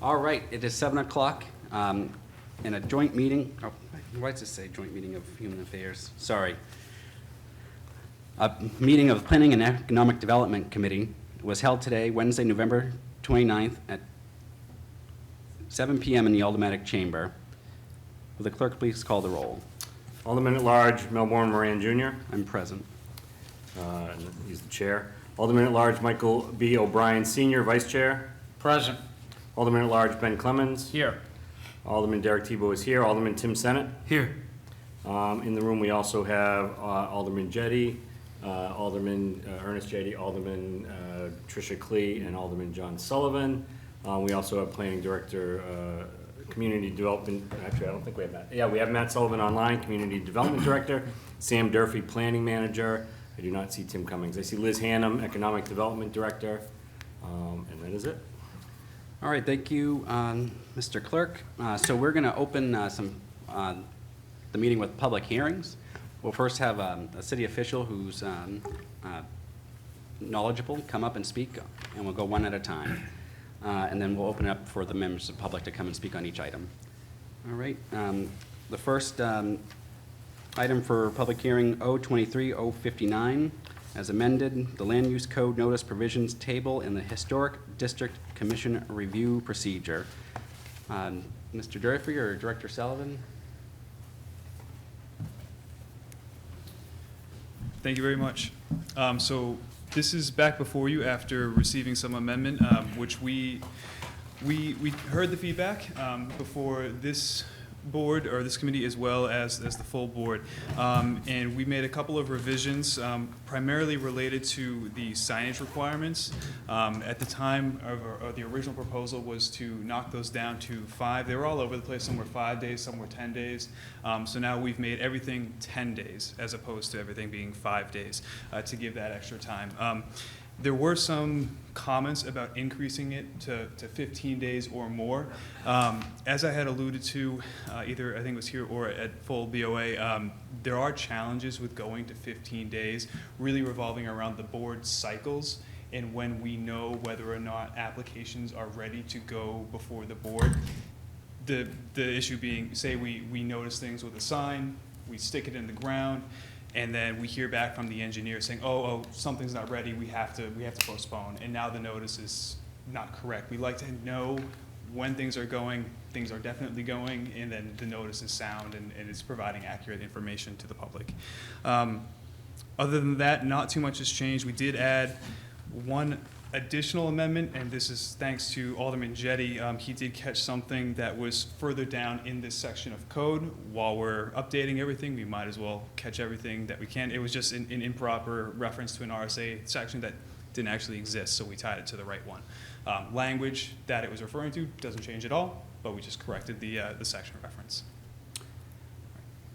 All right, it is 7 o'clock in a joint meeting. Oh, why does it say joint meeting of Human Affairs? Sorry. A meeting of the Planning and Economic Development Committee was held today, Wednesday, November 29th at 7 p.m. in the Aldermanic Chamber. Will the clerk please call the roll? Alderman at Large, Melbourne Moran Jr. I'm present. And he's the chair. Alderman at Large, Michael B. O'Brien Sr., Vice Chair. Present. Alderman at Large, Ben Clemens. Here. Alderman Derek Tebow is here. Alderman Tim Senate. Here. In the room, we also have Alderman Jetty, Alderman Ernest Jetty, Alderman Tricia Klee, and Alderman John Sullivan. We also have Planning Director, Community Development. Actually, I don't think we have Matt. Yeah, we have Matt Sullivan online, Community Development Director. Sam Durfee, Planning Manager. I do not see Tim Cummings. I see Liz Hannum, Economic Development Director. And that is it. All right, thank you, Mr. Clerk. So we're going to open the meeting with public hearings. We'll first have a city official who's knowledgeable come up and speak, and we'll go one at a time. And then we'll open it up for the members of the public to come and speak on each item. All right, the first item for public hearing, 023-059, as amended, the Land Use Code Notice Provisions Table in the Historic District Commission Review Procedure. Mr. Durfee or Director Sullivan? Thank you very much. So this is back before you after receiving some amendment, which we heard the feedback before this board or this committee as well as the full board, and we made a couple of revisions primarily related to the signage requirements. At the time of the original proposal was to knock those down to 5. They were all over the place. Some were 5 days, some were 10 days. So now we've made everything 10 days as opposed to everything being 5 days to give that extra time. There were some comments about increasing it to 15 days or more. As I had alluded to, either I think it was here or at full BOA, there are challenges with going to 15 days, really revolving around the board cycles and when we know whether or not applications are ready to go before the board. The issue being, say we notice things with a sign, we stick it in the ground, and then we hear back from the engineer saying, oh, something's not ready, we have to postpone, and now the notice is not correct. We like to know when things are going, things are definitely going, and then the notice is sound and it's providing accurate information to the public. Other than that, not too much has changed. We did add one additional amendment, and this is thanks to Alderman Jetty. He did catch something that was further down in this section of code. While we're updating everything, we might as well catch everything that we can. It was just an improper reference to an RSA section that didn't actually exist, so we tied it to the right one. Language that it was referring to doesn't change at all, but we just corrected the section reference.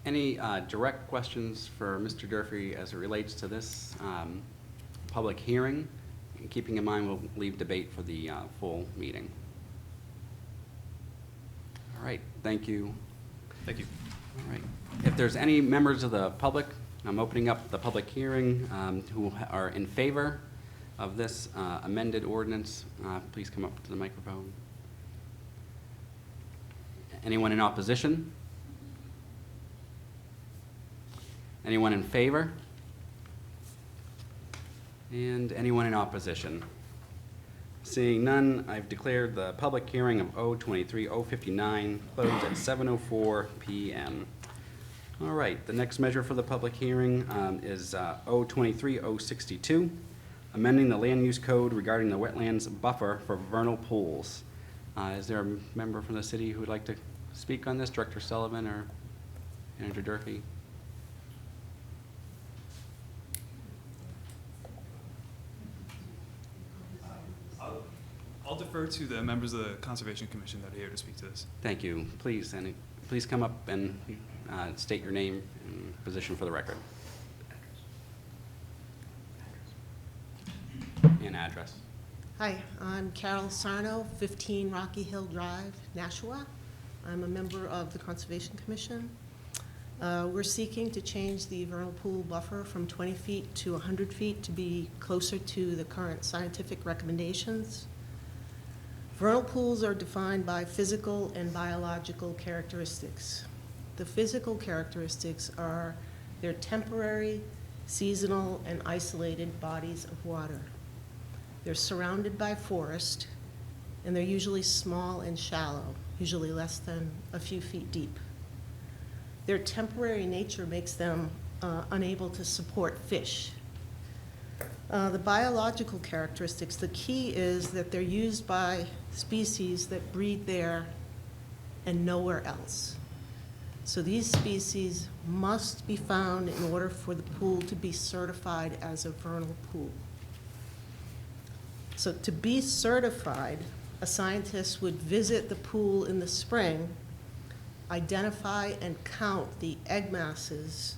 Any direct questions for Mr. Durfee as it relates to this public hearing? Keeping in mind, we'll leave debate for the full meeting. All right, thank you. Thank you. All right. If there's any members of the public, I'm opening up the public hearing who are in favor of this amended ordinance. Please come up to the microphone. Anyone in opposition? Anyone in favor? And anyone in opposition? Seeing none, I've declared the public hearing of 023-059 closed at 7:04 p.m. All right, the next measure for the public hearing is 023-062, amending the land use code regarding the wetlands buffer for vernal pools. Is there a member from the city who would like to speak on this? Director Sullivan or Manager Durfee? I'll defer to the members of the Conservation Commission that are here to speak to this. Thank you. Please, and please come up and state your name and position for the record. And address. Hi, I'm Carol Sarno, 15 Rocky Hill Drive, Nashua. I'm a member of the Conservation Commission. We're seeking to change the vernal pool buffer from 20 feet to 100 feet to be closer to the current scientific recommendations Vernal pools are defined by physical and biological characteristics. The physical characteristics are they're temporary, seasonal, and isolated bodies of water. They're surrounded by forest, and they're usually small and shallow, usually less than a few feet deep. Their temporary nature makes them unable to support fish. The biological characteristics, the key is that they're used by species that breed there and nowhere else. So these species must be found in order for the pool to be certified as a vernal pool. So to be certified, a scientist would visit the pool in the spring, identify and count the egg masses,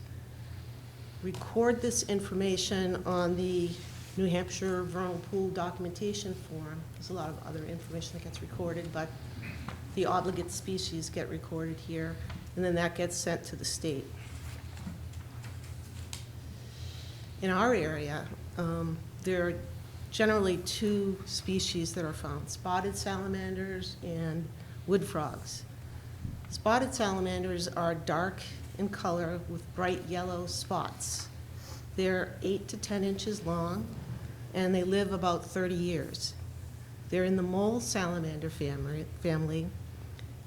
record this information on the New Hampshire Vernal Pool Documentation Form. There's a lot of other information that gets recorded, but the obligate species get recorded here, and then that gets sent to the state. In our area, there are generally two species that are found, spotted salamanders and wood frogs. Spotted salamanders are dark in color with bright yellow spots. They're 8 to 10 inches long, and they live about 30 years. They're in the mole salamander family,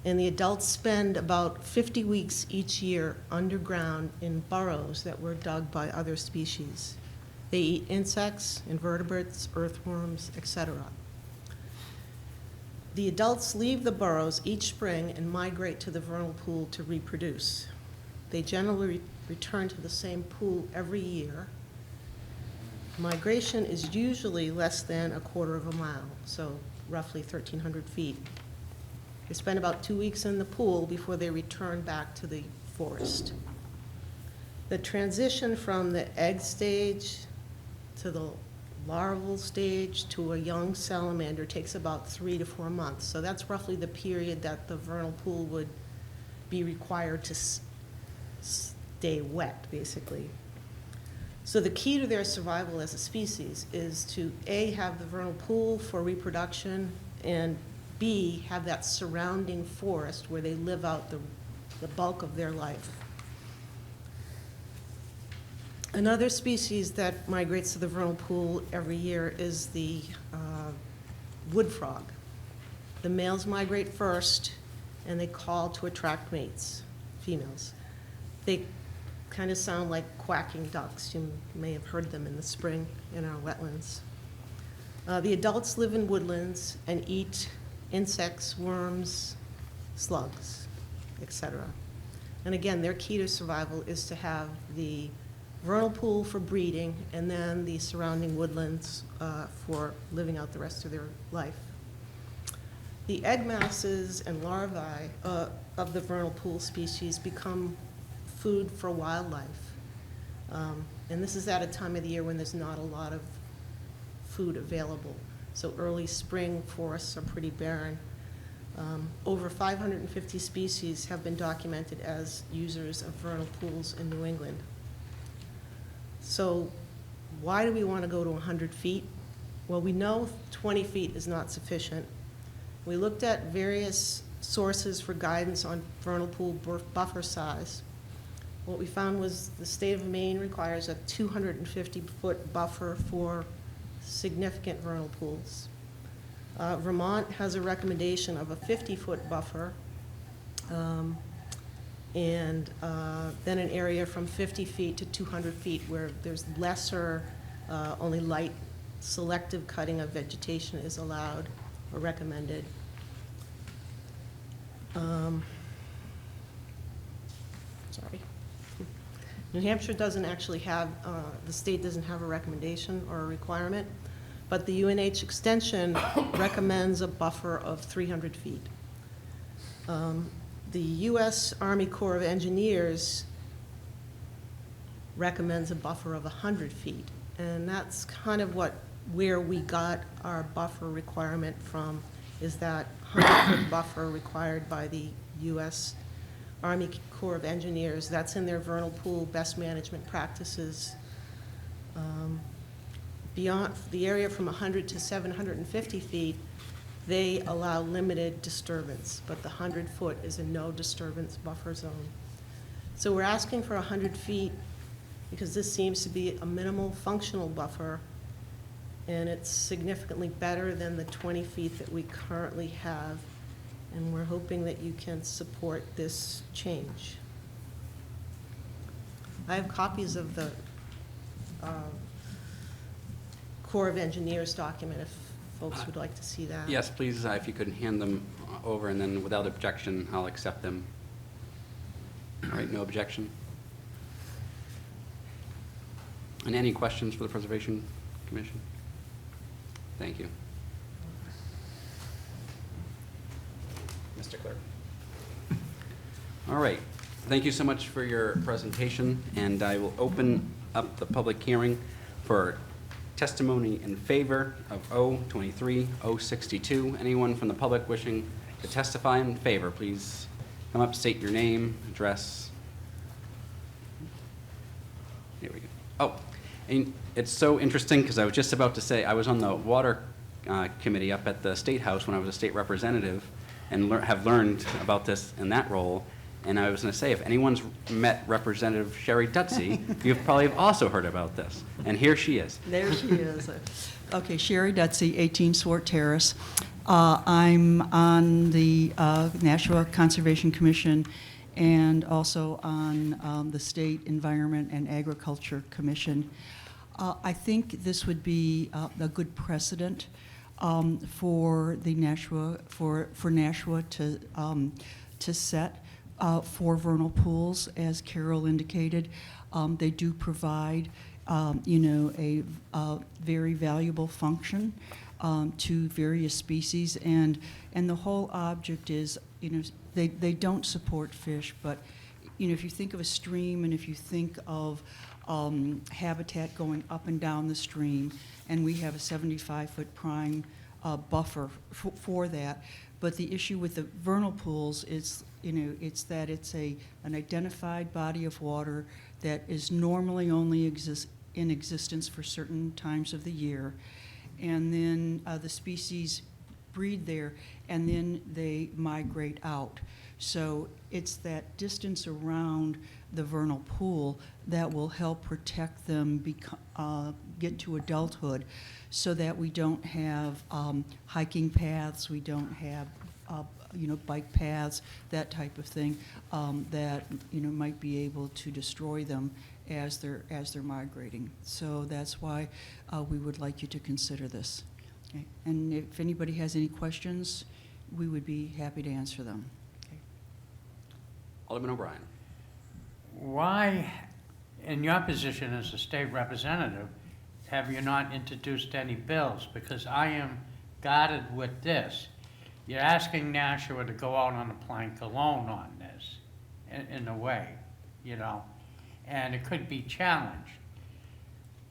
and the adults spend about 50 weeks each year underground in burrows that were dug by other species. They eat insects, invertebrates, earthworms, etc. The adults leave the burrows each spring and migrate to the vernal pool to reproduce. They generally return to the same pool every year. Migration is usually less than a quarter of a mile, so roughly 1,300 feet. They spend about 2 weeks in the pool before they return back to the forest. The transition from the egg stage to the larval stage to a young salamander takes about 3 to 4 months. So that's roughly the period that the vernal pool would be required to stay wet, basically. So the key to their survival as a species is to A, have the vernal pool for reproduction, and B, have that surrounding forest where they live out the bulk of their life. Another species that migrates to the vernal pool every year is the wood frog. The males migrate first, and they call to attract mates, females. They kind of sound like quacking ducks. You may have heard them in the spring in our wetlands. The adults live in woodlands and eat insects, worms, slugs, etc. And again, their key to survival is to have the vernal pool for breeding and then the surrounding woodlands for living out the rest of their life. The egg masses and larvae of the vernal pool species become food for wildlife. And this is at a time of the year when there's not a lot of food available. So early spring forests are pretty barren. Over 550 species have been documented as users of vernal pools in New England. So why do we want to go to 100 feet? Well, we know 20 feet is not sufficient. We looked at various sources for guidance on vernal pool buffer size. What we found was the state of Maine requires a 250-foot buffer for significant vernal pools. Vermont has a recommendation of a 50-foot buffer, and then an area from 50 feet to 200 feet where there's lesser, only light selective cutting of vegetation is allowed or recommended. Sorry. New Hampshire doesn't actually have, the state doesn't have a recommendation or a requirement, but the UNH extension recommends a buffer of 300 feet. The U.S. Army Corps of Engineers recommends a buffer of 100 feet, and that's kind of where we got our buffer requirement from, is that 100-foot buffer required by the U.S. Army Corps of Engineers. That's in their vernal pool best management practices. Beyond the area from 100 to 750 feet, they allow limited disturbance, but the 100-foot is a no disturbance buffer zone. So we're asking for 100 feet because this seems to be a minimal functional buffer, and it's significantly better than the 20 feet that we currently have, and we're hoping that you can support this change. I have copies of the Corps of Engineers document if folks would like to see that. Yes, please, if you could hand them over, and then without objection, I'll accept them. All right, no objection. And any questions for the Preservation Commission? Thank you. Mr. Clerk. All right, thank you so much for your presentation, and I will open up the public hearing for testimony in favor of O23-062. Anyone from the public wishing to testify in favor, please come up, state your name, address. Here we go. Oh, and it's so interesting because I was just about to say, I was on the water committee up at the State House when I was a state representative and have learned about this in that role. And I was going to say, if anyone's met Representative Sherry Dutsey, you've probably also heard about this. And here she is. There she is. Okay, Sherry Dutsey, 18 Swart Terrace. I'm on the Nashua Conservation Commission and also on the State Environment and Agriculture Commission. I think this would be a good precedent for the Nashua for Nashua to set for vernal pools, as Carol indicated. They do provide, you know, a very valuable function to various species, and the whole object is, you know, they don't support fish, but, you know, if you think of a stream and if you think of habitat going up and down the stream, and we have a 75-foot prime buffer for that. But the issue with the vernal pools is, you know, it's that it's an identified body of water that is normally only in existence for certain times of the year, and then the species breed there, and then they migrate out. So it's that distance around the vernal pool that will help protect them get to adulthood, so that we don't have hiking paths, we don't have you know, bike paths, that type of thing, that, you know, might be able to destroy them as they're migrating. So that's why we would like you to consider this. Okay? And if anybody has any questions, we would be happy to answer them. Okay. Alderman O'Brien. Why, in your position as a state representative, have you not introduced any bills? Because I am guarded with this. You're asking Nashua to go out on a plank alone on this, in a way, you know, and it could be challenged.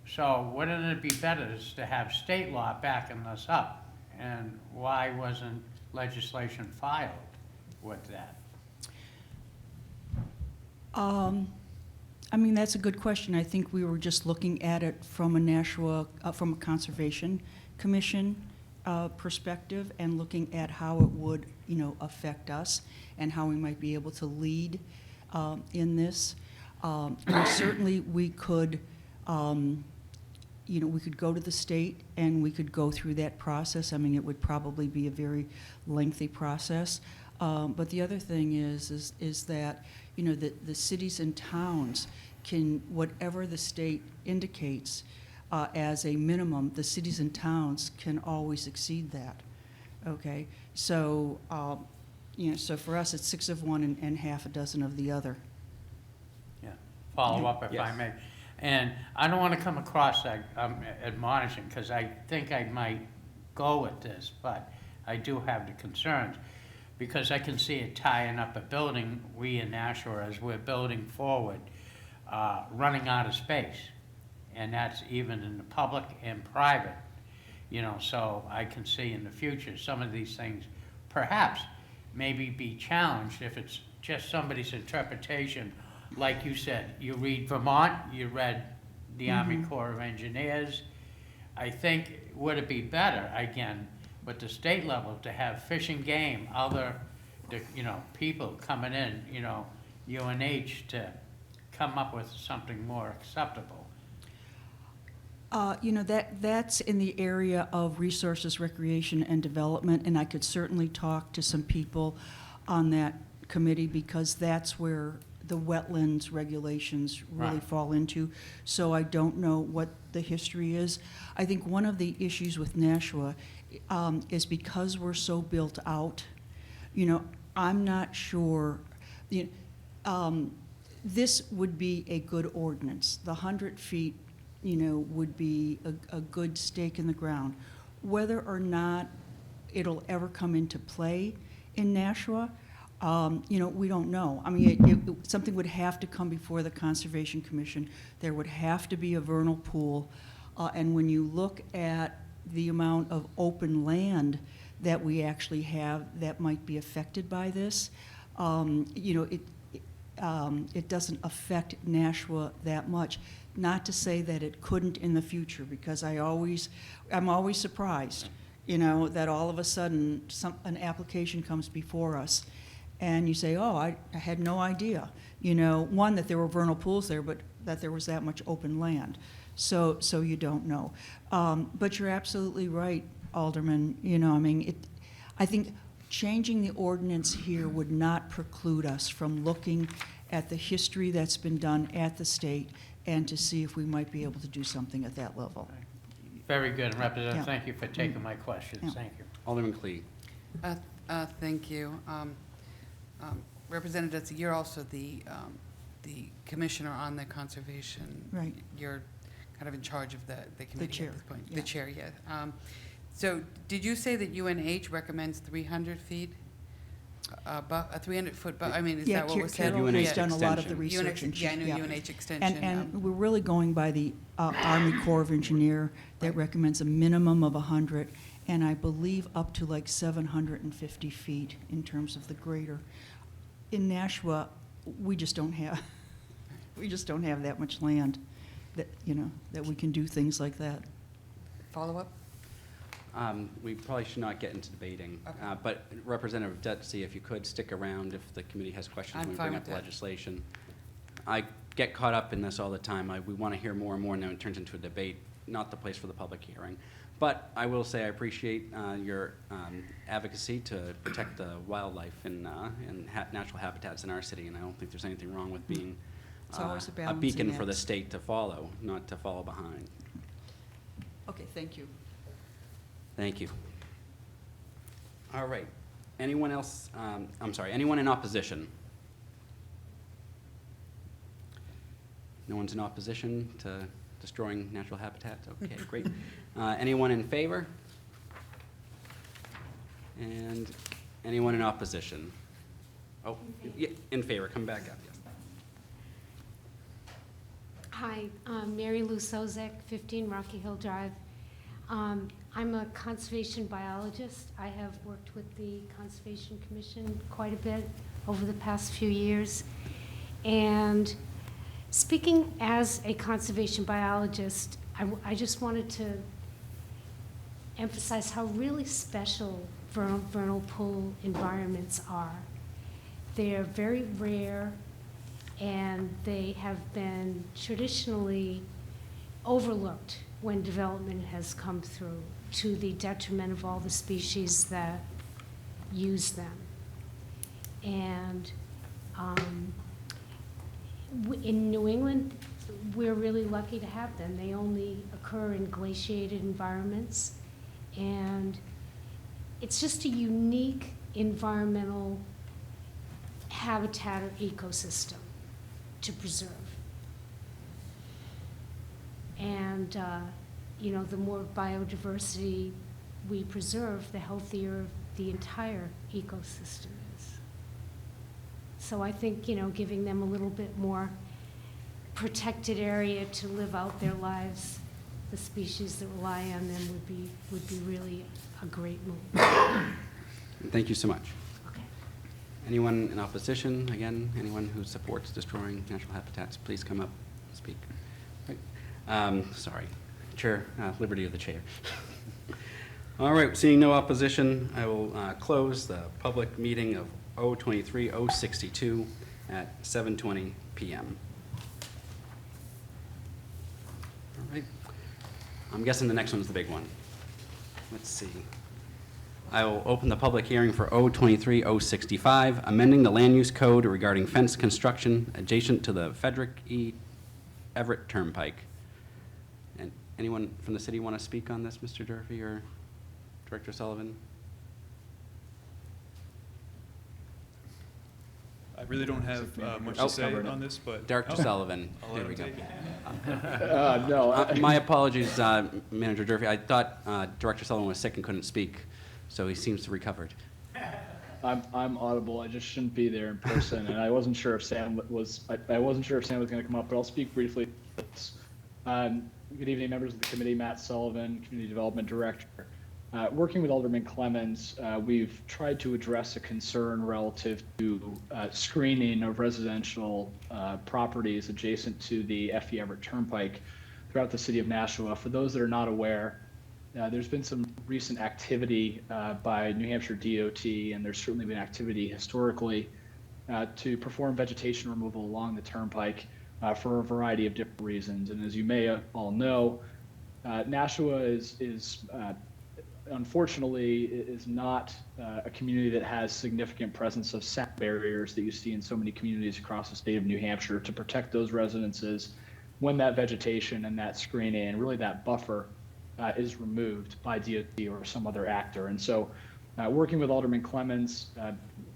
So wouldn't it be better just to have state law backing this up? And why wasn't legislation filed with that? I mean, that's a good question. I think we were just looking at it from a Nashua, from a Conservation Commission perspective, and looking at how it would, you know, affect us and how we might be able to lead in this. I mean, certainly we could, you know, we could go to the state and we could go through that process. I mean, it would probably be a very lengthy process. But the other thing is that, you know, the cities and towns can, whatever the state indicates as a minimum, the cities and towns can always exceed that. Okay, so you know, so for us it's 6 of one and half a dozen of the other. Yeah, follow up if I Yes. may. And I don't want to come across like I'm admonishing, because I think I might go with this, but I do have the concerns, because I can see it tying up a building, we in Nashua, as we're building forward, running out of space. And that's even in the public and private, you know, so I can see in the future some of these things perhaps maybe be challenged if it's just somebody's interpretation. Like you said, you read Vermont, you read the Army Corps of Engineers. I think, would it be better, again, with the state level to have Fish and Game, other, people coming in, UNH to come up with something more acceptable. That's in the area of resources, recreation, and development, and I could certainly talk to some people on that committee because that's where the wetlands regulations really Right. fall into. So I don't know what the history is. I think one of the issues with Nashua is because we're so built out, I'm not sure, this would be a good ordinance. The 100 feet, would be a good stake in the ground. Whether or not it'll ever come into play in Nashua, we don't know. I mean, something would have to come before the Conservation Commission. There would have to be a vernal pool. And when you look at the amount of open land that we actually have that might be affected by this, it doesn't affect Nashua that much. Not to say that it couldn't in the future, because I'm always surprised, that all of a sudden an application comes before us, and you say, oh, I had no idea, one, that there were vernal pools there, but that there was that much open land. So you don't know. But you're absolutely right, Alderman. I think changing the ordinance here would not preclude us from looking at the history that's been done at the state and to see if we might be able to do something at that level. Very good, Representative, Yeah. thank you for taking my questions, Yeah. thank you. Alderman Clee. Thank you. Representative Dudley, you're also the commissioner on the conservation. Right. You're kind of in charge of the committee chair, at this point. yeah. The chair, yes. So did you say that UNH recommends 300 feet? 300-foot, I mean, is that what was said? Carol has done a lot of the Extension. research. and Yeah, I she- know UNH extension. And we're really going by the Army Corps of Engineer that Right. recommends a minimum of 100, and I believe up to like 750 feet in terms of the greater. In Nashua, we just don't have, that much land that, that we can do things like that. Follow-up? We probably should not get into debating, Okay. but Representative Detsy, if you could stick around if the committee has questions I'm when we fine bring with up the that. legislation. I get caught up in this all the time. We want to hear more and more, and then it turns into a debate, not the place for the public hearing. But I will say I appreciate your advocacy to protect the wildlife and natural habitats in our city, and I don't think there's anything wrong with being It's always a a balancing beacon for the act. state to follow, not to follow behind. Okay, thank you. Thank you. All right. Anyone else, anyone in opposition? No one's in opposition to destroying natural habitat? Okay, great. Anyone in favor? And anyone in opposition? Oh, yeah, in favor, come back up, yes. Hi, Mary Lou Sozek, 15 Rocky Hill Drive. I'm a conservation biologist. I have worked with the Conservation Commission quite a bit over the past few years. And speaking as a conservation biologist, I just wanted to emphasize how really special vernal pool environments are. They're very rare, and they have been traditionally overlooked when development has come through, to the detriment of all the species that use them. And in New England, we're really lucky to have them. They only occur in glaciated environments, and it's just a unique environmental habitat or ecosystem to preserve. And, the more biodiversity we preserve, the healthier the entire ecosystem is. So I think, giving them a little bit more protected area to live out their lives, the species that rely on them would be really a great move. Thank you so much. Okay. Anyone in opposition? Again, anyone who supports destroying natural habitats, please come up and speak. Right. Sorry, Chair, liberty of the chair. All right, seeing no opposition, I will close the public meeting of 023-062 at 7:20 PM. All right. I'm guessing the next one's the big one. Let's see. I will open the public hearing for 023-065, amending the land use code regarding fence construction adjacent to the Frederick E. Everett Turnpike. And anyone from the city want to speak on this, Mr. Durfee or Director Sullivan? I really don't have much Oh, to say on this, but. Director Oh, Sullivan, I'll there let we him go. take it. No, My apologies, Manager Durfee. I thought Director Sullivan was sick and couldn't speak, so he seems to have recovered. I'm audible. I just shouldn't be there in person, and I wasn't sure if Sam was. I wasn't sure if Sam was going to come up, but I'll speak briefly. Good evening, members of the committee. Matt Sullivan, Community Development Director. Working with Alderman Clemens, we've tried to address a concern relative to screening of residential properties adjacent to the F.E. Everett Turnpike throughout the city of Nashua. For those that are not aware, there's been some recent activity by New Hampshire DOT, and there's certainly been activity historically to perform vegetation removal along the turnpike for a variety of different reasons. And as you may all know, Nashua is unfortunately is not a community that has significant presence of sap barriers that you see in so many communities across the state of New Hampshire to protect those residences when that vegetation and that screening and really that buffer is removed by DOT or some other actor. And so working with Alderman Clemens,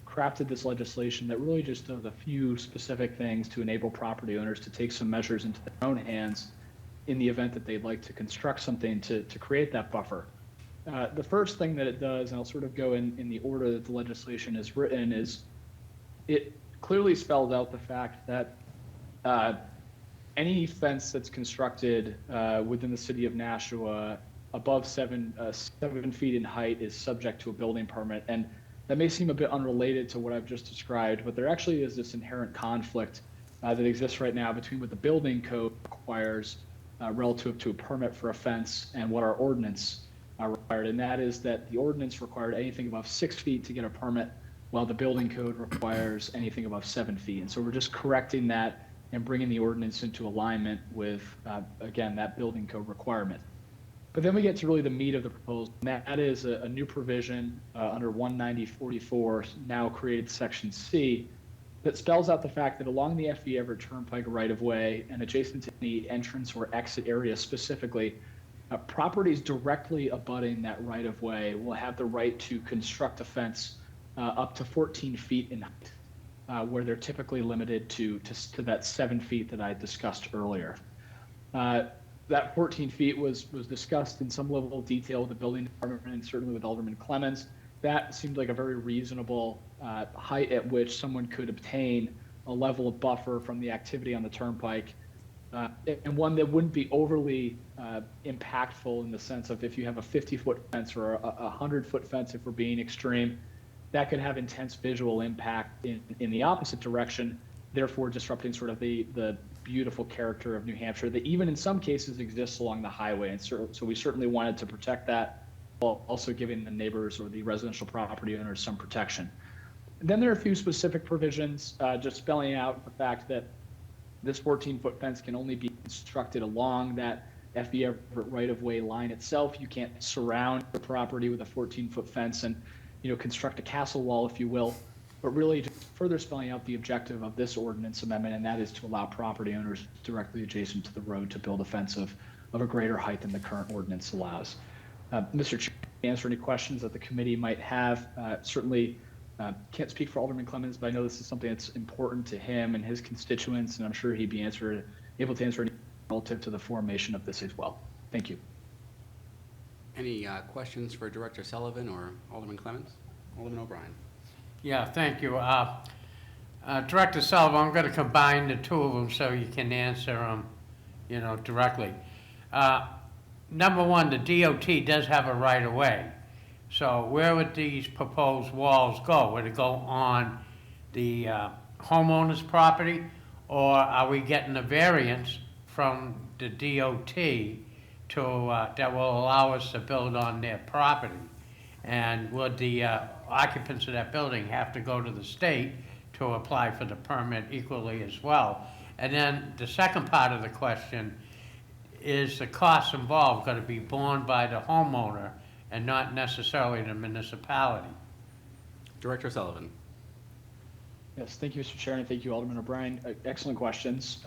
crafted this legislation that really just does a few specific things to enable property owners to take some measures into their own hands in the event that they'd like to construct something to create that buffer. The first thing that it does, and I'll sort of go in the order that the legislation is written, is it clearly spells out the fact that any fence that's constructed within the city of Nashua above 7 feet in height is subject to a building permit. And that may seem a bit unrelated to what I've just described, but there actually is this inherent conflict that exists right now between what the building code requires relative to a permit for a fence and what our ordinance required, and that is that the ordinance required anything above 6 feet to get a permit, while the building code requires anything above 7 feet. And so we're just correcting that and bringing the ordinance into alignment with, again, that building code requirement. But then we get to really the meat of the proposal, and that is a new provision under 19044, now created Section C, that spells out the fact that along the F.E. Everett Turnpike right-of-way and adjacent to any entrance or exit area specifically, properties directly abutting that right-of-way will have the right to construct a fence up to 14 feet in height, where they're typically limited to that 7 feet that I discussed earlier. That 14 feet was discussed in some level of detail with the building department and certainly with Alderman Clemens. That seemed like a very reasonable height at which someone could obtain a level of buffer from the activity on the turnpike, and one that wouldn't be overly impactful in the sense of if you have a 50-foot fence or a 100-foot fence, if we're being extreme, that could have intense visual impact in the opposite direction, therefore disrupting sort of the beautiful character of New Hampshire that even in some cases exists along the highway. And so we certainly wanted to protect that while also giving the neighbors or the residential property owners some protection. And then there are a few specific provisions just spelling out the fact that this 14-foot fence can only be constructed along that F.E. Everett right-of-way line itself. You can't surround the property with a 14-foot fence and, construct a castle wall, if you will, but really just further spelling out the objective of this ordinance amendment, and that is to allow property owners directly adjacent to the road to build a fence of a greater height than the current ordinance allows. Mr. Chair, answer any questions that the committee might have. Certainly can't speak for Alderman Clemens, but I know this is something that's important to him and his constituents, and I'm sure he'd be able to answer any relative to the formation of this as well. Thank you. Any questions for Director Sullivan or Alderman Clemens? Alderman O'Brien. Yeah, thank you. Director Sullivan, I'm going to combine the two of them so you can answer them, directly. Number one, the DOT does have a right-of-way. So where would these proposed walls go? Would it go on the homeowner's property, or are we getting a variance from the DOT that will allow us to build on their property? And would the occupants of that building have to go to the state to apply for the permit equally as well? And then the second part of the question, is the cost involved going to be borne by the homeowner and not necessarily the municipality? Director Sullivan. Yes, thank you, Mr. Chair, and thank you, Alderman O'Brien. Excellent questions.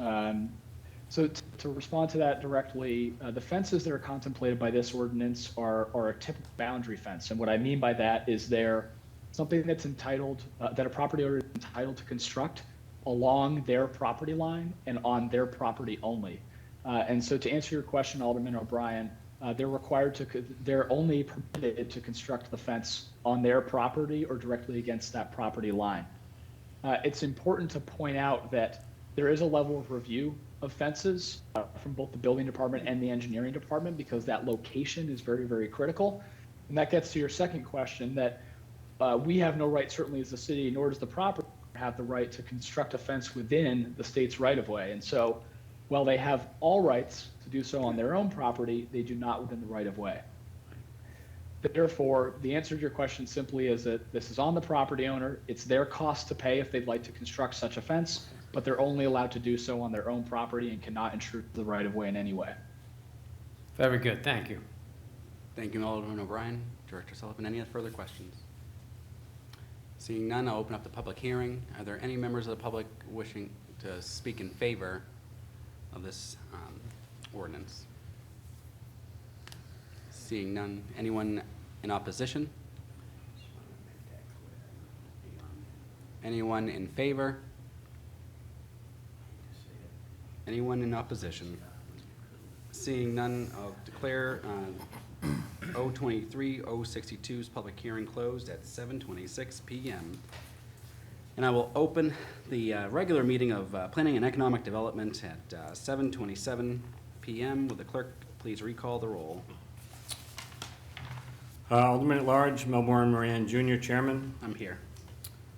So to respond to that directly, the fences that are contemplated by this ordinance are a typical boundary fence. And what I mean by that is they're something that's entitled, that a property owner is entitled to construct along their property line and on their property only. And so to answer your question, Alderman O'Brien, they're only permitted to construct the fence on their property or directly against that property line. It's important to point out that there is a level of review of fences from both the building department and the engineering department, because that location is very, very critical. And that gets to your second question, that we have no right, certainly as the city, nor does the property have the right to construct a fence within the state's right-of-way. And so while they have all rights to do so on their own property, they do not within the right-of-way. Therefore, the answer to your question simply is that this is on the property owner. It's their cost to pay if they'd like to construct such a fence, but they're only allowed to do so on their own property and cannot intrude the right-of-way in any way. Very good, thank you. Thank you, Alderman O'Brien. Director Sullivan, any further questions? Seeing none, I'll open up the public hearing. Are there any members of the public wishing to speak in favor of this ordinance? Seeing none, anyone in opposition? Anyone in favor? Anyone in opposition? Seeing none, I'll declare 023-062's public hearing closed at 7:26 p.m. And I will open the regular meeting of Planning and Economic Development at 7:27 p.m. Will the clerk please recall the roll? Alderman at Large, Melbourne Moran Jr., Chairman. I'm here.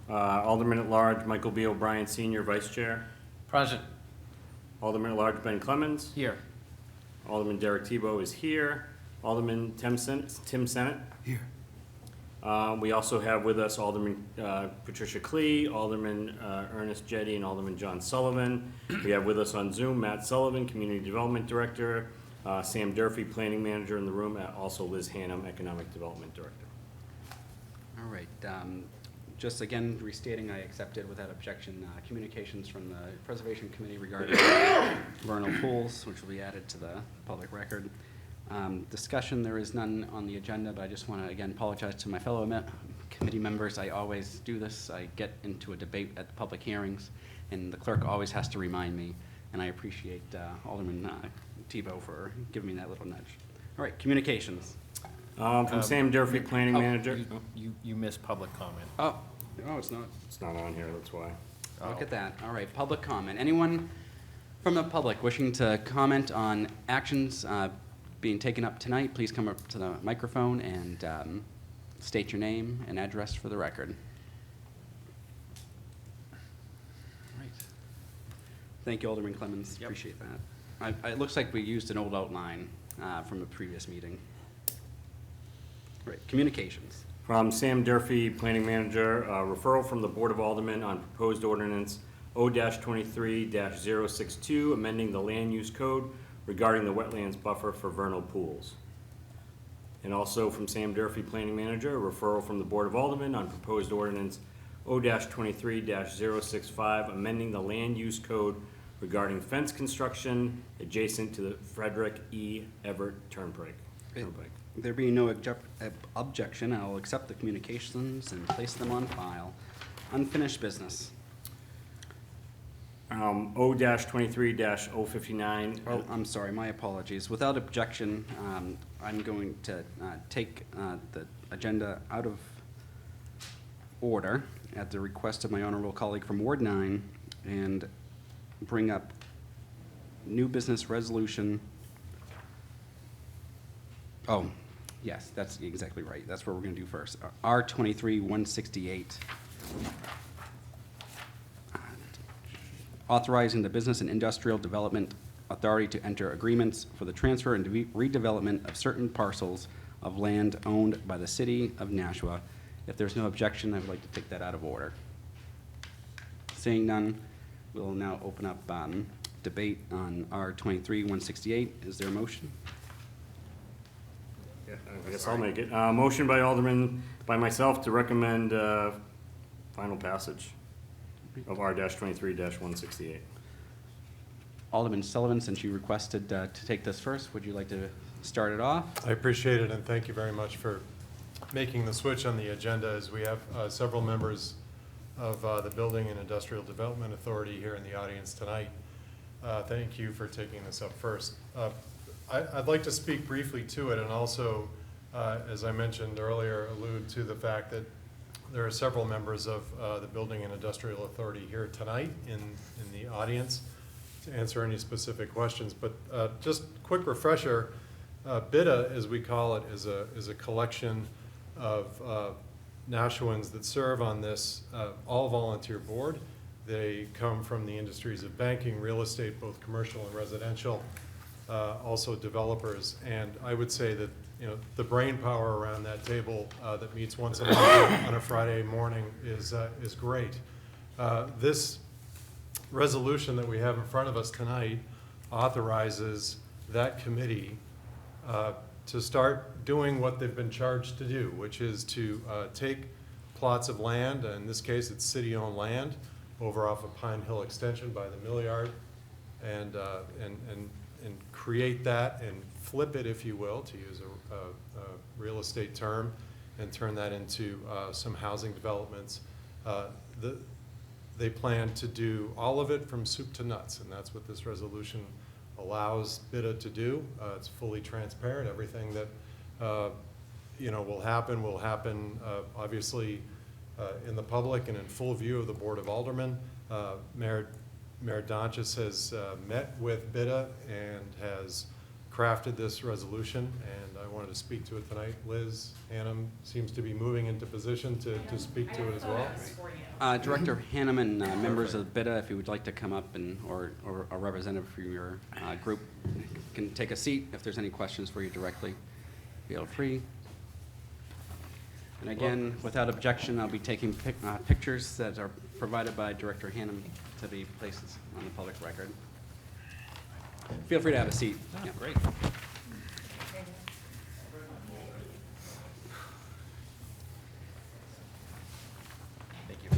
Alderman at Large, Michael B. O'Brien Sr., Vice Chair. Present. Alderman at Large, Ben Clemens. Here. Alderman Derek Tebow is here. Alderman Tim Senate. Here. We also have with us Alderman Patricia Klee, Alderman Ernest Jetty, and Alderman John Sullivan. We have with us on Zoom Matt Sullivan, Community Development Director, Sam Durfee, Planning Manager in the room, and also Liz Hannum, Economic Development Director. All right. Just again restating, I accepted without objection communications from the Preservation Committee regarding vernal pools, which will be added to the public record. Discussion, there is none on the agenda, but I just want to again apologize to my fellow committee members. I always do this. I get into a debate at the public hearings, and the clerk always has to remind me, and I appreciate Alderman Tebow for giving me that little nudge. All right, communications. From Sam Durfee, Planning Manager. You missed public comment. Oh, it's not. It's not on here, that's why. Look at that. All right, public comment. Anyone from the public wishing to comment on actions being taken up tonight, please come up to the microphone and state your name and address for the record. All right. Thank you, Alderman Clemens. Yep. Appreciate that. It looks like we used an old outline from a previous meeting. All right, communications. From Sam Durfee, Planning Manager, referral from the Board of Aldermen on proposed ordinance O-23-062, amending the land use code regarding the wetlands buffer for vernal pools. And also from Sam Durfee, Planning Manager, referral from the Board of Aldermen on proposed ordinance O-23-065, amending the land use code regarding fence construction adjacent to the Frederick E. Everett Turnpike. There being no objection, I'll accept the communications and place them on file. Unfinished business. O-23-059. Oh, I'm sorry, my apologies. Without objection, I'm going to take the agenda out of order at the request of my honorable colleague from Ward 9 and bring up new business resolution. Oh, yes, that's exactly right. That's what we're going to do first. R-23-168. Authorizing the Business and Industrial Development authority to enter agreements for the transfer and redevelopment of certain parcels of land owned by the city of Nashua. If there's no objection, I would like to take that out of order. Seeing none, we'll now open up debate on R23-168. Is there a motion? Yeah, I guess I'll make it. Motion by myself to recommend final passage of R-23-168. Alderman Sullivan, since you requested to take this first, would you like to start it off? I appreciate it, and thank you very much for making the switch on the agenda, as we have several members of the Building and Industrial Development Authority here in the audience tonight. Thank you for taking this up first. I'd like to speak briefly to it, and also, as I mentioned earlier, allude to the fact that there are several members of the Building and Industrial Authority here tonight in the audience to answer any specific questions. But just quick refresher, BIDA, as we call it, is a collection of Nashuans that serve on this all-volunteer board. They come from the industries of banking, real estate, both commercial and residential, also developers. And I would say that, you know, the brain power around that table that meets once a month on a Friday morning is great. This resolution that we have in front of us tonight authorizes that committee to start doing what they've been charged to do, which is to take plots of land, in this case it's city-owned land, over off of Pine Hill Extension by the mill yard, and create that and flip it, if you will, to use a real estate term, and turn that into some housing developments. They plan to do all of it from soup to nuts, and that's what this resolution allows BIDA to do. It's fully transparent. Everything that you know will happen obviously in the public and in full view of the Board of Aldermen. Mayor Donchis has met with BIDA and has crafted this resolution, and I wanted to speak to it tonight. Liz Hannum seems to be moving into position to speak to it as well. Director Hannum and members of BIDA, if you would like to come up, and or a representative from your group can take a seat. If there's any questions for you directly, feel free. And again, without objection, I'll be taking pictures that are provided by Director Hannum to be placed on the public record. Feel free to have a seat. Oh, Yeah. great. Thank you.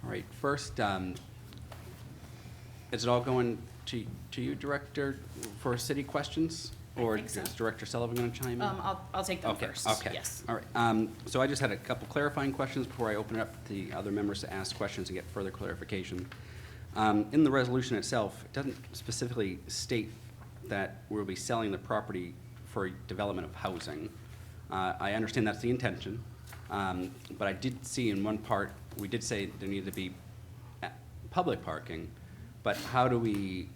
All right, first, is it all going to you, Director, for city questions? Or think so. is Director Sullivan going to chime in? I'll take them Okay, first. okay. Yes. All right. So I just had a couple clarifying questions before I open it up to the other members to ask questions and get further clarification. In the resolution itself, it doesn't specifically state that we'll be selling the property for development of housing. I understand that's the intention, but I did see in one part, we did say there needed to be public parking, but how do we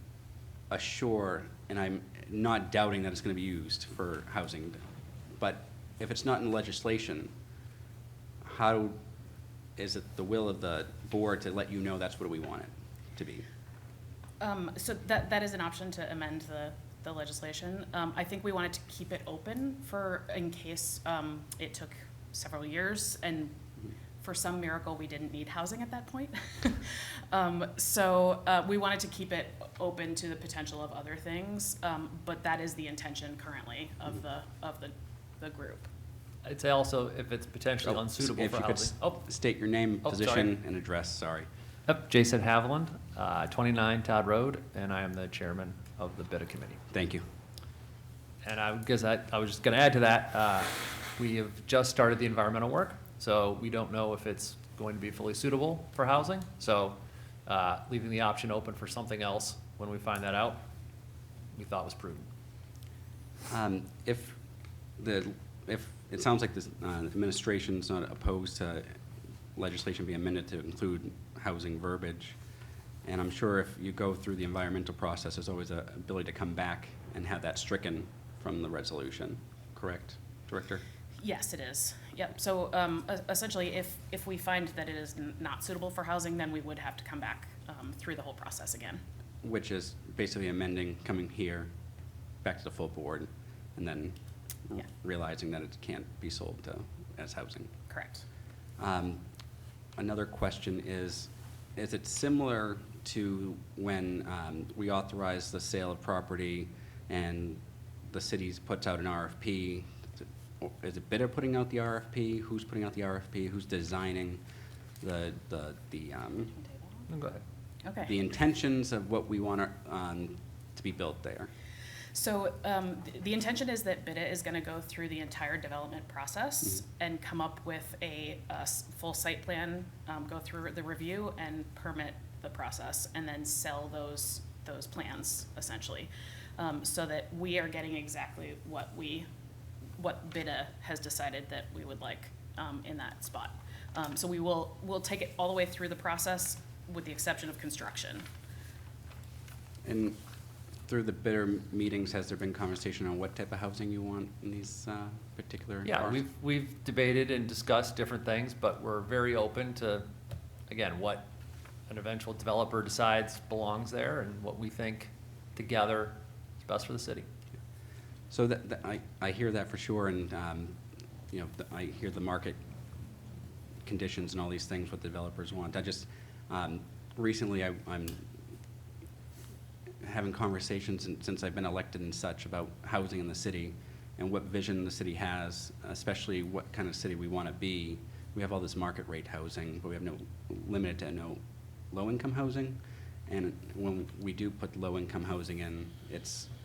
assure, and I'm not doubting that it's going to be used for housing, but if it's not in legislation, how is it the will of the board to let you know that's what we want it to be? So that is an option to amend the legislation. I think we wanted to keep it open for, in case it took several years and for some miracle we didn't need housing at that point. So we wanted to keep it open to the potential of other things, but that is the intention currently of the group. I'd say also if it's potentially So, unsuitable if for you could housing. Oh, State your name, Oh, sorry. position, and address, sorry. yep, Jason Haviland, 29 Todd Road, and I am the chairman of the BIDA committee. Thank you. And I guess I was just going to add to that, we have just started the environmental work, so we don't know if it's going to be fully suitable for housing. So leaving the option open for something else when we find that out, we thought was prudent. If it sounds like this administration's not opposed to legislation being amended to include housing verbiage, and I'm sure if you go through the environmental process, there's always an ability to come back and have that stricken from the resolution, correct, Director? Yes, it is. Yep, so essentially, if we find that it is not suitable for housing, then we would have to come back through the whole process again. Which is basically amending, coming here, back to the full board, and then Yeah. realizing that it can't be sold as housing. Correct. Another question is it similar to when we authorize the sale of property and the city puts out an RFP? Is it bidder putting out the RFP? Who's putting out the RFP? Who's designing the No, go ahead. Okay. the intentions of what we want to be built there? So the intention is that BIDA is going to go through the entire development process and come up with a full site plan, go through the review and permit the process, and then sell those plans essentially, so that we are getting exactly what BIDA has decided that we would like in that spot. So we'll take it all the way through the process with the exception of construction. And through the bidder meetings, has there been conversation on what type of housing you want in these particular? Yeah, parcels? we've debated and discussed different things, but we're very open to, again, what an eventual developer decides belongs there and what we think together is best for the city. So I hear that for sure, and I hear the market conditions and all these things, what the developers want. I just recently I'm having conversations since I've been elected and such about housing in the city and what vision the city has, especially what kind of city we want to be. We have all this market rate housing, but we have no limited to no low-income housing. And when we do put low-income housing in,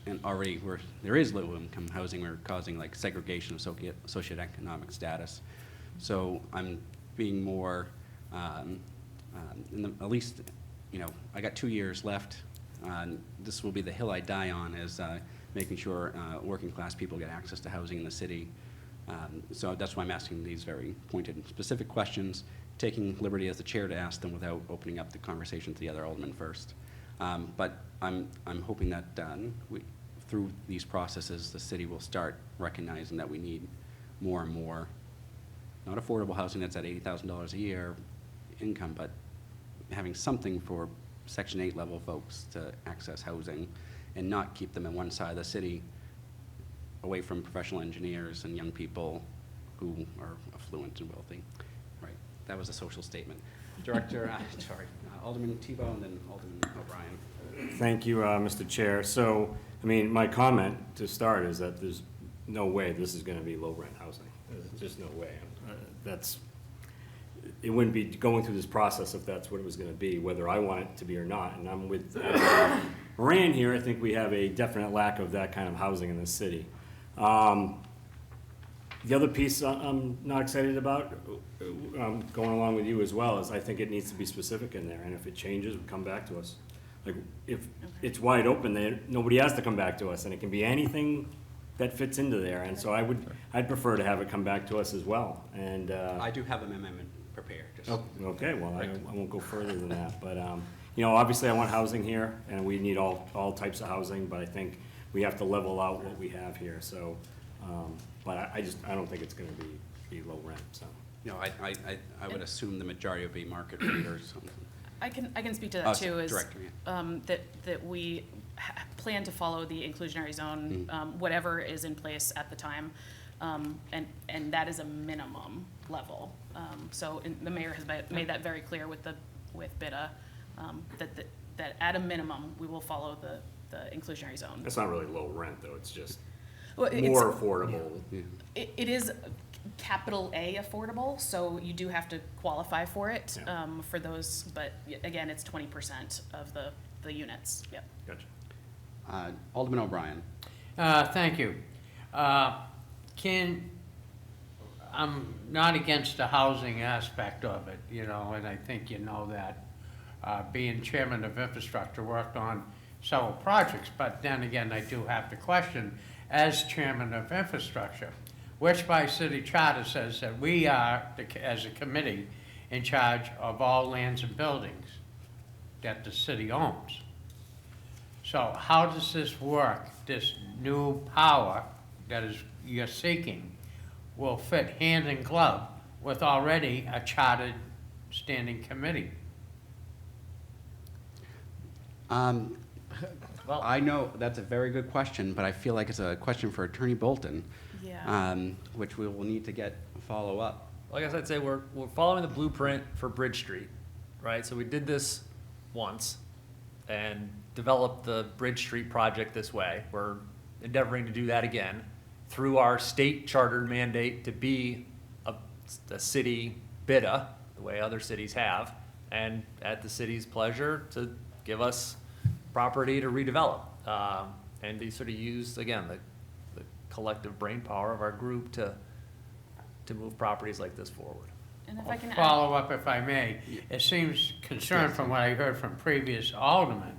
and already there is low-income housing, we're causing like segregation of socioeconomic status. So I'm being more, at least, I got 2 years left. This will be the hill I die on, is making sure working class people get access to housing in the city. So that's why I'm asking these very pointed and specific questions, taking liberty as the chair to ask them without opening up the conversation to the other aldermen first. But I'm hoping that through these processes, the city will start recognizing that we need more and more, not affordable housing that's at $80,000 a year income, but having something for Section 8 level folks to access housing and not keep them in one side of the city away from professional engineers and young people who are affluent and wealthy. Right, that was a social statement. Director, Alderman Tebow and then Alderman O'Brien. Thank you, Mr. Chair. So, my comment to start is that there's no way this is going to be low-rent housing. There's just no way. It wouldn't be going through this process if that's what it was going to be, whether I want it to be or not. And I'm with Moran here. I think we have a definite lack of that kind of housing in the city. The other piece I'm not excited about, going along with you as well, is I think it needs to be specific in there. And if it changes, come back to us. Like, if it's wide open, then nobody has to come back to us, and it can be anything that fits into there. And so I'd prefer to have it come back to us as well. And I do have an amendment prepared. okay, well, I won't go further than that. But obviously I want housing here, and we need all types of housing. But I think we have to level out what we have here. So, but I don't think it's going to be low rent. So. I would assume the majority would be market rate or something. I can speak to that too. Is Director, yeah. that we plan to follow the inclusionary zone, whatever is in place at the time, and that is a minimum level. So the mayor has made that very clear with BIDA, that at a minimum we will follow the inclusionary zone. It's not really low rent though. It's just Well, more affordable. Yeah. It is capital A affordable, so you do have to qualify for it, for those, but again, it's 20% of the units, yep. Gotcha. Alderman O'Brien. Thank you. I'm not against the housing aspect of it, and I think you know that. Being chairman of infrastructure, worked on several projects, but then again, I do have to question, as chairman of infrastructure, which by city charter says that we are, as a committee, in charge of all lands and buildings that the city owns. So how does this work, this new power that you're seeking will fit hand in glove with already a chartered standing committee? Well- I know that's a very good question, but I feel like it's a question for Attorney Bolton, Yeah. which we will need to get follow up. Like I said, I'd say we're following the blueprint for Bridge Street, right? So we did this once and developed the Bridge Street project this way. We're endeavoring to do that again through our state chartered mandate to be a city bidder, the way other cities have, and at the city's pleasure to give us property to redevelop. And to sort of use, again, the collective brain power of our group to move properties like this forward. And if I can add, Follow up if I may. It seems concerned from what I heard from previous aldermen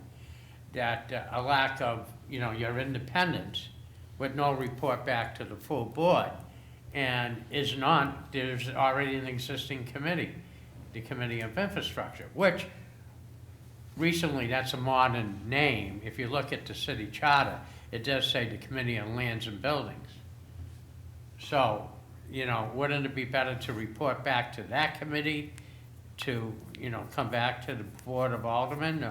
that a lack of, your independence with no report back to the full board and there's already an existing committee, the Committee of Infrastructure, which recently, that's a modern name. If you look at the city charter, it does say the Committee on Lands and Buildings. So, wouldn't it be better to report back to that committee to, come back to the Board of Aldermen?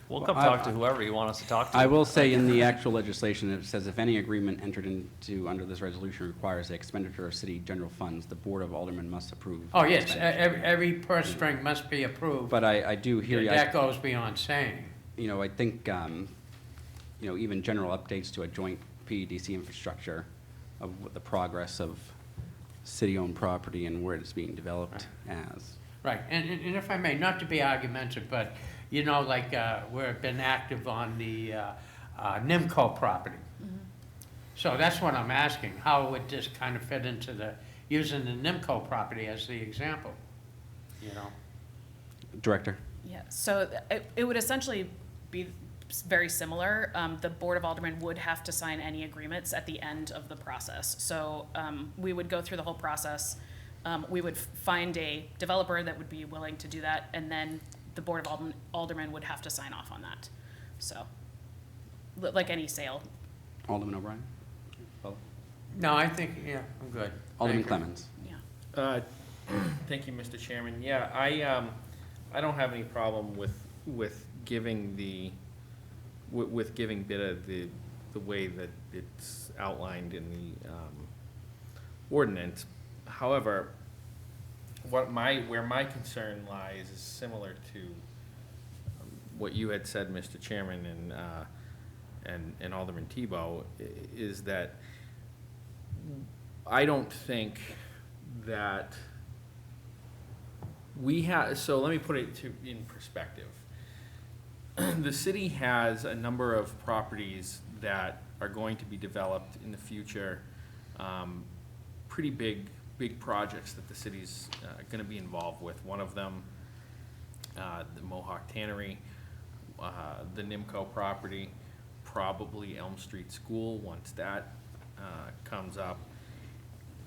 We'll come talk to whoever you want us to talk to. I will say in the actual legislation, it says if any agreement entered into under this resolution requires the expenditure of city general funds, the Board of Aldermen must approve. Oh, yes, expenditure. every purse string must be approved. But I do hear you. That goes beyond saying. I think, even general updates to a joint PEDC infrastructure of what the progress of city-owned property and where it's being developed as. Right, and if I may, not to be argumentative, but, we've been active on the NIMCO property. So that's what I'm asking, how would this kind of fit into using the NIMCO property as the example, Director? yeah, so it would essentially be very similar. The Board of Aldermen would have to sign any agreements at the end of the process. So we would go through the whole process. We would find a developer that would be willing to do that, and then the Board of Aldermen would have to sign off on that. So, like any sale. Alderman O'Brien? Oh, No, I think, I'm good. Alderman Thank you. Clemens? Yeah. Thank you, Mr. Chairman. Yeah, I don't have any problem with giving giving BITA the way that it's outlined in the ordinance. However, where my concern lies is similar to what you had said, Mr. Chairman, and Alderman Tebow, is that I don't think that we have, so let me put it in perspective. The city has a number of properties that are going to be developed in the future, pretty big projects that the city's going to be involved with. One of them, the Mohawk Tannery, the NIMCO property, probably Elm Street School once that comes up.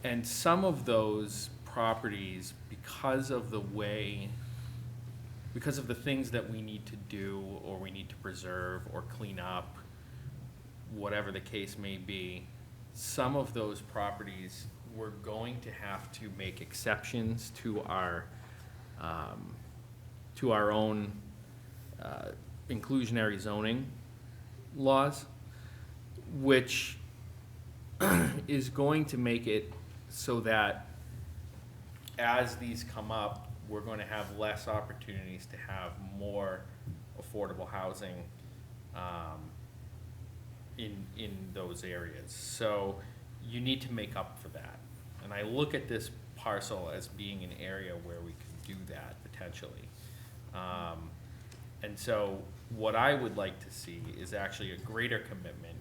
And some of those properties, because of the things that we need to do or we need to preserve or clean up, whatever the case may be, some of those properties we're going to have to make exceptions to our own inclusionary zoning laws, which is going to make it so that as these come up, we're going to have less opportunities to have more affordable housing in those areas. So you need to make up for that. And I look at this parcel as being an area where we can do that potentially. And so what I would like to see is actually a greater commitment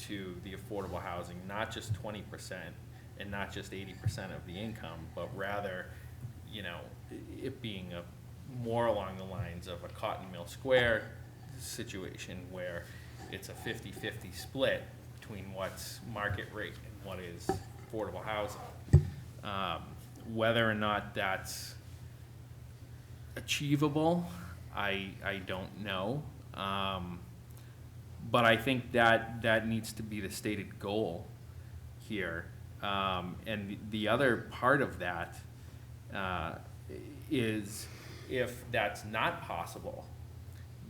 to the affordable housing, not just 20% and not just 80% of the income, but rather, it being more along the lines of a Cotton Mill Square situation where it's a 50-50 split between what's market rate and what is affordable housing. Whether or not that's achievable, I don't know. But I think that needs to be the stated goal here. And the other part of that is if that's not possible,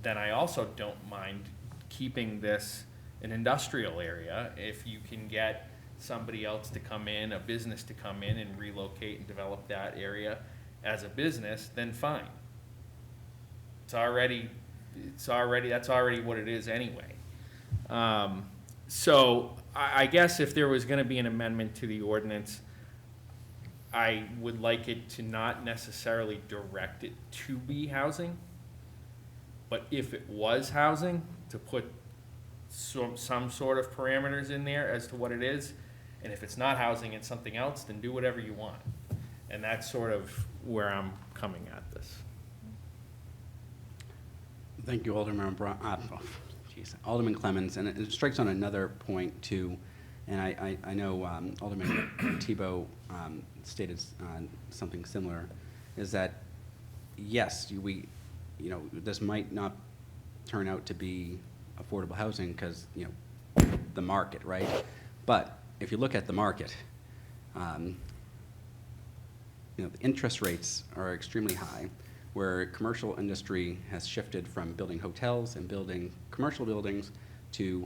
then I also don't mind keeping this an industrial area. If you can get somebody else to come in, a business to come in and relocate and develop that area as a business, then fine. That's already what it is anyway. So I guess if there was gonna be an amendment to the ordinance, I would like it to not necessarily direct it to be housing, but if it was housing, to put some sort of parameters in there as to what it is. And if it's not housing and something else, then do whatever you want. And that's sort of where I'm coming at this. Thank you, Alderman Alderman Clemmons, and it strikes on another point too, and I know Alderman Tebow stated something similar, is that yes, this might not turn out to be affordable housing because the market, right? But if you look at the market, the interest rates are extremely high, where commercial industry has shifted from building hotels and building commercial buildings to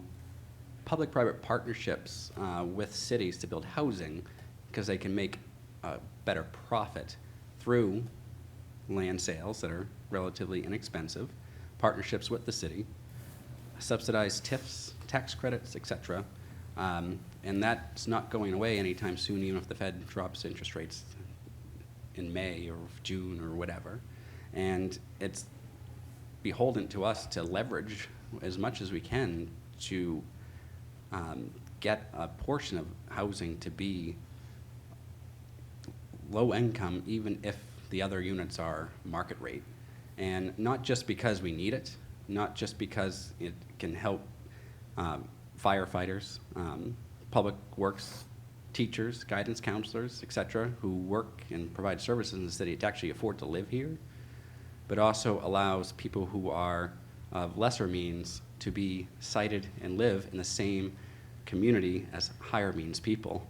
public-private partnerships with cities to build housing because they can make a better profit through land sales that are relatively inexpensive, partnerships with the city, subsidized TIFs, tax credits, etc. And that's not going away anytime soon, even if the Fed drops interest rates in May or June or whatever. And it's beholden to us to leverage as much as we can to get a portion of housing to be low income, even if the other units are market rate. And not just because we need it, not just because it can help firefighters, public works teachers, guidance counselors, etc., who work and provide services in the city to actually afford to live here, but also allows people who are of lesser means to be cited and live in the same community as higher means people.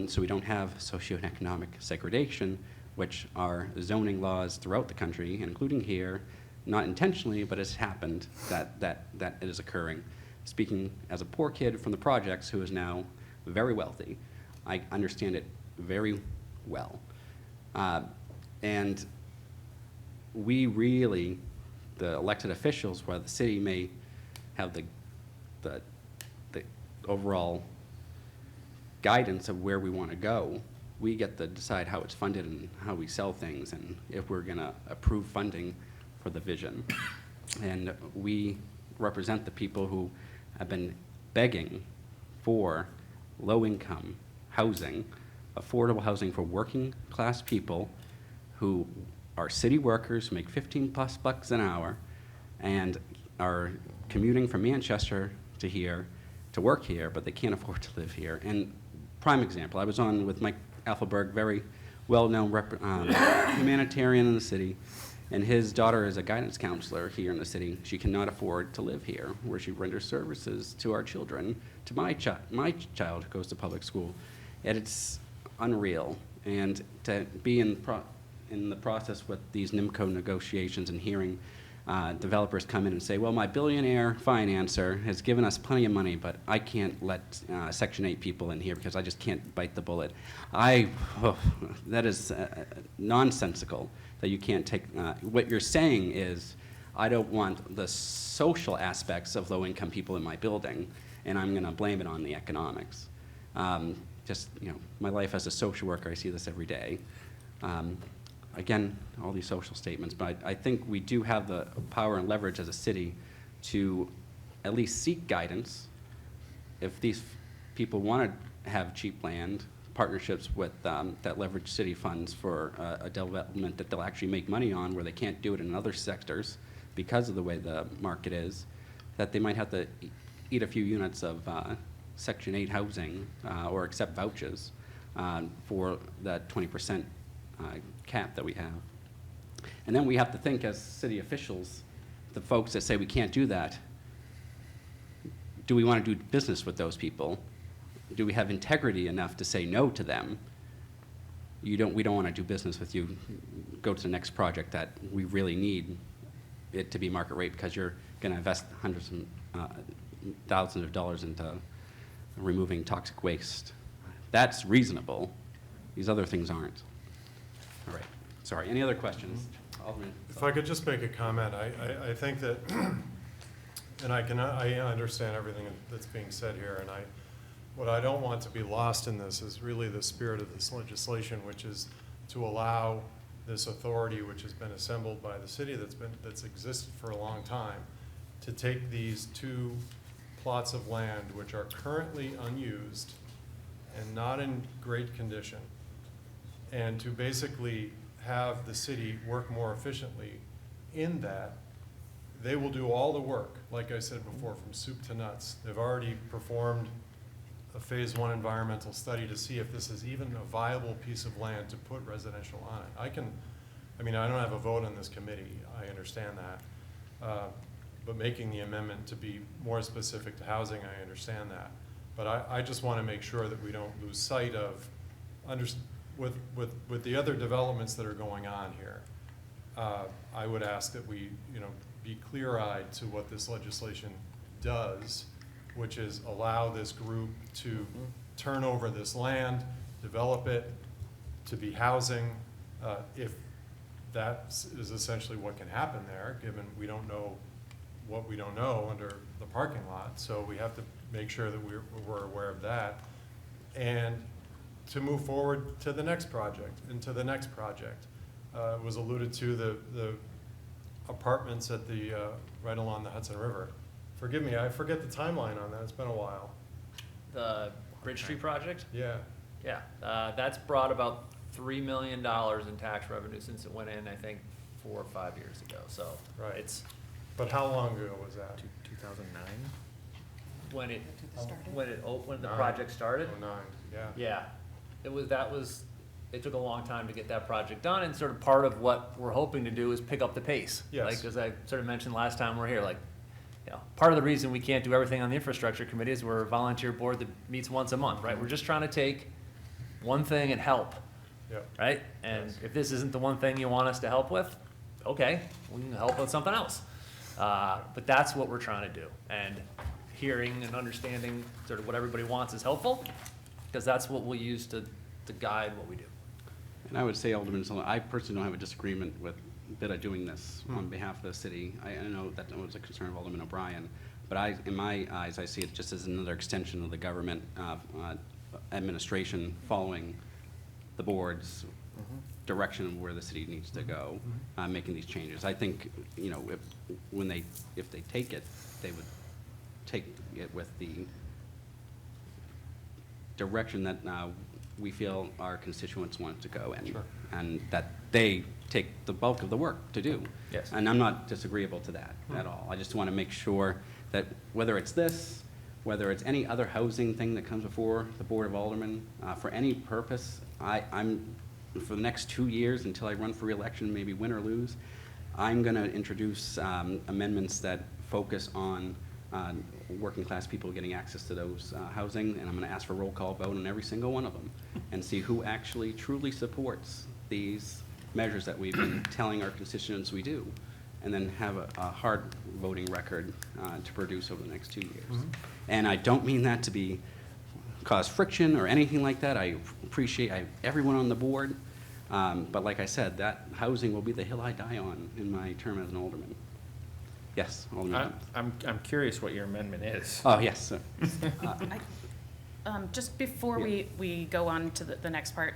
So we don't have socioeconomic segregation, which are zoning laws throughout the country, including here, not intentionally, but it's happened that it is occurring. Speaking as a poor kid from the projects who is now very wealthy, I understand it very well. And we really, the elected officials, while the city may have the overall guidance of where we want to go, we get to decide how it's funded and how we sell things and if we're going to approve funding for the vision. And we represent the people who have been begging for low-income housing, affordable housing for working class people who are city workers, who make 15 plus bucks an hour, and are commuting from Manchester to here to work here, but they can't afford to live here. And prime example, I was on with Mike Alphelberg, very well-known humanitarian in the city, and his daughter is a guidance counselor here in the city. She cannot afford to live here, where she renders services to our children, to my child who goes to public school. And it's unreal. And to be in the process with these NIMCO negotiations and hearing developers come in and say, well, my billionaire financer has given us plenty of money, but I can't let Section 8 people in here because I just can't bite the bullet. That is nonsensical that you can't take. What you're saying is, I don't want the social aspects of low-income people in my building, and I'm going to blame it on the economics. My life as a social worker, I see this every day. Again, all these social statements, but I think we do have the power and leverage as a city to at least seek guidance. If these people want to have cheap land, partnerships with that leverage city funds for a development that they'll actually make money on, where they can't do it in other sectors because of the way the market is, that they might have to eat a few units of Section 8 housing or accept vouchers for that 20% cap that we have. And then we have to think as city officials, the folks that say we can't do that, do we want to do business with those people? do we have integrity enough to say no to them? We don't want to do business with you. Go to the next project that we really need it to be market rate because you're going to invest hundreds and thousands of dollars into removing toxic waste. That's reasonable. These other things aren't. All right. Sorry. Any other questions? Alderman. If I could just make a comment, I think that, and I understand everything that's being said here, and what I don't want to be lost in this is really the spirit of this legislation, which is to allow this authority, which has been assembled by the city that's existed for a long time, to take these 2 plots of land which are currently unused and not in great condition, and to basically have the city work more efficiently in that. They will do all the work, like I said before, from soup to nuts. They've already performed a phase 1 environmental study to see if this is even a viable piece of land to put residential on it. I mean, I don't have a vote on this committee, I understand that. But making the amendment to be more specific to housing, I understand that. But I just want to make sure that we don't lose sight of, with the other developments that are going on here, I would ask that we, be clear-eyed to what this legislation does, which is allow this group to turn over this land, develop it to be housing, if that is essentially what can happen there, given we don't know what we don't know under the parking lot. So we have to make sure that we're aware of that. And to move forward to the next project and to the next project. It was alluded to the apartments at the, right along the Hudson River. Forgive me, I forget the timeline on that. It's been a while. The Bridge Street project? Yeah. Yeah, that's brought about $3 million in tax revenue since it went in, I think, 4 or 5 years ago, so. Right. It's But how long ago was that? 2009? when the Nine. project started. 09, yeah. Yeah, it took a long time to get that project done, and sort of part of what we're hoping to do is pick up the pace. Yes. Like, as I sort of mentioned last time we were here, like, part of the reason we can't do everything on the infrastructure committee is we're a volunteer board that meets once a month, right? We're just trying to take one thing and help, Yep. right? And Yes. if this isn't the one thing you want us to help with, okay, we can help with something else. But that's what we're trying to do. And hearing and understanding sort of what everybody wants is helpful, because that's what we'll use to guide what we do. And I would say, Alderman Sullivan, I personally don't have a disagreement with BIDA doing this on behalf of the city. I know that was a concern of Alderman O'Brien, but in my eyes, I see it just as another extension of the government administration following the board's direction of where the city needs to go, making these changes. I think, if they take it, they would take it with the direction that we feel our constituents want to go in. Sure. And that they take the bulk of the work to do. Yes. And I'm not disagreeable to that at all. I just want to make sure that whether it's this, whether it's any other housing thing that comes before the Board of Aldermen, for any purpose, I'm, for the next 2 years until I run for re-election, maybe win or lose, I'm going to introduce amendments that focus on working class people getting access to those housing, and I'm going to ask for a roll call vote on every single one of them and see who actually truly supports these measures that we've been telling our constituents we do, and then have a hard voting record to produce over the next 2 years. And I don't mean that to cause friction or anything like that. I appreciate everyone on the board, but like I said, that housing will be the hill I die on in my term as an alderman. Yes, Alderman. I'm curious what your amendment is. Oh, yes, sir. Just before we go on to the next part,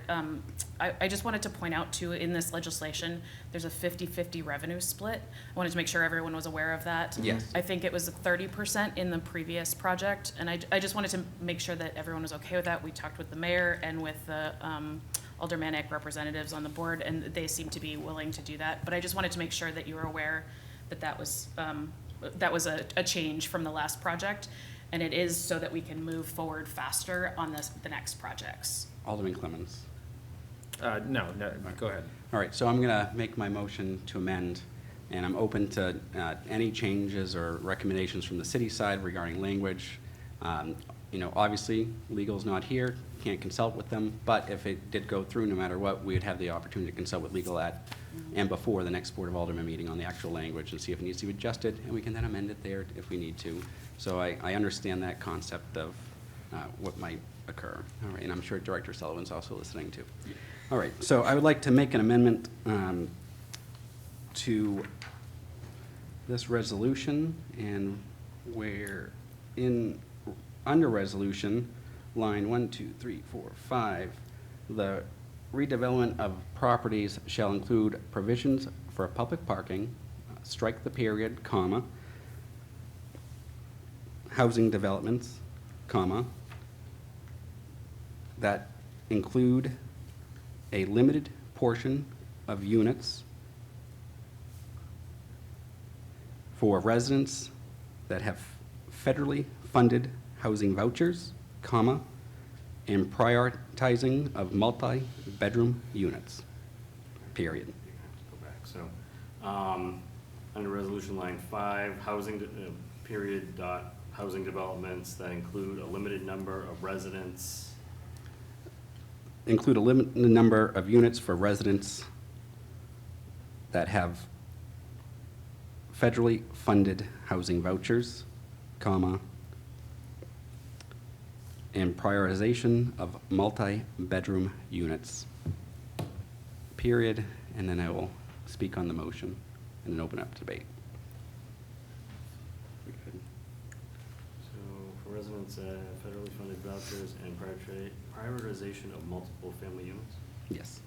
I just wanted to point out too, in this legislation, there's a 50-50 revenue split. I wanted to make sure everyone was aware of that. Yes. I think it was 30% in the previous project, and I just wanted to make sure that everyone was okay with that. We talked with the mayor and with the aldermanic representatives on the board, and they seem to be willing to do that. But I just wanted to make sure that you were aware that that was a change from the last project. And it is so that we can move forward faster on the next projects. Alderman Clemmons. No, go ahead. All right, so I'm going to make my motion to amend, and I'm open to any changes or recommendations from the city side regarding language. you know, obviously, legal's not here, can't consult with them, but if it did go through, no matter what, we would have the opportunity to consult with legal at and before the next Board of Aldermen meeting on the actual language and see if it needs to be adjusted, and we can then amend it there if we need to. So I understand that concept of what might occur. All right, and I'm sure Director Sullivan's also listening too. All right, so I would like to make an amendment to this resolution, and where under resolution, line 1, 2, 3, 4, 5, the redevelopment of properties shall include provisions for public parking, strike the period, comma, housing developments, comma, that include a limited portion of units for residents that have federally funded housing vouchers, comma, and prioritizing of multi-bedroom units, period. Go back, so, under resolution line 5, period, housing developments that include a limited number of residents. Include a limited number of units for residents that have federally funded housing vouchers, comma, and prioritization of multi-bedroom units, period, and then I will speak on the motion and then open up debate. So, for residents, federally funded vouchers and prioritization of multiple family units? Yes.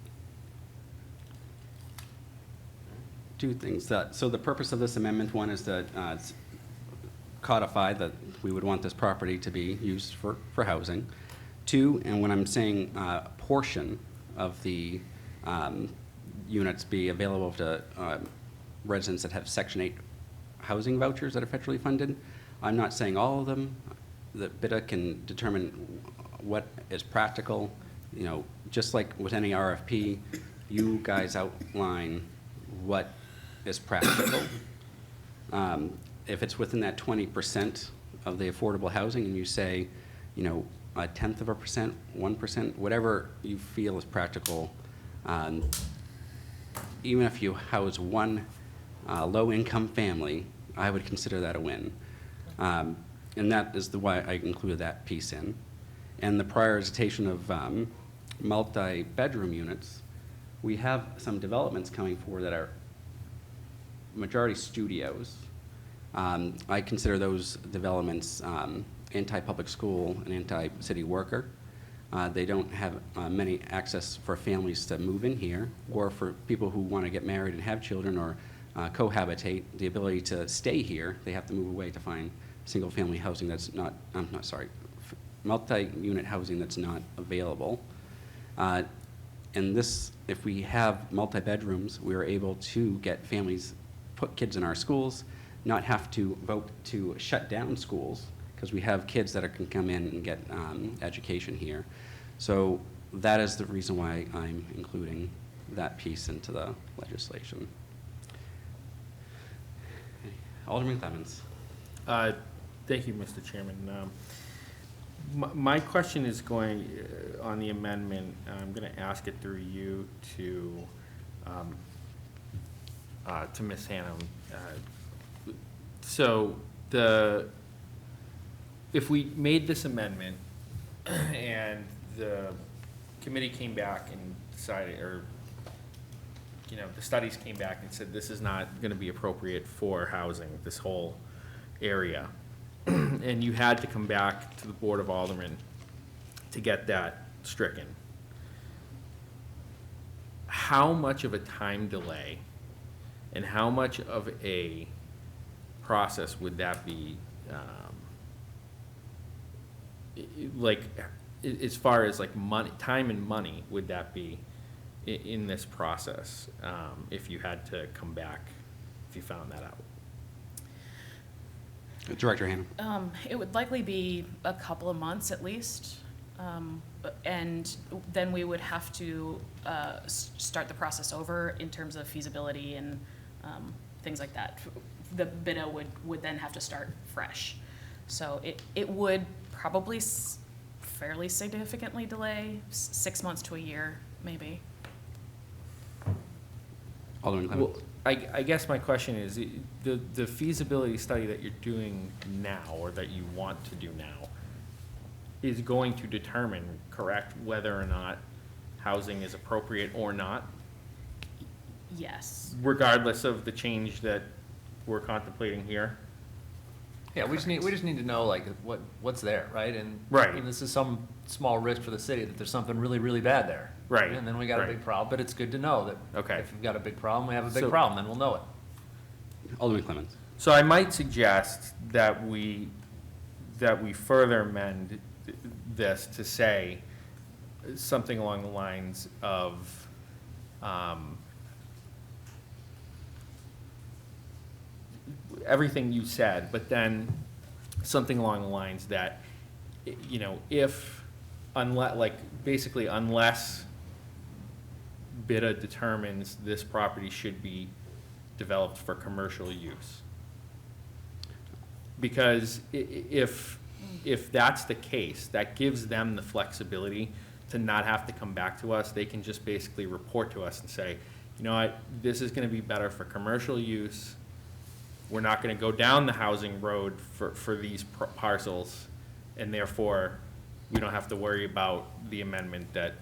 Two things. So the purpose of this amendment, one is to codify that we would want this property to be used for housing. Two, and when I'm saying portion of the units be available to residents that have Section 8 housing vouchers that are federally funded, I'm not saying all of them. The BIDA can determine what is practical. You know, just like with any RFP, you guys outline what is practical. If it's within that 20% of the affordable housing and you say, you know, 0.1%, 1%, whatever you feel is practical, even if you house one low-income family, I would consider that a win. And that is why I included that piece in. And the prioritization of multi-bedroom units, we have some developments coming forward that are majority studios. I consider those developments anti-public school and anti-city worker. They don't have many access for families to move in here, or for people who want to get married and have children or cohabitate, the ability to stay here. They have to move away to find single-family housing that's not, multi-unit housing that's not available. And this, if we have multi-bedrooms, we're able to get families, put kids in our schools, not have to vote to shut down schools, because we have kids that can come in and get education here. So that is the reason why I'm including that piece into the legislation. Alderman Clemens. Thank you, Mr. Chairman. My question is going on the amendment. I'm going to ask it through you to Ms. Hannum. So if we made this amendment and the committee came back and decided, or the studies came back and said this is not going to be appropriate for housing, this whole area, and you had to come back to the Board of Aldermen to get that stricken, how much of a time delay and how much of a process would that be, like, as far as like money, time and money, would that be in this process, if you had to come back, if you found that out? Director Hannum. It would likely be a couple of months at least. And then we would have to start the process over in terms of feasibility and things like that. The BIDA would then have to start fresh. So it would probably fairly significantly delay, 6 months to a year, maybe. Alderman Clemmons. Well, I guess my question is, the feasibility study that you're doing now, or that you want to do now, is going to determine, correct, whether or not housing is appropriate or not, Yes. regardless of the change that we're contemplating here? Yeah, we just need to know like what's there, right? Right. And this is some small risk for the city that there's something really, really bad there. Right, And then we got a right. big problem, but it's good to know that Okay. if we've got a big problem, we have a big So- problem, then we'll know it. Alderman Clemmons. So I might suggest that we further amend this to say something along the lines of, everything you said, but then something along the lines that, you know, unless BIDA determines this property should be developed for commercial use. Because if that's the case, that gives them the flexibility to not have to come back to us. They can just basically report to us and say, you know what, this is gonna be better for commercial use. We're not gonna go down the housing road for these parcels, and therefore, we don't have to worry about the amendment that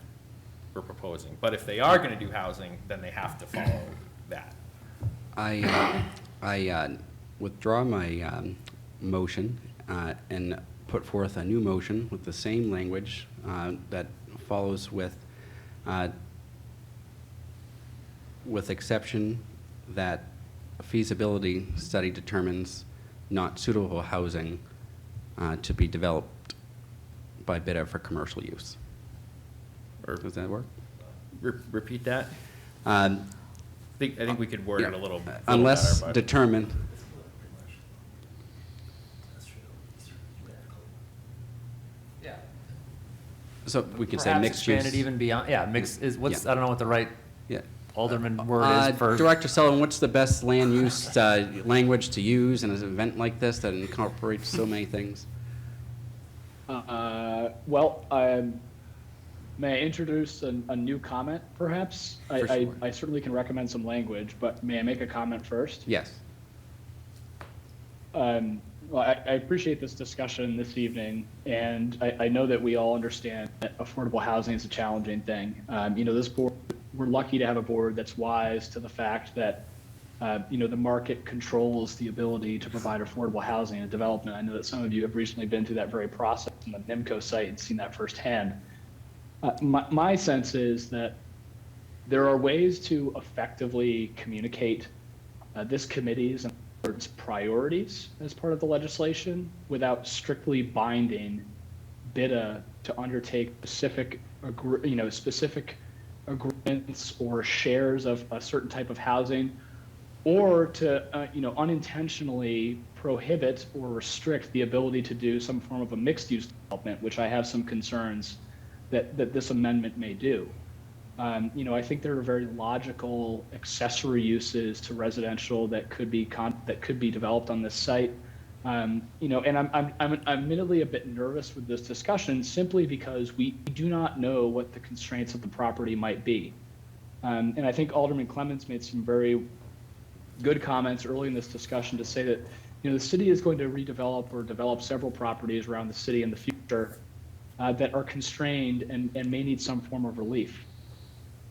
we're proposing. But if they are gonna do housing, then they have to follow that. I withdraw my motion and put forth a new motion with the same language that follows with exception that a feasibility study determines not suitable housing to be developed by BIDA for commercial use. Does that work? Repeat that? Um, I think we could word it a little Unless better, but- determined. Yeah. So we could say Perhaps mixed use. expand it even beyond, yeah, mix is, what's, Yeah. I don't know what the right Yeah. alderman word is for. Director Sullivan, what's the best land use language to use in an event like this that incorporates so many things? Well, may I introduce a new comment, perhaps? For sure. I certainly can recommend some language, but may I make a comment first? Yes. Well, I appreciate this discussion this evening, and I know that we all understand that affordable housing is a challenging thing. You know, this board, we're lucky to have a board that's wise to the fact that, you know, the market controls the ability to provide affordable housing and development. I know that some of you have recently been through that very process on the NIMCO site and seen that firsthand. My sense is that there are ways to effectively communicate this committee's and board's priorities as part of the legislation without strictly binding BIDA to undertake specific agreements or shares of a certain type of housing, or to you know, unintentionally prohibit or restrict the ability to do some form of a mixed-use development, which I have some concerns that this amendment may do. You know, I think there are very logical accessory uses to residential that could be developed on this site. You know, and I'm admittedly a bit nervous with this discussion simply because we do not know what the constraints of the property might be. And I think Alderman Clemmons made some very good comments early in this discussion to say that, you know, the city is going to redevelop or develop several properties around the city in the future that are constrained and may need some form of relief.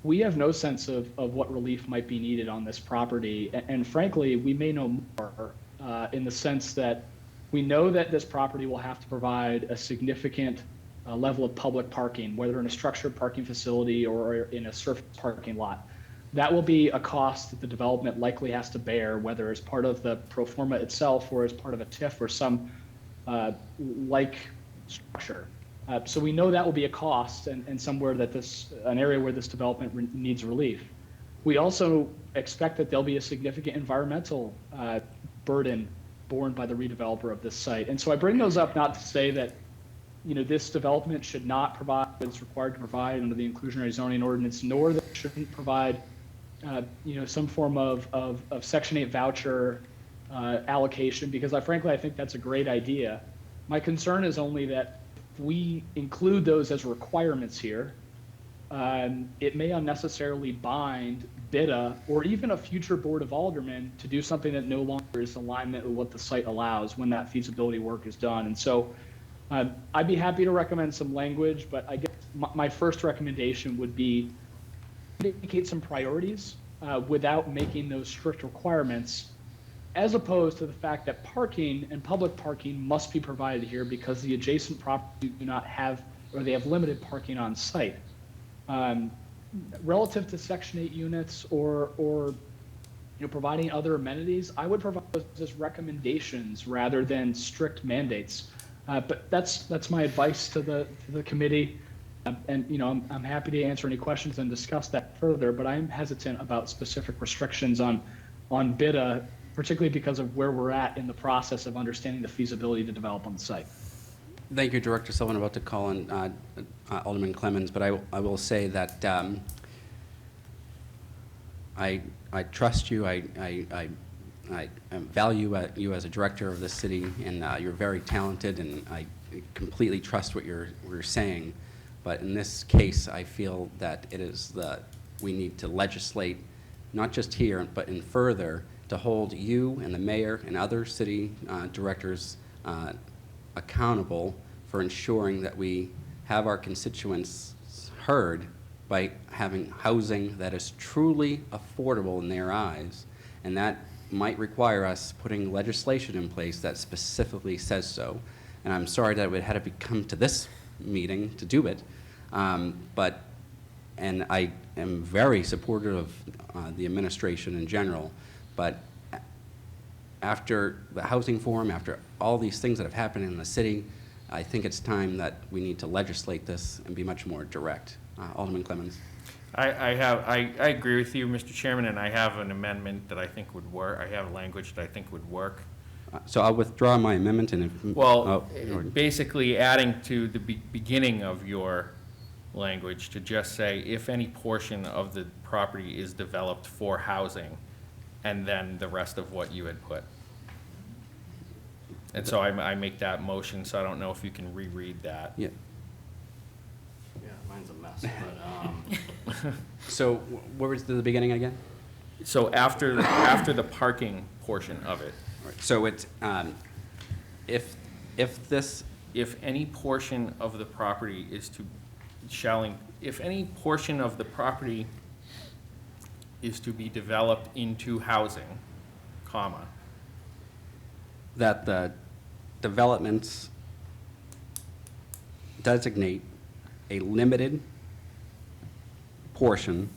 We have no sense of what relief might be needed on this property. And frankly, we may know more in the sense that we know that this property will have to provide a significant level of public parking, whether in a structured parking facility or in a surface parking lot. That will be a cost that the development likely has to bear, whether as part of the pro forma itself or as part of a TIF or some like structure. So we know that will be a cost and somewhere that an area where this development needs relief. We also expect that there'll be a significant environmental burden borne by the redeveloper of this site. And so I bring those up not to say that, you know, this development should not provide what it's required to provide under the inclusionary zoning ordinance, nor that it shouldn't provide, you know, some form of Section 8 voucher allocation, because frankly, I think that's a great idea. My concern is only that if we include those as requirements here, it may unnecessarily bind BIDA or even a future Board of Aldermen to do something that no longer is in alignment with what the site allows when that feasibility work is done. And so I'd be happy to recommend some language, but I guess my first recommendation would be indicate some priorities without making those strict requirements, as opposed to the fact that parking and public parking must be provided here because the adjacent properties do not have, or they have limited parking on site. Relative to Section 8 units or providing other amenities, I would provide those as recommendations rather than strict mandates. But that's my advice to the committee. And I'm happy to answer any questions and discuss that further, but I'm hesitant about specific restrictions on BIDA, particularly because of where we're at in the process of understanding the feasibility to develop on the site. Thank you, Director Sullivan. I'm about to call on Alderman Clemmons, but I will say that I trust you. I value you as a director of the city, and you're very talented, and I completely trust what you're saying. But in this case, I feel that we need to legislate, not just here, but in further, to hold you and the mayor and other city directors accountable for ensuring that we have our constituents heard by having housing that is truly affordable in their eyes. And that might require us putting legislation in place that specifically says so. And I'm sorry that it had to come to this meeting to do it. And I am very supportive of the administration in general, but after the housing forum, after all these things that have happened in the city, I think it's time that we need to legislate this and be much more direct. Alderman Clemmons. I agree with you, Mr. Chairman, and I have an amendment that I think would work. I have language that I think would work. So I'll withdraw my amendment and if... Well, basically adding to the beginning of your language to just say, if any portion of the property is developed for housing, and then the rest of what you had put. And so I make that motion, so I don't know if you can reread that. Yeah. Yeah, mine's a mess, but, So what was the beginning again? So after the parking portion of it, All right. So it's, if any portion of the property is to, if any portion of the property is to be developed into housing, comma, that the developments designate a limited portion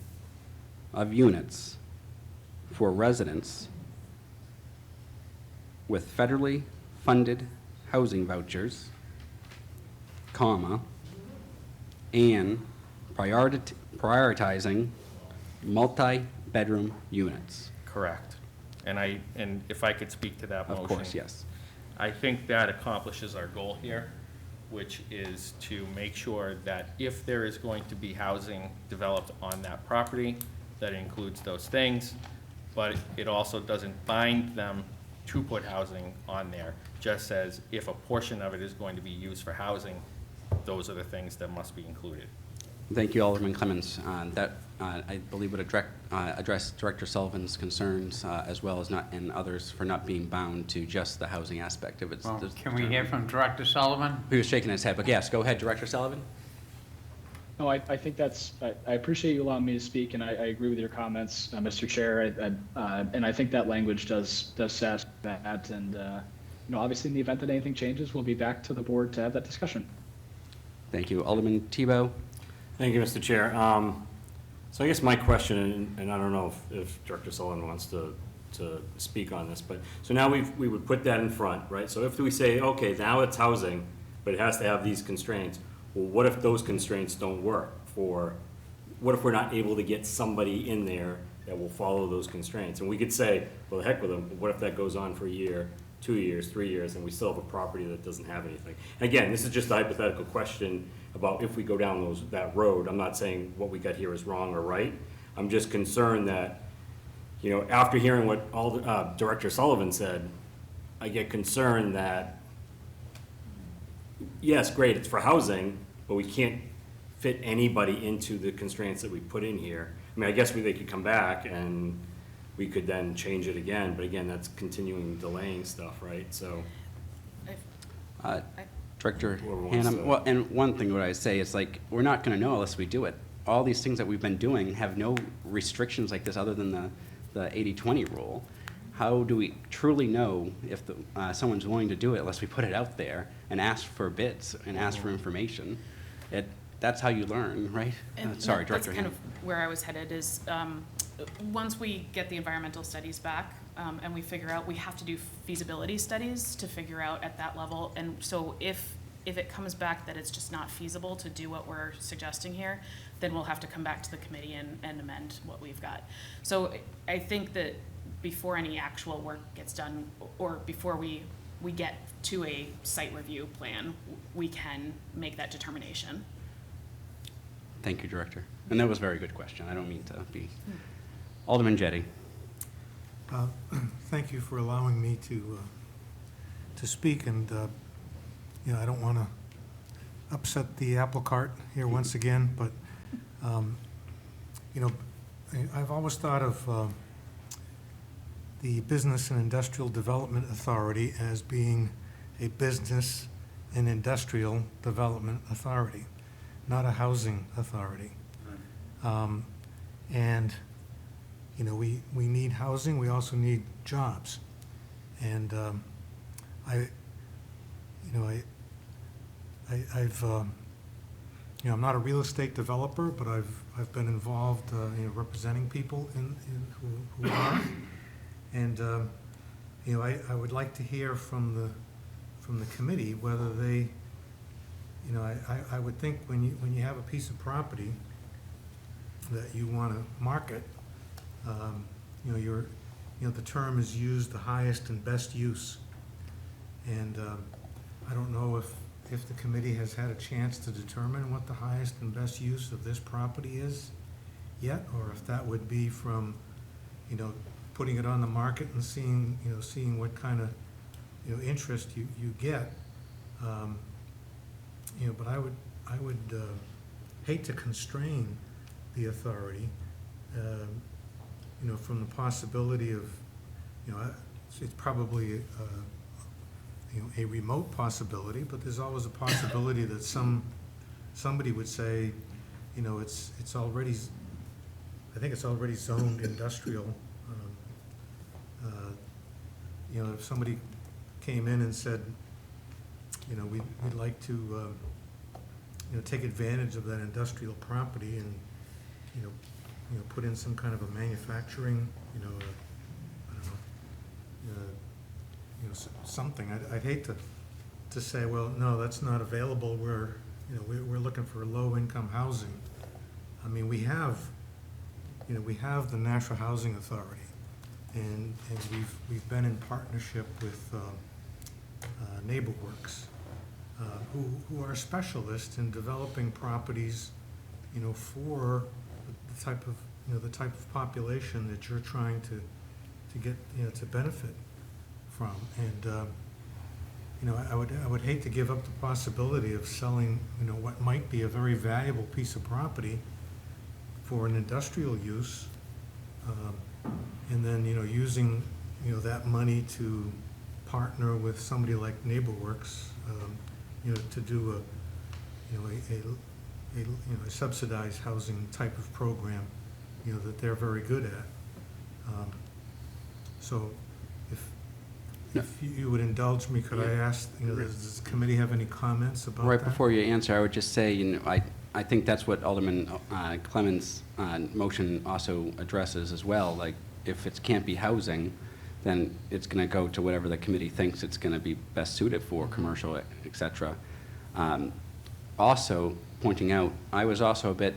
of units for residents with federally funded housing vouchers, comma, and prioritizing multi-bedroom units. correct. And if I could speak to that motion. Of course, yes. I think that accomplishes our goal here, which is to make sure that if there is going to be housing developed on that property, that includes those things, but it also doesn't bind them to put housing on there, just says if a portion of it is going to be used for housing, those are the things that must be included. Thank you, Alderman Clemmons. That, I believe, would address Director Sullivan's concerns, as well as and others, for not being bound to just the housing aspect of it. Well, can we hear from Director Sullivan? He was shaking his head, but yes, go ahead, Director Sullivan. No, I think I appreciate you allowing me to speak, and I agree with your comments, Mr. Chair. And I think that language does satisfy that. And, obviously, in the event that anything changes, we'll be back to the board to have that discussion. Thank you. Alderman Tebow. Thank you, Mr. Chair. So I guess my question, and I don't know if Director Sullivan wants to speak on this, but so now we would put that in front, right? So if we say, okay, now it's housing, but it has to have these constraints, well, what if those constraints don't work? What if we're not able to get somebody in there that will follow those constraints? And we could say, well, the heck with them, but what if that goes on for a year, 2 years, 3 years, and we still have a property that doesn't have anything? And again, this is just a hypothetical question about if we go down that road. I'm not saying what we got here is wrong or right. I'm just concerned that, after hearing what Director Sullivan said, I get concerned that yes, great, it's for housing, but we can't fit anybody into the constraints that we put in here. I mean, I guess they could come back and we could then change it again, but again, that's continuing delaying stuff, right? So, Director Whoever wants Hannum, to- well, and one thing what I say is like, we're not gonna know unless we do it. All these things that we've been doing have no restrictions like this other than the 80-20 rule. How do we truly know if someone's willing to do it unless we put it out there and ask for bids and ask for information? That's how you learn, right? And Sorry, that's Director kind Hannum. of where I was headed is, once we get the environmental studies back, and we figure out, we have to do feasibility studies to figure out at that level. And so if it comes back that it's just not feasible to do what we're suggesting here, then we'll have to come back to the committee and amend what we've got. So I think that before any actual work gets done, or before we get to a site review plan, we can make that determination. Thank you, Director. And that was a very good question. I don't mean to be. Alderman Jettie. Thank you for allowing me to speak, and you know, I don't want to upset the apple cart here once again, but you know, I've always thought of the Business and Industrial Development Authority as being a business and industrial development authority, not a housing authority. And you know, we need housing, we also need jobs. And I've you know, I'm not a real estate developer, but I've been involved you know, representing people who are. And you know, I would like to hear from the committee whether they, you know, I would think when you have a piece of property that you want to market, you know, the term is used, the highest and best use. And I don't know if the committee has had a chance to determine what the highest and best use of this property is yet, or if that would be from, you know, putting it on the market and seeing what kind of, you know, interest you get. You know, but I would hate to constrain the authority, you know, from the possibility of, you know, it's probably you know, a remote possibility, but there's always a possibility that somebody would say, you know, it's already, I think it's already zoned industrial. You know, if somebody came in and said, you know, we'd like to, you know, take advantage of that industrial property and, you know, put in some kind of a manufacturing, you know, I don't know, you know, something. I'd hate to say, well, no, that's not available. We're, you know, we're looking for low-income housing. I mean, we have, you know, we have the National Housing Authority, and we've been in partnership with NeighborWorks, who are specialists in developing properties, you know, for the type of, you know, the type of population that you're trying to get, you know, to benefit from. And you know, I would hate to give up the possibility of selling, you know, what might be a very valuable piece of property for an industrial use, and then, you know, using, you know, that money to partner with somebody like NeighborWorks, you know, to do a, you know, a subsidized housing type of program, you know, that they're very good at. So if you would indulge me, could I ask, you know, does the committee have any comments about that? Right before you answer, I would just say, you know, I think that's what Alderman Clemens' motion also addresses as well. Like, if it can't be housing, then it's going to go to whatever the committee thinks it's going to be best suited for, commercial, et cetera. Also, pointing out, I was also a bit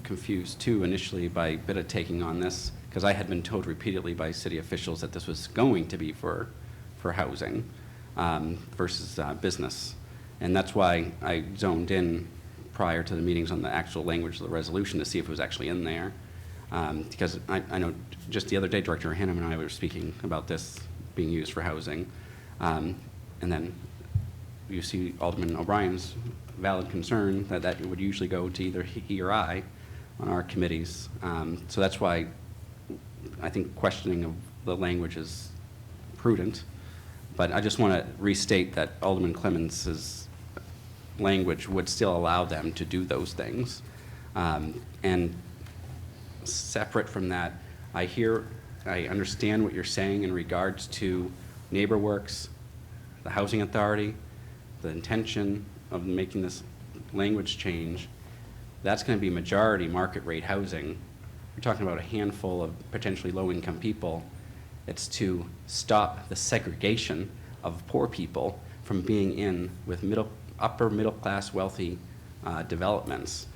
confused too initially by a bit of taking on this, because I had been told repeatedly by city officials that this was going to be for housing versus business. And that's why I zoned in prior to the meetings on the actual language of the resolution to see if it was actually in there. Because I know just the other day, Director Hannum and I were speaking about this being used for housing. And then you see Alderman O'Brien's valid concern that that would usually go to either he or I on our committees. So that's why I think questioning of the language is prudent. But I just want to restate that Alderman Clemens's language would still allow them to do those things. And separate from that, I understand what you're saying in regards to NeighborWorks, the Housing Authority, the intention of making this language change. That's going to be majority market rate housing. We're talking about a handful of potentially low-income people. It's to stop the segregation of poor people from being in with upper middle class wealthy developments.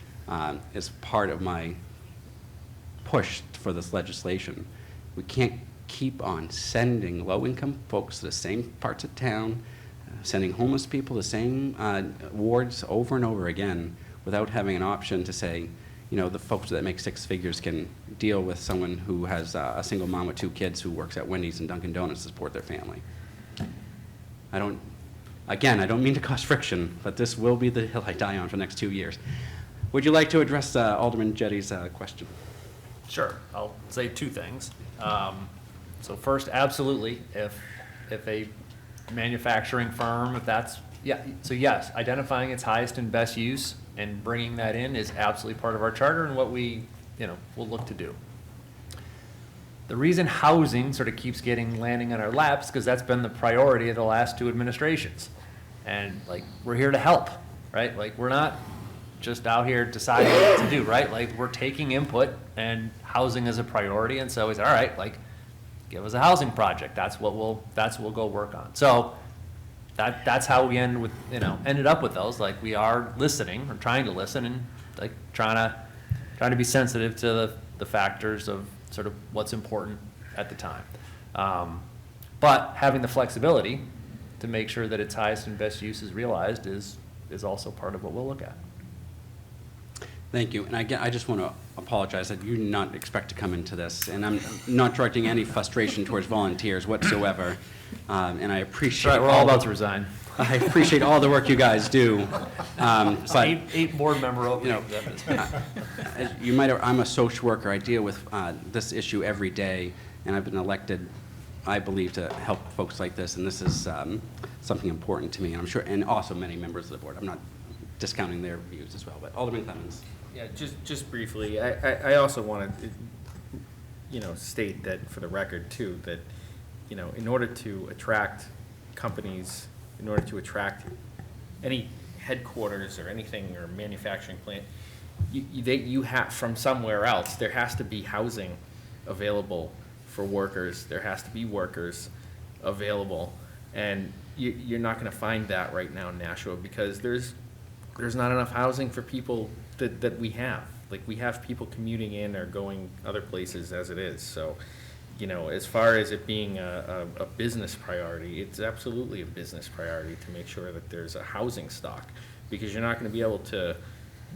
Is part of my push for this legislation. We can't keep on sending low-income folks to the same parts of town, sending homeless people to the same wards over and over again without having an option to say, you know, the folks that make six figures can deal with someone who has a single mom with 2 kids who works at Wendy's and Dunkin' Donuts to support their family. I don't mean to cause friction, but this will be the hill I die on for the next 2 years. Would you like to address Alderman Jetty's question? Sure, I'll say 2 things. So first, absolutely, if a manufacturing firm, if that's, so yes, identifying its highest and best use and bringing that in is absolutely part of our charter and what we, will look to do. The reason housing sort of keeps landing on our laps, because that's been the priority of the last 2 administrations. And we're here to help, right? We're not just out here deciding what to do, right? We're taking input, and housing is a priority, and so it's all right, give us a housing project. That's what we'll go work on. So that's how we ended up with those. We are listening, or trying to listen, and trying to be sensitive to the factors of sort of what's important at the time. But having the flexibility to make sure that its highest and best use is realized is also part of what we'll look at. Thank you. And again, I just want to apologize that you did not expect to come into this, and I'm not directing any frustration towards volunteers whatsoever. And I appreciate. Right, we're all about to resign. I appreciate all the work you guys do. But eight board member openings. You might have, I'm a social worker. I deal with this issue every day, and I've been elected, I believe, to help folks like this. And this is something important to me. And I'm sure, and also many members of the board. I'm not discounting their views as well. But Alderman Clemens. Yeah, just briefly, I also want to, state that for the record too, that, in order to attract companies, in order to attract any headquarters or anything or manufacturing plant, you have from somewhere else, there has to be housing available for workers. There has to be workers available, and you're not going to find that right now in Nashua because there's not enough housing for people that we have. We have people commuting in or going other places as it is. So, as far as it being a business priority, it's absolutely a business priority to make sure that there's a housing stock, because you're not going to be able to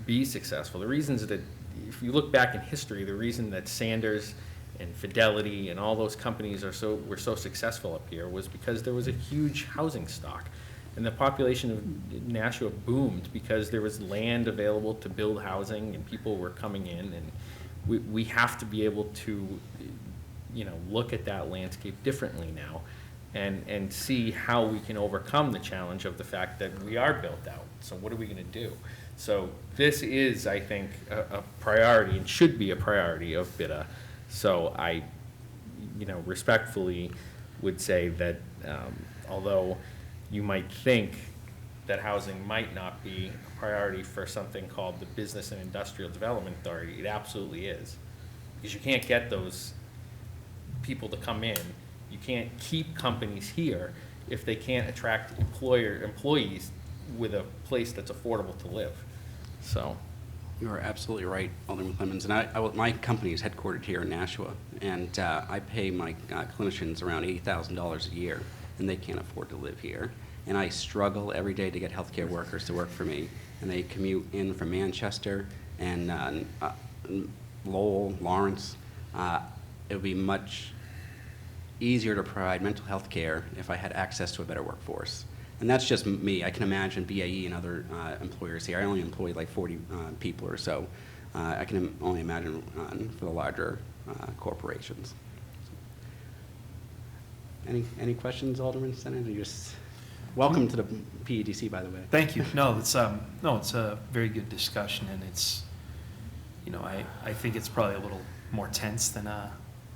be successful. The reasons that, if you look back in history, the reason that Sanders and Fidelity and all those companies were so successful up here was because there was a huge housing stock. And the population of Nashua boomed because there was land available to build housing and people were coming in, and we have to be able to, look at that landscape differently now and see how we can overcome the challenge of the fact that we are built out. So what are we gonna do? So this is, I think, a priority and should be a priority of BIDA. So I, respectfully would say that although you might think that housing might not be a priority for something called the Business and Industrial Development Authority, it absolutely is. Because you can't get those people to come in. You can't keep companies here if they can't attract employees with a place that's affordable to live. So. You are absolutely right, Alderman Clemens. And my company is headquartered here in Nashua, and I pay my clinicians around $80,000 a year, and they can't afford to live here. And I struggle every day to get healthcare workers to work for me, and they commute in from Manchester and Lowell, Lawrence. It would be much easier to provide mental health care if I had access to a better workforce. And that's just me. I can imagine BAE and other employers here. I only employ like 40 people or so. I can only imagine for the larger corporations. Any questions, Alderman Senate? You just welcome to the PEDC, by the way. Thank you. No, it's a very good discussion, and it's, I think it's probably a little more tense than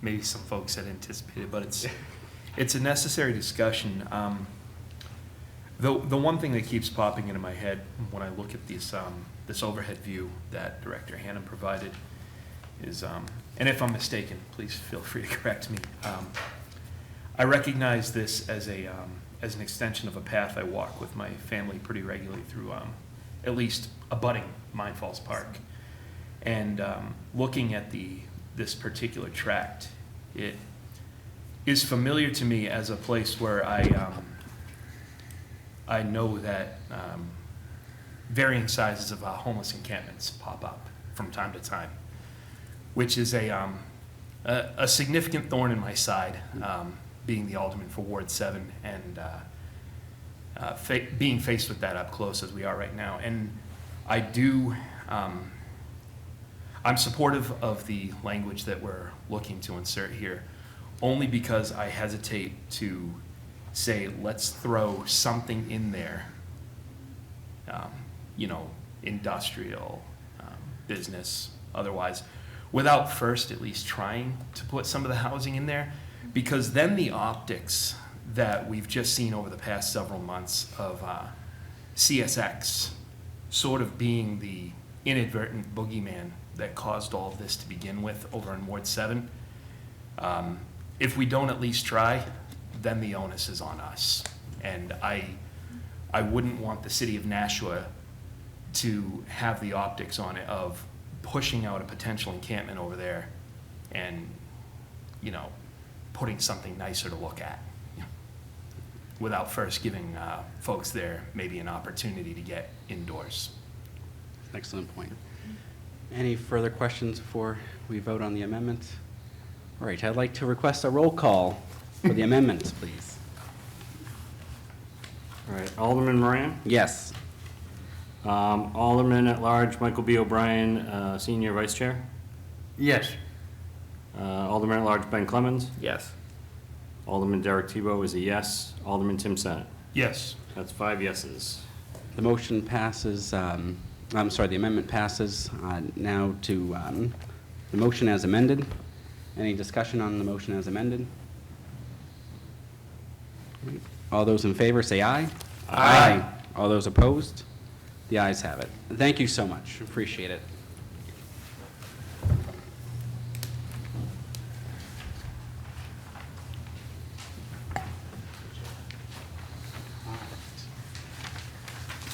maybe some folks had anticipated, but it's a necessary discussion. The one thing that keeps popping into my head when I look at this overhead view that Director Hannon provided is, and if I'm mistaken, please feel free to correct me. I recognize this as an extension of a path I walk with my family pretty regularly through, at least abutting Mine Falls Park. And looking at this particular tract, it is familiar to me as a place where I know that varying sizes of homeless encampments pop up from time to time, which is a significant thorn in my side, being the alderman for Ward 7 and being faced with that up close as we are right now. And I do, I'm supportive of the language that we're looking to insert here, only because I hesitate to say, let's throw something in there, industrial, business, otherwise, without first at least trying to put some of the housing in there, because then the optics that we've just seen over the past several months of CSX sort of being the inadvertent boogeyman that caused all of this to begin with over in Ward 7, if we don't at least try, then the onus is on us. And I wouldn't want the city of Nashua to have the optics on it of pushing out a potential encampment over there and, putting something nicer to look at, without first giving folks there maybe an opportunity to get indoors. Excellent point. Any further questions before we vote on the amendment? All right, I'd like to request a roll call for the amendments, please. All right, Alderman Moran? Yes. Alderman at Large Michael B. O'Brien, Senior Vice Chair? Yes. Alderman at Large Ben Clemens? Yes. Alderman Derek Tebow is a yes. Alderman Tim Senate? Yes. That's 5 yeses. The motion passes, the amendment passes. Now to the motion as amended. Any discussion on the motion as amended? All those in favor say aye. Aye. All those opposed? The ayes have it. Thank you so much. Appreciate it.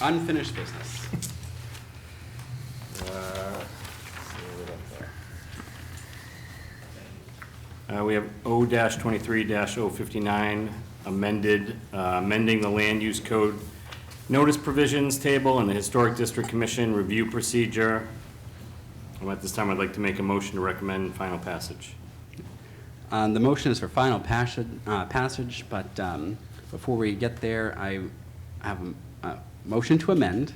Unfinished business. We have O-23-059 amending the land use code notice provisions table and the Historic District Commission review procedure. At this time, I'd like to make a motion to recommend final passage. The motion is for final passage, but before we get there, I have a motion to amend,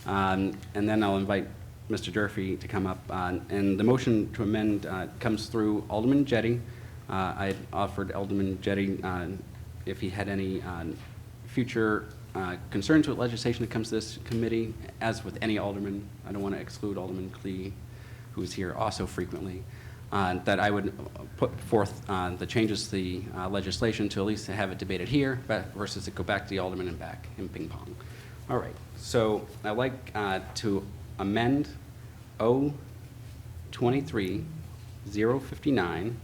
and then I'll invite Mr. Durfee to come up. And the motion to amend comes through Alderman Jetty. I had offered Alderman Jetty if he had any future concerns with legislation that comes to this committee, as with any alderman. I don't want to exclude Alderman Klee, who's here also frequently, that I would put forth the changes to the legislation to at least have it debated here, versus to go back to the alderman and back in ping pong. All right, so I'd like to amend O-23-059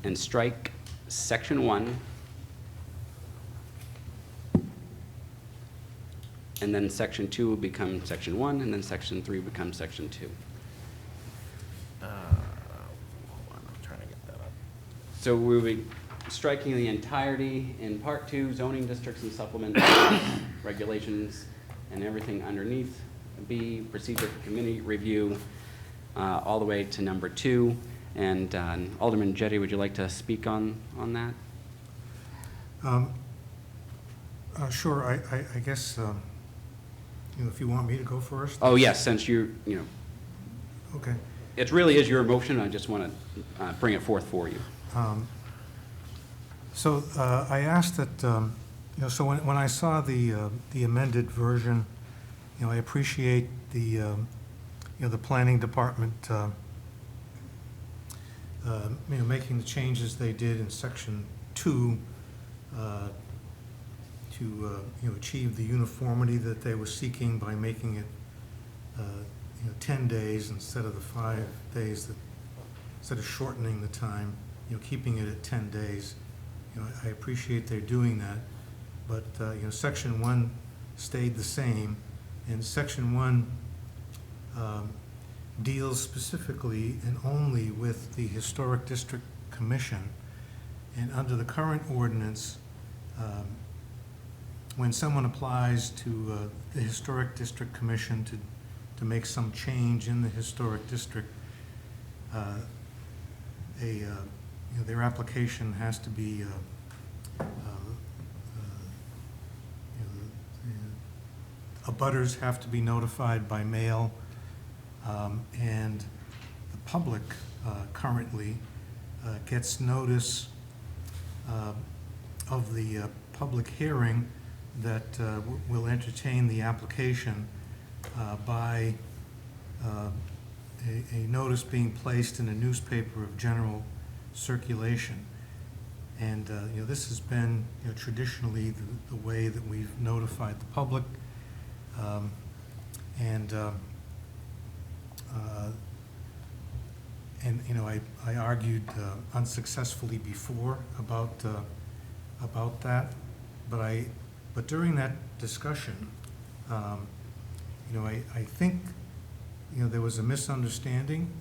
and strike Section 1, and then Section 2 will become Section 1, and then Section 3 becomes Section 2. Hold on, I'm trying to get that up. So we'll be striking the entirety in Part 2, zoning districts and supplemental regulations, and everything underneath. B, procedure for committee review, all the way to number 2. And Alderman Jetty, would you like to speak on that? Sure, I guess, if you want me to go first? Oh, yes, since Okay. it really is your motion, I just want to bring it forth for you. So I asked that, so when I saw the amended version, I appreciate the planning department, making the changes they did in section 2 to, achieve the uniformity that they were seeking by making it, 10 days instead of the 5 days, instead of shortening the time, keeping it at 10 days. I appreciate they're doing that, but, section 1 stayed the same, and section 1 deals specifically and only with the Historic District Commission. And under the current ordinance, when someone applies to the Historic District Commission to make some change in the historic district, their application has to be, abutters have to be notified by mail, and the public currently gets notice of the public hearing that will entertain the application by a notice being placed in a newspaper of general circulation. And this has been traditionally the way that we've notified the public. I argued unsuccessfully before about that, but during that discussion, I think there was a misunderstanding.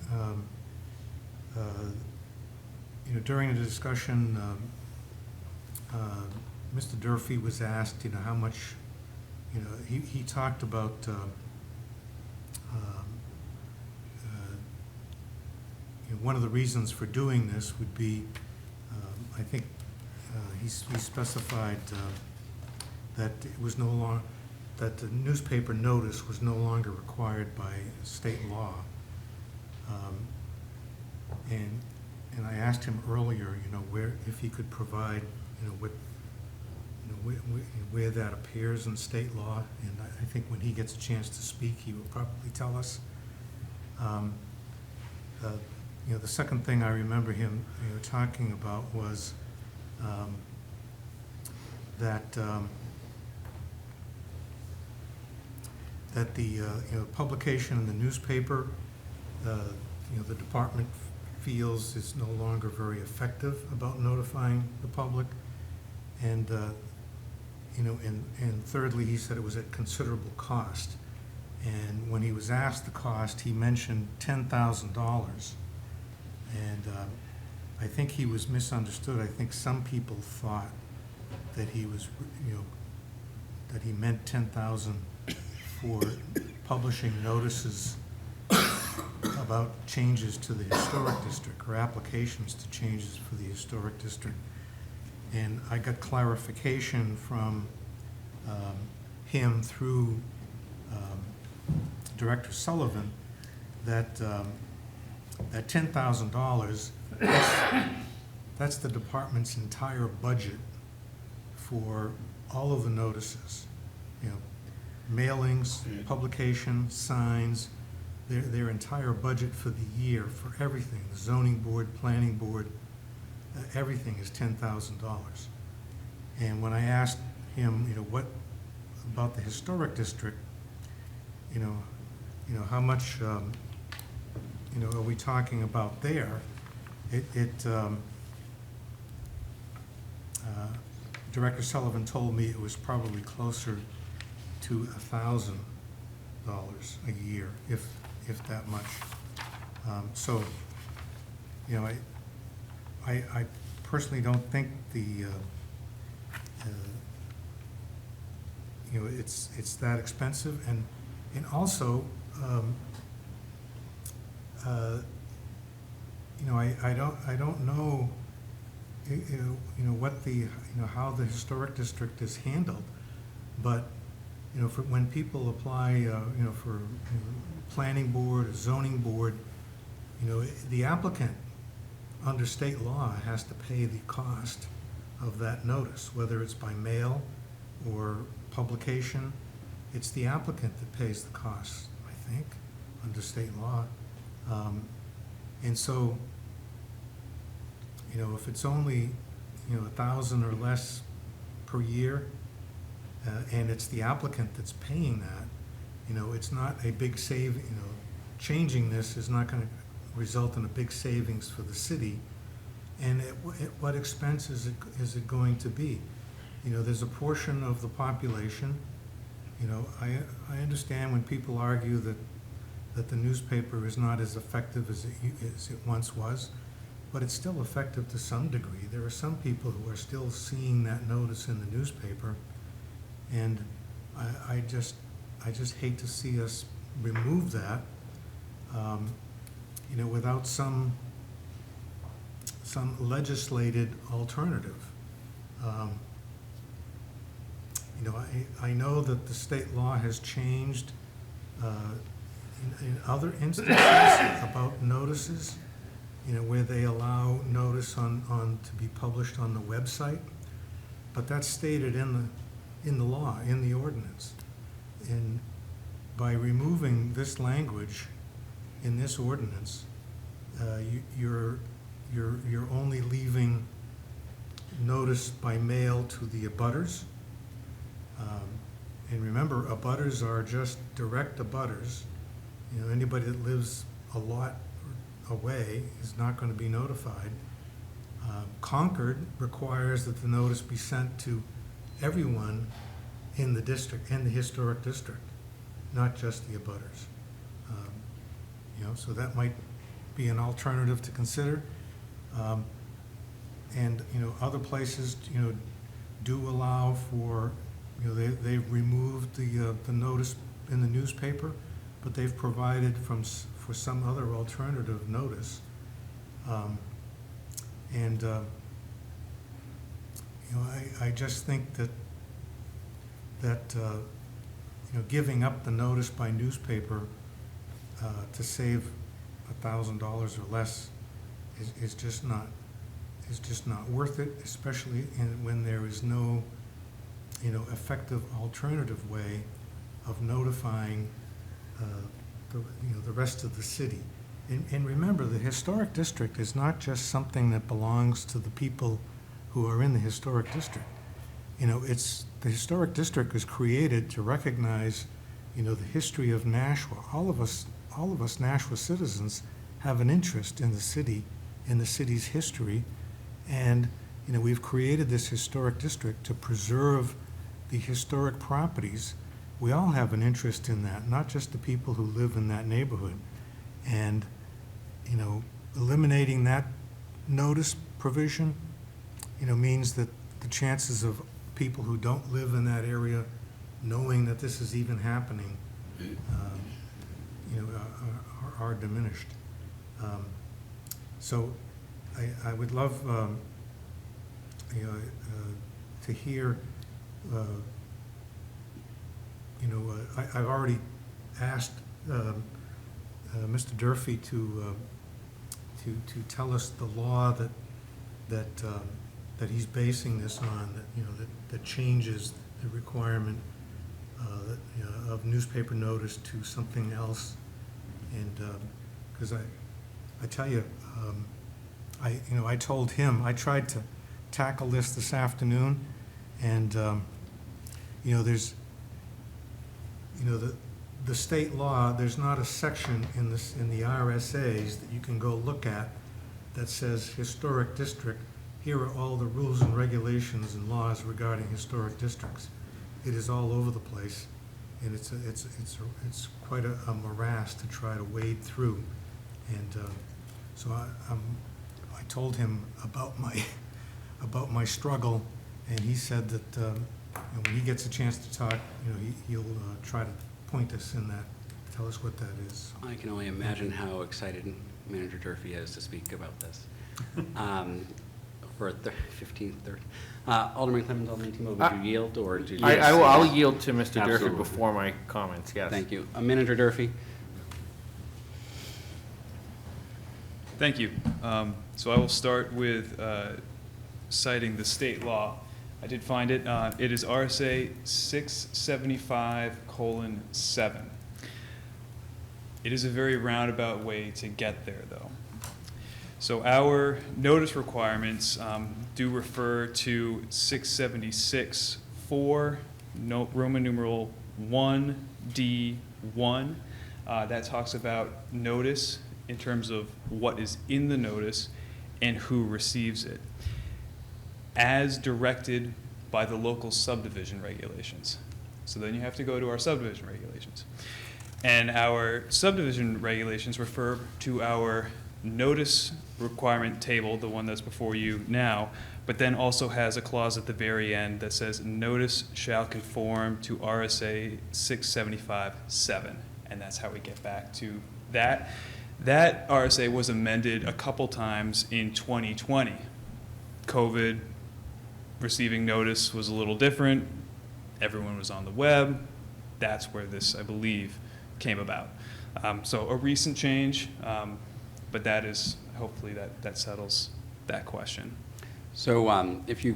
During the discussion, Mr. Durfee was asked, how much, he talked about one of the reasons for doing this would be, I think he specified that it was no longer, that the newspaper notice was no longer required by state law. And I asked him earlier, if he could provide, where that appears in state law, and I think when he gets a chance to speak, he will probably tell us. The second thing I remember him, talking about was that the publication in the newspaper, the department feels is no longer very effective about notifying the public, and and thirdly, he said it was at considerable cost. And when he was asked the cost, he mentioned $10,000. And I think he was misunderstood. I think some people thought that he was, that he meant 10,000 for publishing notices about changes to the historic district or applications to changes for the historic district. And I got clarification from him through Director Sullivan that that $10,000, that's the department's entire budget for all of the notices, mailings, publication, signs, their entire budget for the year for everything, the zoning board, planning board, everything is $10,000. And when I asked him, what about the historic district, how much, are we talking about there? Director Sullivan told me it was probably closer to $1,000 a year, if that much. So, I personally don't think it's that expensive, and also, I don't know, what the, how the historic district is handled. But, for when people apply, for planning board or zoning board, the applicant under state law has to pay the cost of that notice, whether it's by mail or publication. It's the applicant that pays the costs, I think, under state law. And so, if it's only, 1,000 or less per year, and it's the applicant that's paying that, it's not a big changing this is not gonna result in a big savings for the city. And at what expense is it going to be? There's a portion of the population, I understand when people argue that the newspaper is not as effective as it once was, but it's still effective to some degree. There are some people who are still seeing that notice in the newspaper, and I just hate to see us remove that, without some legislated alternative. I know that the state law has changed in other instances about notices, where they allow notice to be published on the website, but that's stated in the law, in the ordinance. And by removing this language in this ordinance, you're only leaving notice by mail to the abutters. And remember, abutters are just direct abutters. Anybody that lives a lot away is not going to be notified. Concord requires that the notice be sent to everyone in the district, in the historic district, not just the abutters. So that might be an alternative to consider. And, other places, do allow for, they've removed the notice in the newspaper, but they've provided for some other alternative notice. I just think that giving up the notice by newspaper to save $1,000 or less is just not worth it, especially when there is no effective alternative way of notifying the rest of the city. And remember, the historic district is not just something that belongs to the people who are in the historic district. The historic district was created to recognize, the history of Nashua. All of us Nashua citizens have an interest in the city, in the city's history, and we've created this historic district to preserve the historic properties. We all have an interest in that, not just the people who live in that neighborhood. And eliminating that notice provision, means that the chances of people who don't live in that area knowing that this is even happening, are diminished. So I would love, to hear, I've already asked Mr. Durfee to tell us the law that he's basing this on, that changes the requirement of newspaper notice to something else. And because I tell you, I told him, I tried to tackle this afternoon, and there's the state law, there's not a section in the RSAs that you can go look at that says historic district, here are all the rules and regulations and laws regarding historic districts. It is all over the place, and it's quite a morass to try to wade through. And so I told him about my struggle, and he said that when he gets a chance to talk, he'll try to point us in that, tell us what that is. I can only imagine how excited Manager Durfee is to speak about this. for a 15th, third. Alderman Clemmons, Alderman Timo, would you yield, or do you? I'll yield to Mr. Durfee Absolutely. before my comments, yes. Thank you. Manager Durfee? Thank you. So I will start with citing the state law. I did find it. It is RSA 675:7. It is a very roundabout way to get there, though. So our notice requirements do refer to 676(4), Roman numeral 1D1. That talks about notice in terms of what is in the notice and who receives it, as directed by the local subdivision regulations. So then you have to go to our subdivision regulations. And our subdivision regulations refer to our notice requirement table, the one that's before you now, but then also has a clause at the very end that says notice shall conform to RSA 675(7). And that's how we get back to that. That RSA was amended a couple times in 2020. COVID, receiving notice was a little different. Everyone was on the web. That's where this, I believe, came about. So a recent change, but that is, hopefully that settles that question. So if you,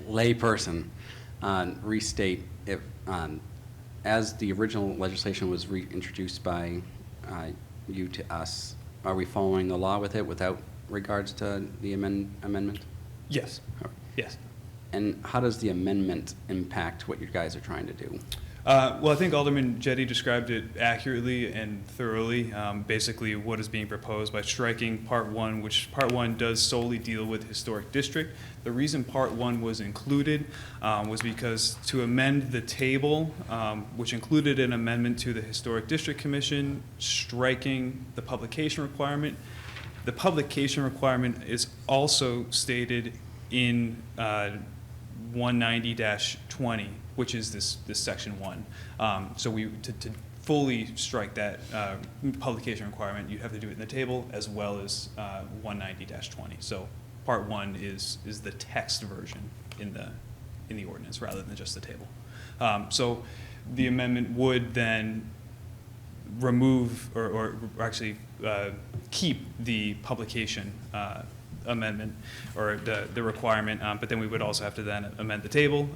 layperson, restate, if, as the original legislation was reintroduced by you to us, are we following the law with it without regards to the amendment? Yes. Yes. And how does the amendment impact what you guys are trying to do? Well, I think Alderman Jetty described it accurately and thoroughly. Basically, what is being proposed by striking Part 1, which Part 1 does solely deal with historic district. The reason Part 1 was included was because to amend the table, which included an amendment to the Historic District Commission, striking the publication requirement. The publication requirement is also stated in 190-20, which is this section 1. So to fully strike that publication requirement, you have to do it in the table as well as 190-20. So Part 1 is the text version in the ordinance rather than just the table. So the amendment would then remove or actually keep the publication amendment or the requirement, but then we would also have to then amend the table.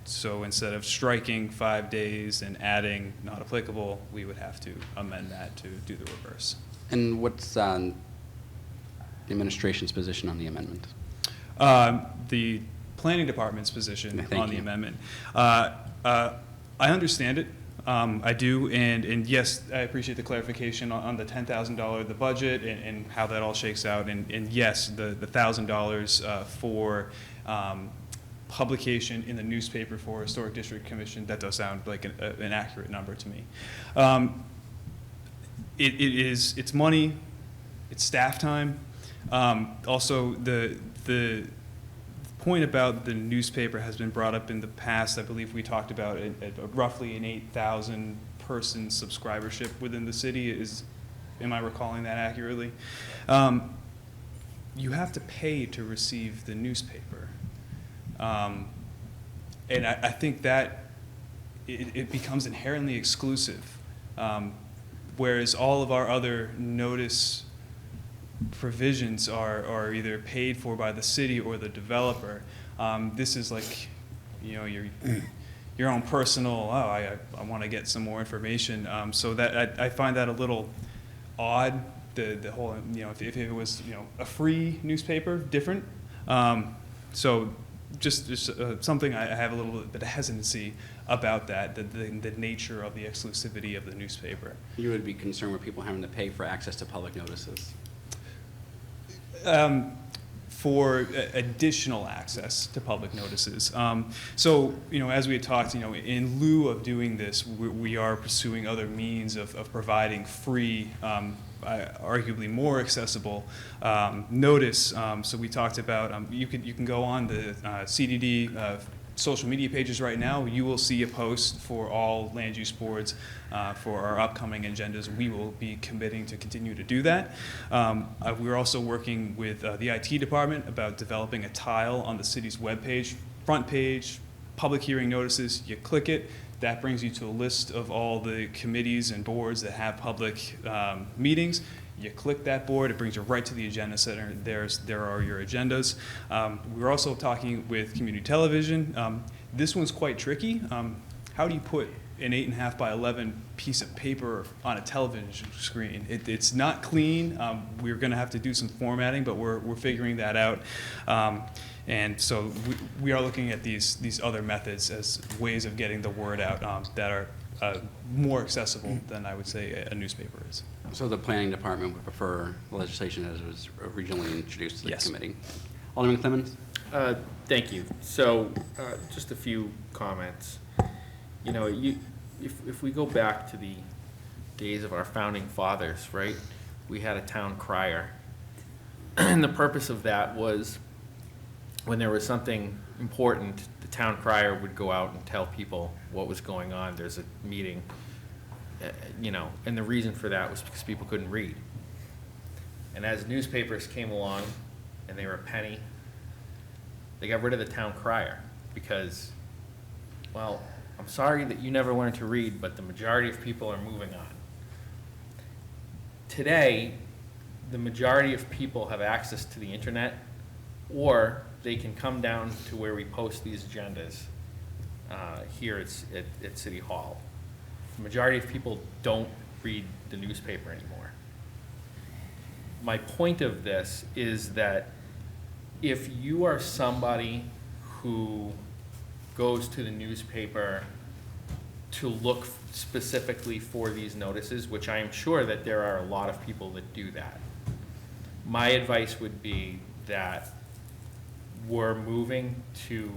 So instead of striking 5 days and adding not applicable, we would have to amend that to do the reverse. And what's the administration's position on the amendment? The planning department's position Thank on the you. amendment. I understand it. I do, and yes, I appreciate the clarification on the $10,000, the budget, and how that all shakes out. And yes, the $1,000 for publication in the newspaper for Historic District Commission, that does sound like an accurate number to me. It's money, it's staff time. Also, the point about the newspaper has been brought up in the past. I believe we talked about roughly an 8,000 person subscribership within the city. Am I recalling that accurately? You have to pay to receive the newspaper. And I think that it becomes inherently exclusive, whereas all of our other notice provisions are either paid for by the city or the developer. This is like, your own personal, I want to get some more information. So that I find that a little odd. The whole, if it was, a free newspaper, different. So just something I have a little bit of hesitancy about that, the nature of the exclusivity of the newspaper. You would be concerned with people having to pay for access to public notices? For additional access to public notices. So, as we had talked, in lieu of doing this, we are pursuing other means of providing free, arguably more accessible notice. So we talked about, you can go on the CDD social media pages right now, you will see a post for all land use boards for our upcoming agendas. We will be committing to continue to do that. We're also working with the IT department about developing a tile on the city's webpage, front page, public hearing notices. You click it, that brings you to a list of all the committees and boards that have public meetings. You click that board, it brings you right to the agenda center. There are your agendas. We're also talking with community television. This one's quite tricky. How do you put an 8.5 by 11 piece of paper on a television screen? It's not clean. We're going to have to do some formatting, but we're figuring that out. And so we are looking at these other methods as ways of getting the word out that are more accessible than I would say a newspaper is. So the planning department would prefer the legislation as it was originally introduced to the Yes. committee. Alderman Clemmons? Thank you. So, just a few comments. You know, if we go back to the days of our founding fathers, right? We had a town crier. And the purpose of that was when there was something important, the town crier would go out and tell people what was going on. There's a meeting, you know, and the reason for that was because people couldn't read. And as newspapers came along and they were a penny, they got rid of the town crier because, well, I'm sorry that you never learned to read, but the majority of people are moving on. Today, the majority of people have access to the internet, or they can come down to where we post these agendas here at City Hall. The majority of people don't read the newspaper anymore. My point of this is that if you are somebody who goes to the newspaper to look specifically for these notices, which I am sure that there are a lot of people that do that, my advice would be that we're moving to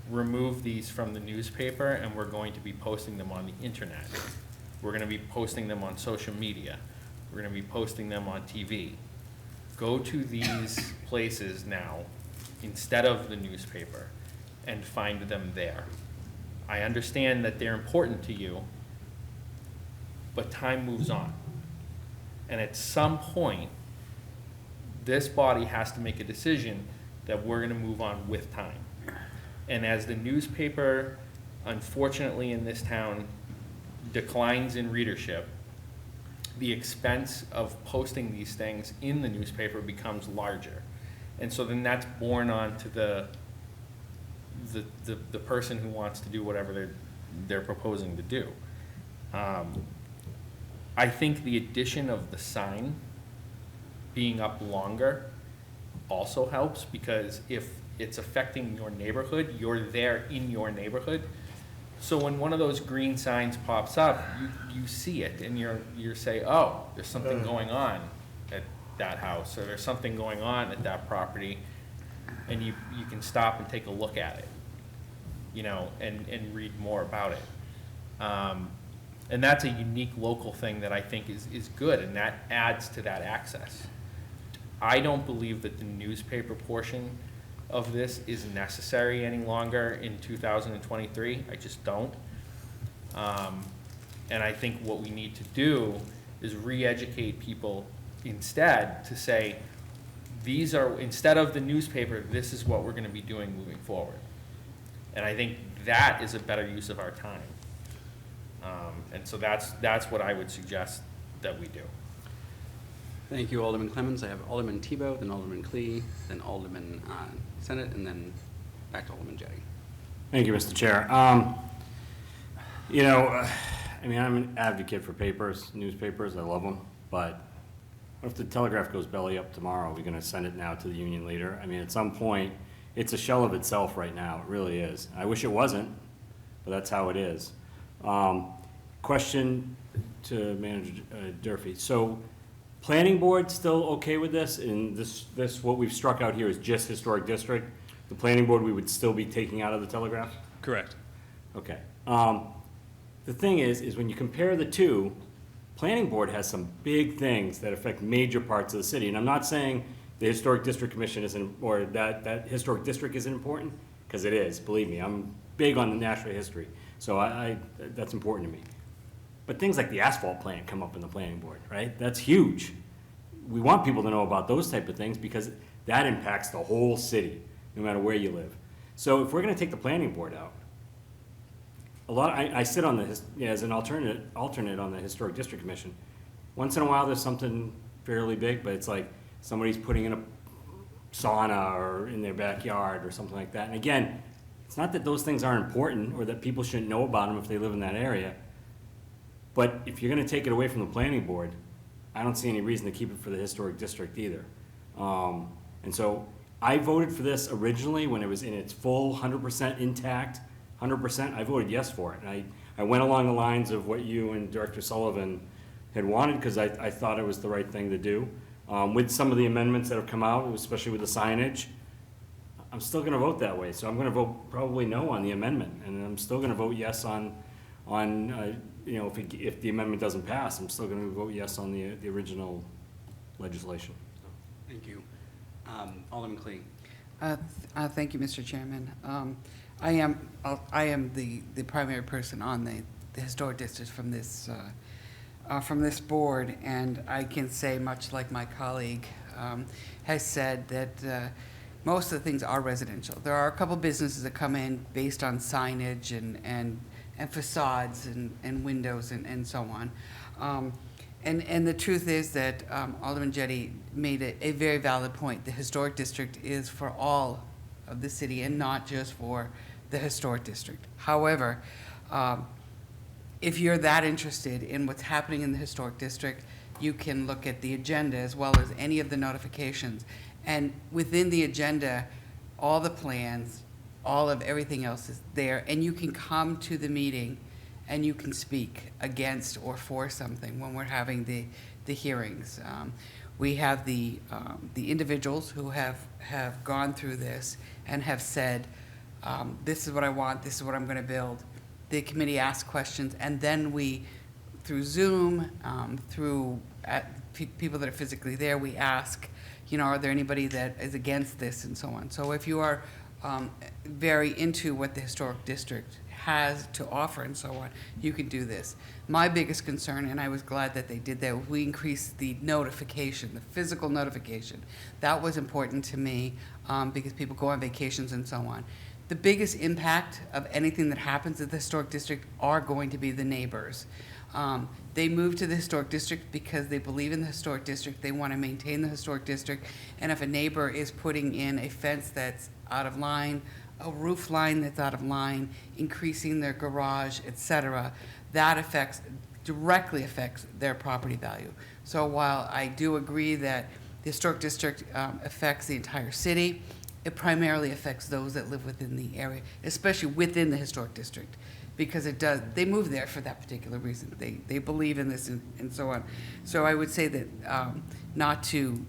remove these from the newspaper and we're going to be posting them on the internet. We're going to be posting them on social media. We're going to be posting them on TV. Go to these places now instead of the newspaper and find them there. I understand that they're important to you, but time moves on. And at some point, this body has to make a decision that we're going to move on with time. And as the newspaper, unfortunately in this town, declines in readership, the expense of posting these things in the newspaper becomes larger. And so then that's borne on to the person who wants to do whatever they're proposing to do. I think the addition of the sign being up longer also helps, because if it's affecting your neighborhood, you're there in your neighborhood. So when one of those green signs pops up, you see it and you say, oh, there's something going on at that house, or there's something going on at that property, and you can stop and take a look at it, you know, and read more about it. And that's a unique local thing that I think is good, and that adds to that access. I don't believe that the newspaper portion of this is necessary any longer in 2023. I just don't. And I think what we need to do is re-educate people instead to say, these are, instead of the newspaper, this is what we're going to be doing moving forward. And I think that is a better use of our time. And so that's what I would suggest that we do. Thank you, Alderman Clemmons. I have Alderman Tebow, then Alderman Clee, then Alderman Senate, and then back to Alderman Jettie. Thank you, Mr. Chair. You know, I mean, I'm an advocate for papers, newspapers, I love them, but what if the Telegraph goes belly up tomorrow? Are we gonna send it now to the union leader? I mean, at some point, it's a shell of itself right now, it really is. I wish it wasn't, but that's how it is. Question to Manager Durfee. So, planning board still okay with this? And this, what we've struck out here is just historic district. The planning board, we would still be taking out of the Telegraph? Correct. Okay. The thing is when you compare the two, planning board has some big things that affect major parts of the city. And I'm not saying the historic district commission isn't, or that historic district isn't important. because it is, believe me, I'm big on the natural history, so that's important to me. But things like the asphalt plant come up in the planning board, right? That's huge. We want people to know about those type of things because that impacts the whole city, no matter where you live. So if we're gonna take the planning board out, I sit on as an alternate on the Historic District Commission. Once in a while, there's something fairly big, but it's like somebody's putting in a sauna or in their backyard or something like that. And again, it's not that those things aren't important or that people shouldn't know about them if they live in that area. But if you're gonna take it away from the planning board, I don't see any reason to keep it for the historic district either. And so I voted for this originally when it was in its full 100% intact, 100%, I voted yes for it. And I went along the lines of what you and Director Sullivan had wanted because I thought it was the right thing to do. With some of the amendments that have come out, especially with the signage, I'm still gonna vote that way. So I'm gonna vote probably no on the amendment. And I'm still gonna vote yes on if the amendment doesn't pass, I'm still gonna vote yes on the original legislation. Thank you. Alderman Clee. Thank you, Mr. Chairman. I am the primary person on the historic district from this board, and I can say, much like my colleague has said, that most of the things are residential. There are a couple businesses that come in based on signage and facades and windows and so on. And the truth is that Alderman Jettie made a very valid point. The historic district is for all of the city and not just for the historic district. However, if you're that interested in what's happening in the historic district, you can look at the agenda as well as any of the notifications. And within the agenda, all the plans, all of everything else is there, and you can come to the meeting and you can speak against or for something when we're having the hearings. We have the individuals who have gone through this and have said, this is what I want, this is what I'm going to build. The committee asks questions, and then we, through Zoom, through people that are physically there, we ask, are there anybody that is against this and so on. So if you are very into what the historic district has to offer and so on, you can do this. My biggest concern, and I was glad that they did that, we increased the notification, the physical notification. That was important to me because people go on vacations and so on. The biggest impact of anything that happens at the historic district are going to be the neighbors. They moved to the historic district because they believe in the historic district. They want to maintain the historic district. And if a neighbor is putting in a fence that's out of line, a roof line that's out of line, increasing their garage, etc., that directly affects their property value. So while I do agree that the historic district affects the entire city, it primarily affects those that live within the area, especially within the historic district, because they move there for that particular reason. They believe in this and so on. So I would say that not to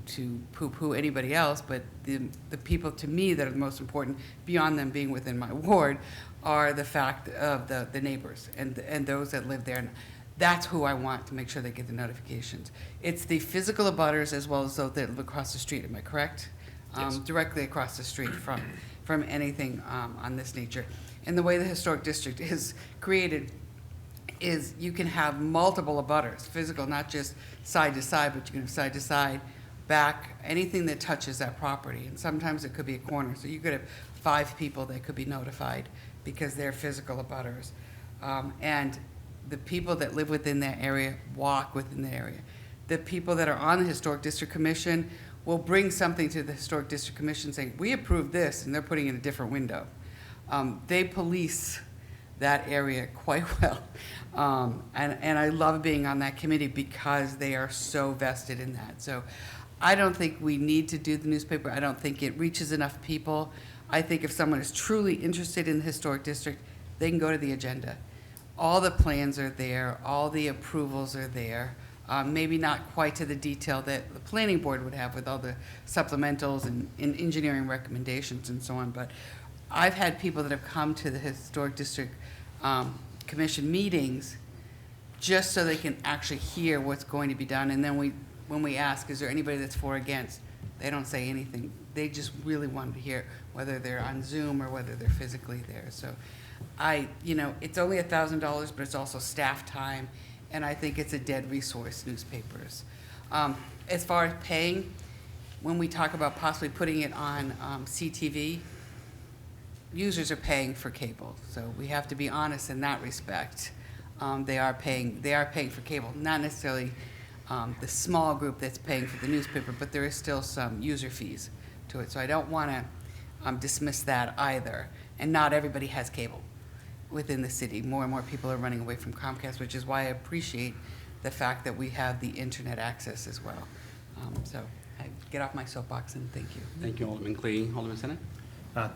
poo-poo anybody else, but the people to me that are the most important, beyond them being within my ward, are the fact of the neighbors and those that live there. And that's who I want to make sure they get the notifications. It's the physical abutters as well as those that live across the street, am I correct? Yes. Directly across the street from anything on this nature. And the way the historic district is created is you can have multiple abutters, physical, not just side to side, but you can have side to side, back, anything that touches that property. And sometimes it could be a corner. So you could have 5 people that could be notified because they're physical abutters. And the people that live within that area walk within the area. The people that are on the Historic District Commission will bring something to the Historic District Commission saying, we approved this, and they're putting in a different window. They police that area quite well. And I love being on that committee because they are so vested in that. So I don't think we need to do the newspaper. I don't think it reaches enough people. I think if someone is truly interested in the historic district, they can go to the agenda. All the plans are there, all the approvals are there. Maybe not quite to the detail that the planning board would have with all the supplementals and engineering recommendations and so on, but I've had people that have come to the Historic District Commission meetings just so they can actually hear what's going to be done, and then when we ask, is there anybody that's for or against, They don't say anything. They just really wanted to hear whether they're on Zoom or whether they're physically there. So it's only $1,000, but it's also staff time, and I think it's a dead resource, newspapers. As far as paying, when we talk about possibly putting it on CTV, users are paying for cable, so we have to be honest in that respect. They are paying for cable, not necessarily the small group that's paying for the newspaper, but there is still some user fees to it. So I don't want to dismiss that either. And not everybody has cable within the city. More and more people are running away from Comcast, which is why I appreciate the fact that we have the internet access as well. So I get off my soapbox and thank you. Thank you, Alderman Clee. Alderman Senate?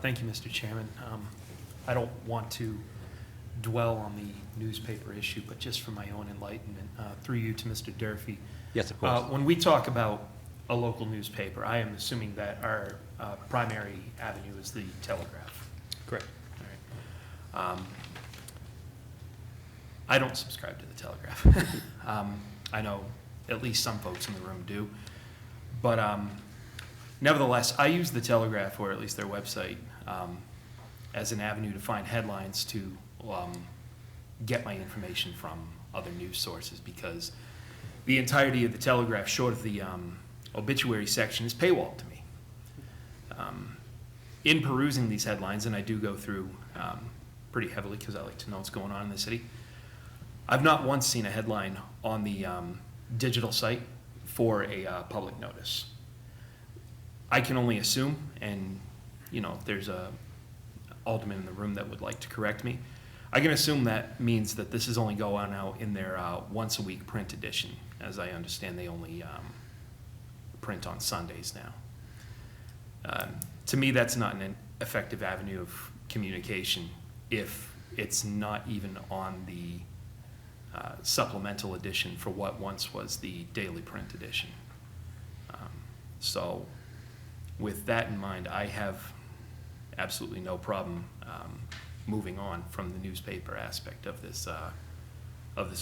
Thank you, Mr. Chairman. I don't want to dwell on the newspaper issue, but just for my own enlightenment, through you to Mr. Durfee. Yes, of course. When we talk about a local newspaper, I am assuming that our primary avenue is the Telegraph. Correct. All right. I don't subscribe to the Telegraph. I know at least some folks in the room do. But nevertheless, I use the Telegraph, or at least their website, as an avenue to find headlines to get my information from other news sources, because the entirety of the Telegraph, short of the obituary section, is paywalled to me. In perusing these headlines, and I do go through pretty heavily because I like to know what's going on in the city, I've not once seen a headline on the digital site for a public notice. I can only assume, and if there's a alderman in the room that would like to correct me, I can assume that means that this is only going out in their once a week print edition. As I understand, they only print on Sundays now. To me, that's not an effective avenue of communication if it's not even on the supplemental edition for what once was the daily print edition. So with that in mind, I have absolutely no problem moving on from the newspaper aspect of this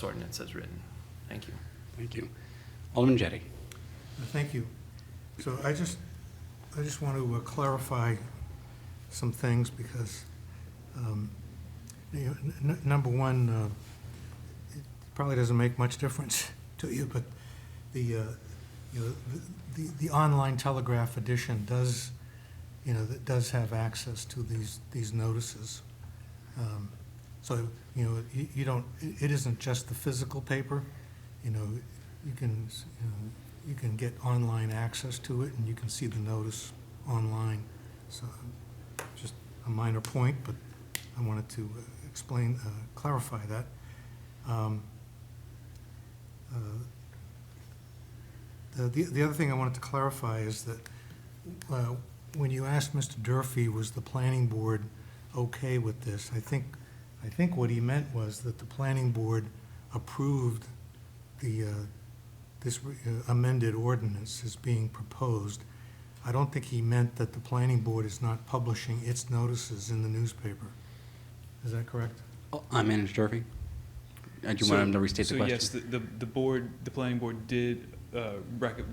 ordinance as written. Thank you. Thank you. Alderman Jettie. Thank you. So I just want to clarify some things because, number one, it probably doesn't make much difference to you, but the online Telegraph edition does, that does have access to these notices. So you don't. It isn't just the physical paper. You can get online access to it, and you can see the notice online. So just a minor point, but I wanted to clarify that. The other thing I wanted to clarify is that when you asked Mr. Durfee, was the planning board okay with this? I think what he meant was that the planning board approved this amended ordinance is being proposed. I don't think he meant that the planning board is not publishing its notices in the newspaper. Is that correct? I'm Manager Durfee. Do you want him to restate the question? So yes, the planning board did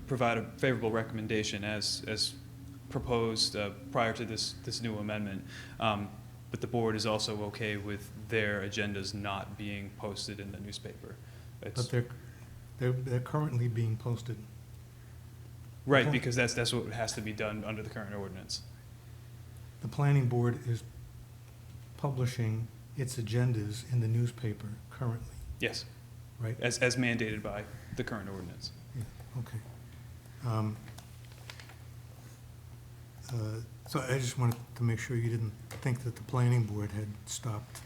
provide a favorable recommendation as proposed prior to this new amendment. But the board is also okay with their agendas not being posted in the newspaper. But they're currently being posted. Right, Okay. because that's what has to be done under the current ordinance. The planning board is publishing its agendas in the newspaper currently, Yes, right? as mandated by the current ordinance. Yeah, okay. So I just wanted to make sure you didn't think that the planning board had stopped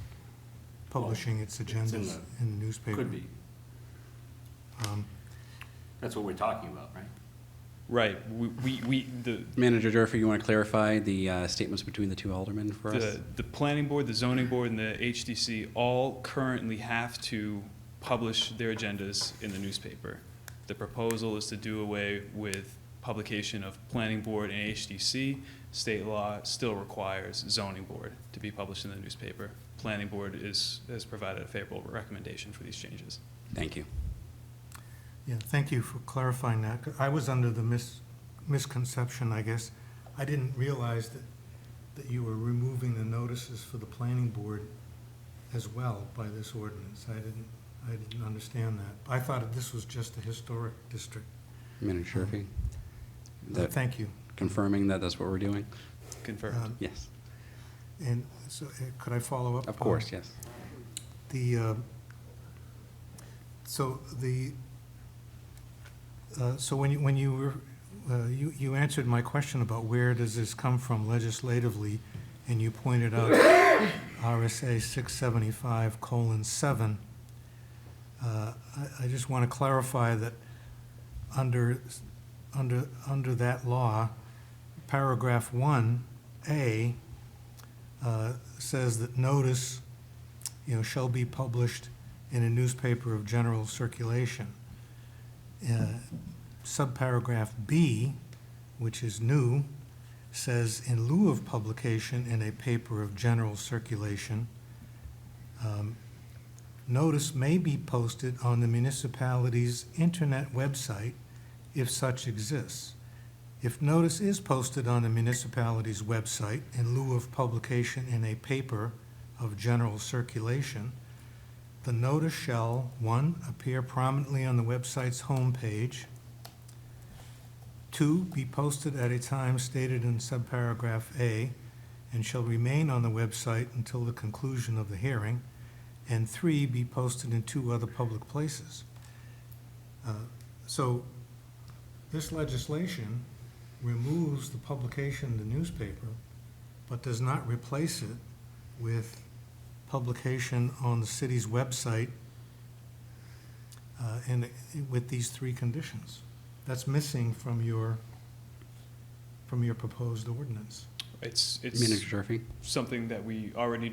publishing its agendas in the newspaper. Could be. That's what we're talking about, right? Right, Manager Durfee, you want to clarify the statements between the two aldermen for us? the planning board, the zoning board, and the HDC all currently have to publish their agendas in the newspaper. The proposal is to do away with publication of planning board and HDC. State law still requires zoning board to be published in the newspaper. Planning board has provided a favorable recommendation for these changes. Thank you. Yeah, thank you for clarifying that. I was under the misconception, I guess. I didn't realize that you were removing the notices for the planning board as well by this ordinance. I didn't understand that. I thought this was just a historic district. Manager Sherfy? Thank you. Confirming that that's what we're doing? Confirmed. Yes. And so, could I follow up? Of course, yes. So when you were, you answered my question about where does this come from legislatively, and you pointed out RSA 675:7. I just want to clarify that under that law, paragraph 1A says that notice, shall be published in a newspaper of general circulation. Subparagraph B, which is new, says in lieu of publication in a paper of general circulation, notice may be posted on the municipality's internet website if such exists. If notice is posted on the municipality's website in lieu of publication in a paper of general circulation, the notice shall, 1, appear prominently on the website's homepage, 2, be posted at a time stated in subparagraph A and shall remain on the website until the conclusion of the hearing, and 3, be posted in 2 other public places. So this legislation removes the publication in the newspaper, but does not replace it with publication on the city's website and with these 3 conditions. That's missing from your proposed ordinance. It's Manager Sherfy? something that we already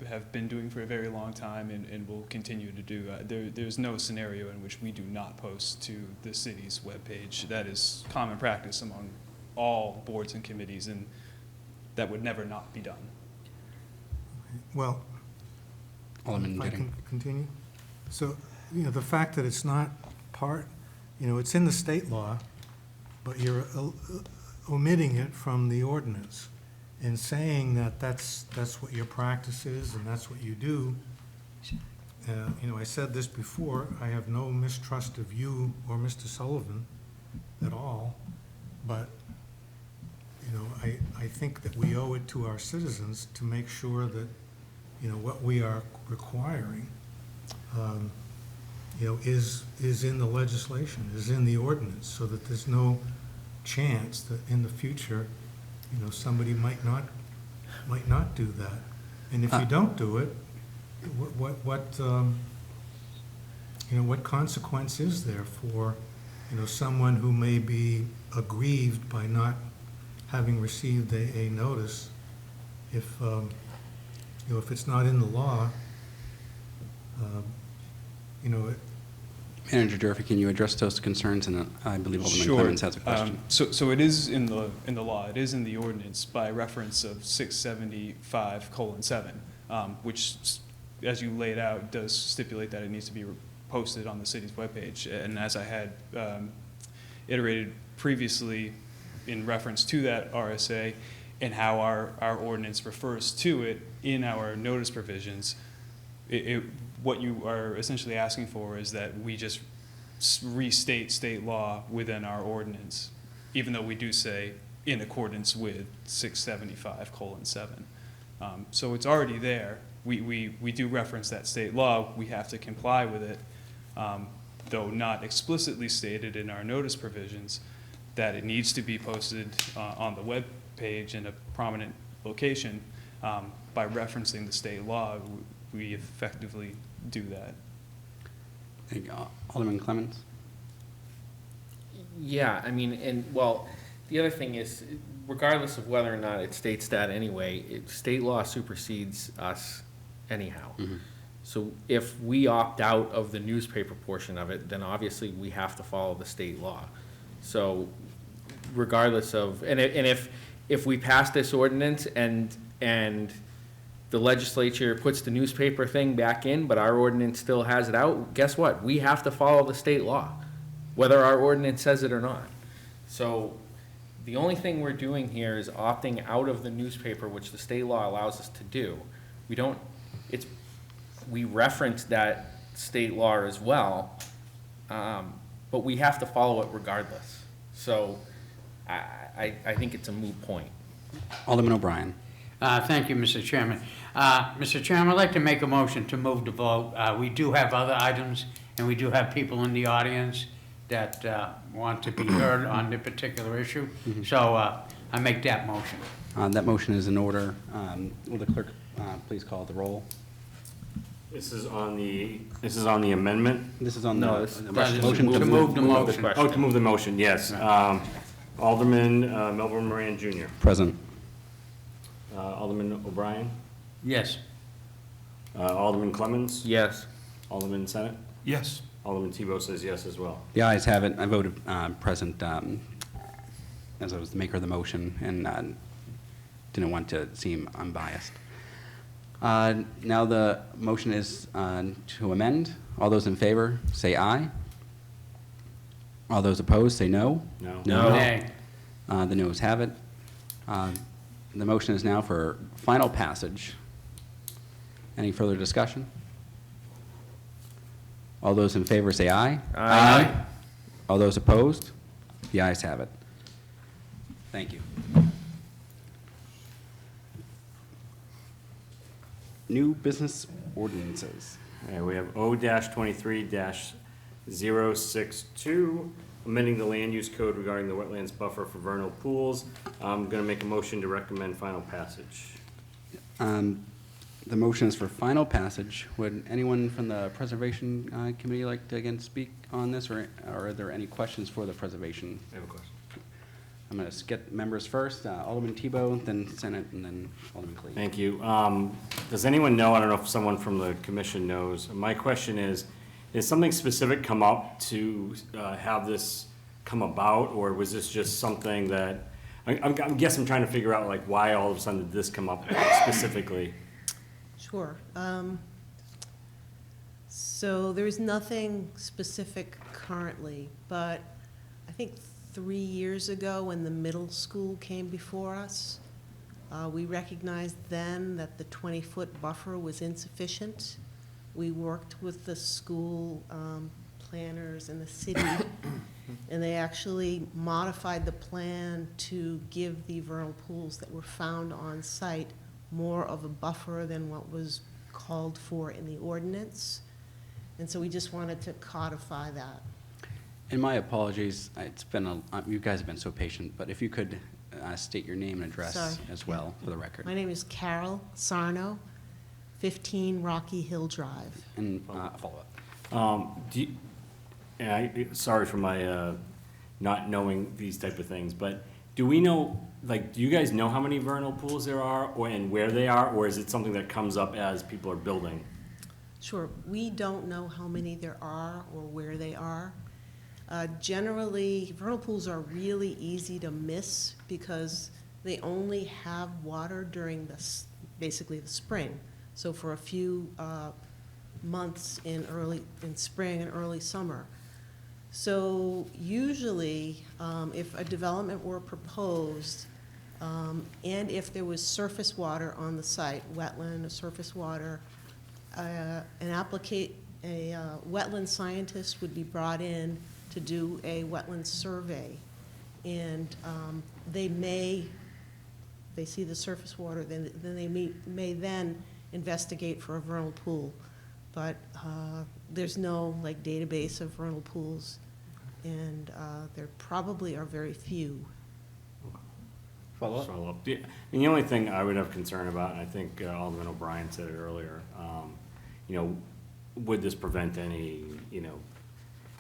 have been doing for a very long time and will continue to do. There's no scenario in which we do not post to the city's webpage. That is common practice among all boards and committees, and that would never not be done. Well, Alderman if I Jennings. can continue? So, the fact that it's not part, it's in the state law, but you're omitting it from the ordinance and saying that that's what your practice is and that's what you do. I said this before, I have no mistrust of you or Mr. Sullivan at all, but, I think that we owe it to our citizens to make sure that, what we are requiring, is in the legislation, is in the ordinance, so that there's no chance that in the future, somebody might not do that. And if you don't do it, what consequence is there for, someone who may be aggrieved by not having received a notice if it's not in the law, Manager Durfee, can you address those concerns? And I believe Alderman Clemens has a question. So it is in the law, it is in the ordinance by reference of 675:7, which, as you laid out, does stipulate that it needs to be posted on the city's webpage. And as I had iterated previously in reference to that RSA and how our ordinance refers to it in our notice provisions, what you are essentially asking for is that we just restate state law within our ordinance, even though we do say in accordance with 675:7. So it's already there. We do reference that state law. We have to comply with it, though not explicitly stated in our notice provisions that it needs to be posted on the web page in a prominent location. By referencing the state law, we effectively do that. Thank you. Alderman Clemens? Yeah, the other thing is, regardless of whether or not it states that anyway, state law supersedes us anyhow. Mm-hmm. So if we opt out of the newspaper portion of it, then obviously we have to follow the state law. So regardless of, and if we pass this ordinance and the legislature puts the newspaper thing back in, but our ordinance still has it out, guess what? We have to follow the state law, whether our ordinance says it or not. So the only thing we're doing here is opting out of the newspaper, which the state law allows us to do. We don't, we reference that state law as well, but we have to follow it regardless. So I think it's a moot point. Alderman O'Brien. Thank you, Mr. Chairman. Mr. Chairman, I'd like to make a motion to move the vote. We do have other items, and we do have people in the audience that want to be heard on the particular issue. So I make that motion. That motion is in order. Will the clerk please call the roll? This is on the amendment? This is on No, the this- motion to move the motion. Oh, to move the motion, yes. Alderman Melvin Moran Jr. Present. Alderman O'Brien. Yes. Alderman Clemmons. Yes. Alderman Senate. Yes. Alderman Tebow says yes as well. The ayes have it. I voted present as I was the maker of the motion and didn't want to seem unbiased. Now the motion is to amend. All those in favor, say aye. All those opposed, say no. No. Nay. The noes have it. The motion is now for final passage. Any further discussion? All those in favor say aye. Aye. All those opposed? The ayes have it. Thank you. New business ordinances. All right, we have O-23-062, amending the land use code regarding the wetlands buffer for vernal pools. I'm going to make a motion to recommend final passage. The motion is for final passage. Would anyone from the Preservation Committee like to again speak on this, or are there any questions for the Preservation? I have a question. I'm going to skip members first. Alderman Tebow, then Senate, and then Alderman Clee. Thank you. Does anyone know, I don't know if someone from the commission knows, my question is something specific come up to have this come about, or was this just something that, I guess I'm trying to figure out like why all of a sudden did this come up specifically? Sure. So there's nothing specific currently, but I think 3 years ago when the middle school came before us, we recognized then that the 20-foot buffer was insufficient. We worked with the school planners and the city, and they actually modified the plan to give the vernal pools that were found on site more of a buffer than what was called for in the ordinance. And so we just wanted to codify that. And my apologies, it's been you guys have been so patient, but if you could state your name and address Sorry. as well for the record. My name is Carol Sarno, 15 Rocky Hill Drive. And follow-up. Sorry for my not knowing these type of things, but do we know, like, do you guys know how many vernal pools there are and where they are, or is it something that comes up as people are building? Sure, we don't know how many there are or where they are. Generally, vernal pools are really easy to miss because they only have water during basically the spring. So for a few months in spring and early summer. So usually, if a development were proposed, and if there was surface water on the site, wetland or surface water, a wetland scientist would be brought in to do a wetland survey. And they see the surface water, then they may then investigate for a vernal pool. But there's no like database of vernal pools, and there probably are very few. Follow-up. And the only thing I would have concern about, and I think Alderman O'Brien said it earlier, would this prevent any,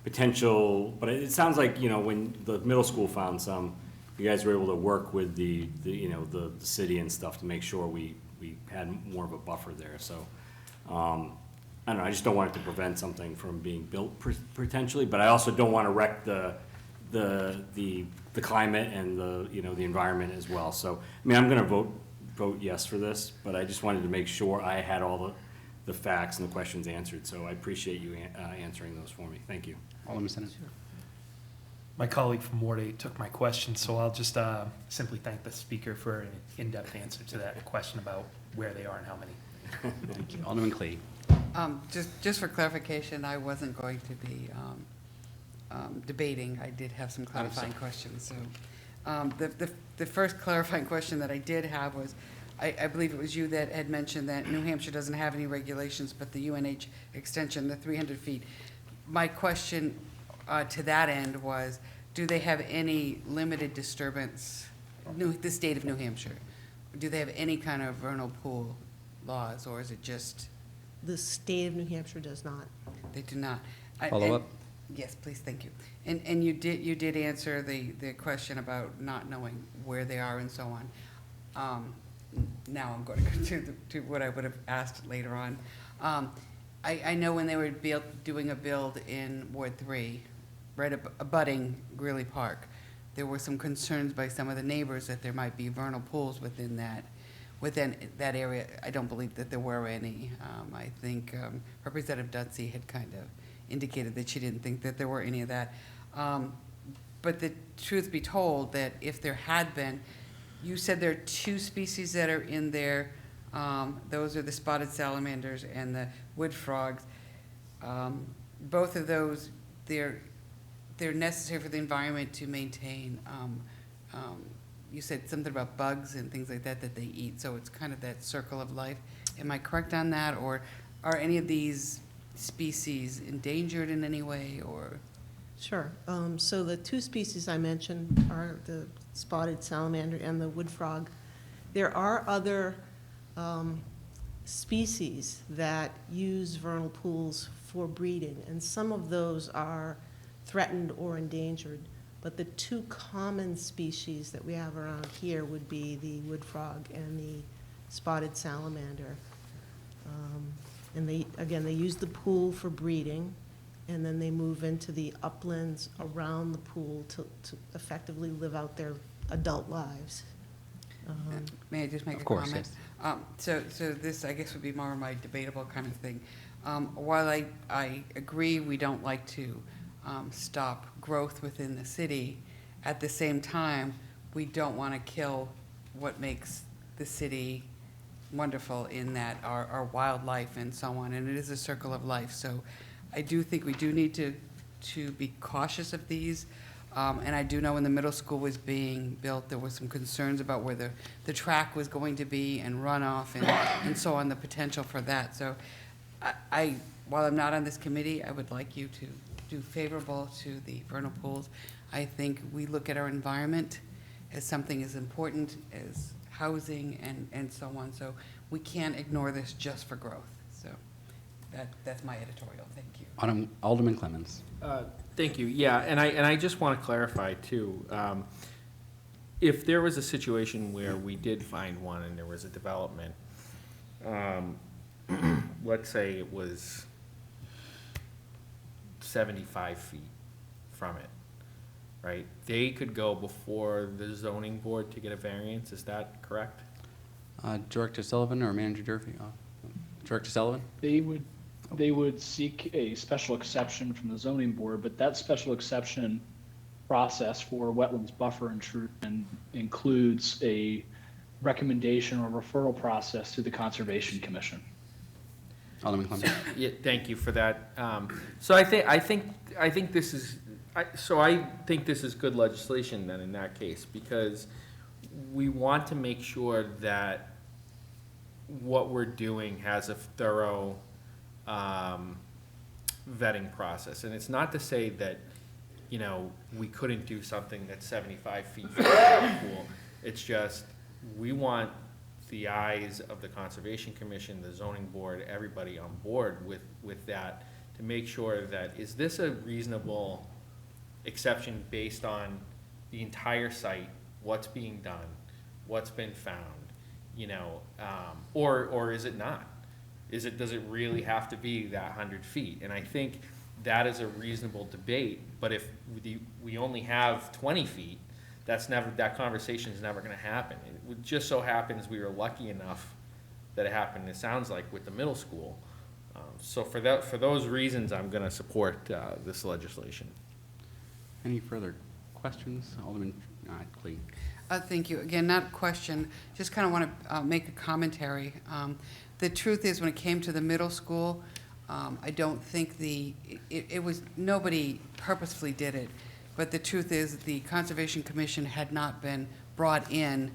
potential, but it sounds like, when the middle school found some, you guys were able to work with the city and stuff to make sure we had more of a buffer there, so, I don't know, I just don't want it to prevent something from being built potentially, but I also don't want to wreck the climate and the environment as well, so, I'm gonna vote yes for this, but I just wanted to make sure I had all the facts and the questions answered, so I appreciate you answering those for me. Thank you. Alderman Senate. my colleague from Ward 8 took my question, so I'll just simply thank the speaker for an in-depth answer to that question about where they are and how many. Thank you. Alderman Clee. Just for clarification, I wasn't going to be debating. I did have some clarifying questions. So the first clarifying question that I did have was, I believe it was you that had mentioned that New Hampshire doesn't have any regulations, but the UNH extension, the 300 feet. My question to that end was, do they have any limited disturbance, the state of New Hampshire? Do they have any kind of vernal pool laws, or is it just? The state of New Hampshire does not. They do not. Follow up? Yes, please, thank you. And you did answer the question about not knowing where they are and so on. Now I'm going to go to what I would have asked later on. I know when they were doing a build in Ward 3, right abutting Greeley Park, there were some concerns by some of the neighbors that there might be vernal pools within that area. I don't believe that there were any. I think Representative Dutsey had kind of indicated that she didn't think that there were any of that. But the truth be told, that if there had been, you said there are 2 species that are in there. Those are the spotted salamanders and the wood frogs. Both of those, they're necessary for the environment to maintain. You said something about bugs and things like that they eat, so it's kind of that circle of life. Am I correct on that, or are any of these species endangered in any way, or? Sure. So the 2 species I mentioned are the spotted salamander and the wood frog. There are other species that use vernal pools for breeding, and some of those are threatened or endangered. But the 2 common species that we have around here would be the wood frog and the spotted salamander. And they use the pool for breeding, and then they move into the uplands around the pool to effectively live out their adult lives. May I just make a course, comment? So this, I guess, would be more of my debatable kind of thing. While I agree we don't like to stop growth within the city, at the same time, we don't want to kill what makes the city wonderful, in that our wildlife and so on, and it is a circle of life. So I do think we do need to be cautious of these. And I do know when the middle school was being built, there were some concerns about where the track was going to be and runoff and so on, the potential for that. So while I'm not on this committee, I would like you to do favorable to the vernal pools. I think we look at our environment as something as important as housing and so on. So we can't ignore this just for growth. So that's my editorial. Thank you. Alderman Clemmons. Thank you. Yeah, and I just want to clarify too. If there was a situation where we did find one and there was a development, let's say it was 75 feet from it, right? They could go before the zoning board to get a variance. Is that correct? Director Sullivan or Manager Durfee? Director Sullivan? They would seek a special exception from the zoning board, but that special exception process for wetlands buffer intrusion includes a recommendation or referral process to the Conservation Commission. Alderman Clemmons. Yeah, thank you for that. So I think this is good legislation then in that case, because we want to make sure that what we're doing has a thorough vetting process. And it's not to say that, we couldn't do something that's 75 feet from the pool. It's just, we want the eyes of the Conservation Commission, the zoning board, everybody on board with that, to make sure that, is this a reasonable exception based on the entire site, what's being done, what's been found, or is it not? Does it really have to be that 100 feet? And I think that is a reasonable debate, but if we only have 20 feet, that conversation is never gonna happen. It just so happens we were lucky enough that it happened, it sounds like, with the middle school. So for those reasons, I'm gonna support this legislation. Any further questions? Alderman Clee. Thank you. Again, not a question, just kind of want to make a commentary. The truth is, when it came to the middle school, I don't think it was, nobody purposefully did it, but the truth is, the Conservation Commission had not been brought in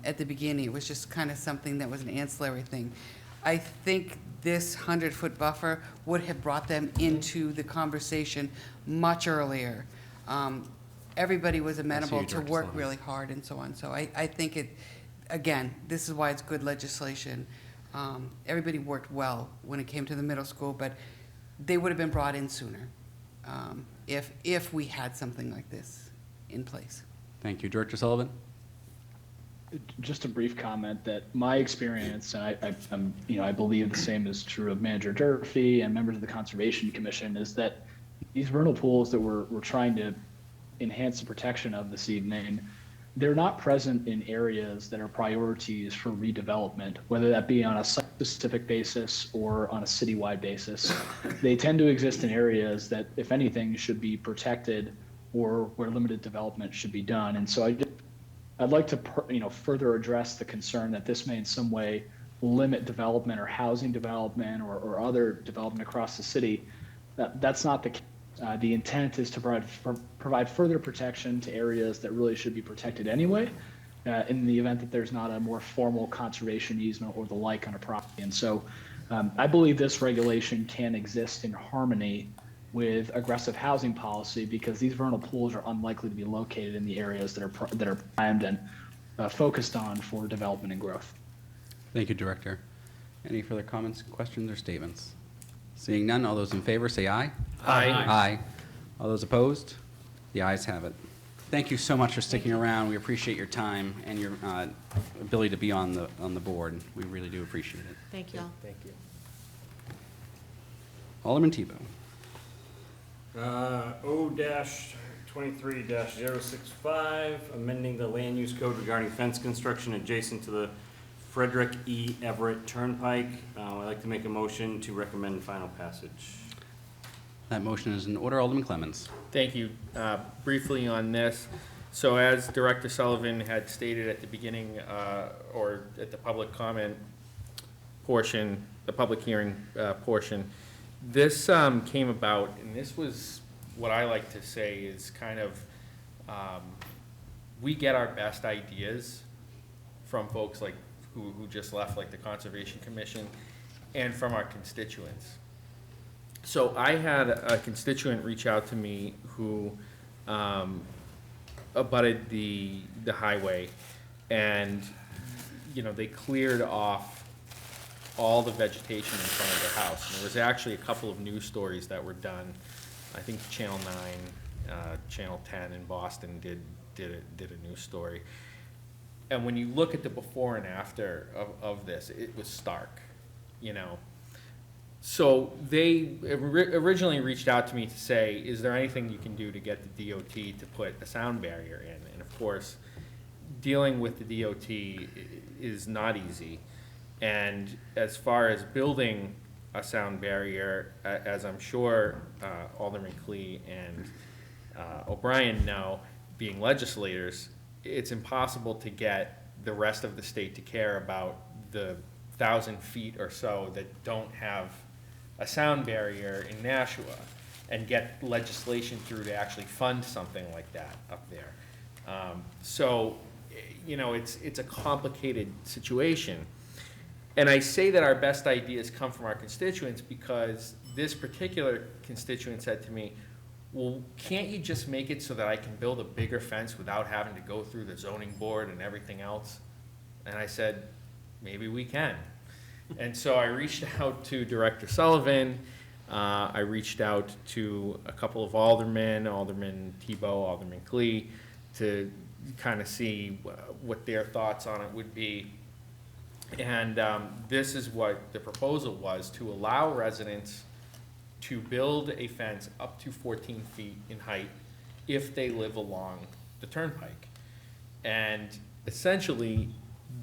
at the beginning. It was just kind of something that was an ancillary thing. I think this 100-foot buffer would have brought them into the conversation much earlier. Everybody was amenable to Director work Sullivan. really hard and so on. So I think it, again, this is why it's good legislation. Everybody worked well when it came to the middle school, but they would have been brought in sooner if we had something like this in place. Thank you. Director Sullivan? Just a brief comment that my experience, and I believe the same is true of Manager Durfee and members of the Conservation Commission, is that these vernal pools that we're trying to enhance the protection of this evening, they're not present in areas that are priorities for redevelopment, whether that be on a site-specific basis or on a citywide basis. They tend to exist in areas that, if anything, should be protected or where limited development should be done. And so I'd like to further address the concern that this may in some way limit development or housing development or other development across the city. That's not the case. The intent is to provide further protection to areas that really should be protected anyway, in the event that there's not a more formal conservation easement or the like on a property. And so I believe this regulation can exist in harmony with aggressive housing policy, because these vernal pools are unlikely to be located in the areas that are primed and focused on for development and growth. Thank you, Director. Any further comments, questions, or statements? Seeing none, all those in favor say aye. Aye. Aye. All those opposed? The ayes have it. Thank you so much for sticking around. We appreciate your time and your ability to be on the board. We really do appreciate it. Thank you all. Thank you. Alderman Tebow. O-23-065, amending the land use code regarding fence construction adjacent to the Frederick E. Everett Turnpike. I'd like to make a motion to recommend final passage. That motion is in order. Alderman Clemmons. Thank you. Briefly on this, so as Director Sullivan had stated at the beginning, or at the public comment portion, the public hearing portion, this came about, and this was what I like to say is kind of, we get our best ideas from folks like who just left, like the Conservation Commission, and from our constituents. So I had a constituent reach out to me who abutted the highway, and they cleared off all the vegetation in front of their house. And there was actually a couple of news stories that were done. I think Channel 9, Channel 10 in Boston did a news story. And when you look at the before and after of this, it was stark, So they originally reached out to me to say, is there anything you can do to get the DOT to put a sound barrier in? And of course, dealing with the DOT is not easy. And as far as building a sound barrier, as I'm sure Alderman Clee and O'Brien know, being legislators, it's impossible to get the rest of the state to care about the 1,000 feet or so that don't have a sound barrier in Nashua, and get legislation through to actually fund something like that up there. So, it's a complicated situation. And I say that our best ideas come from our constituents because this particular constituent said to me, well, can't you just make it so that I can build a bigger fence without having to go through the zoning board and everything else? And I said, maybe we can. And so I reached out to Director Sullivan. I reached out to a couple of aldermen, Alderman Tebow, Alderman Clee, to kind of see what their thoughts on it would be. And this is what the proposal was, to allow residents to build a fence up to 14 feet in height if they live along the turnpike. And essentially,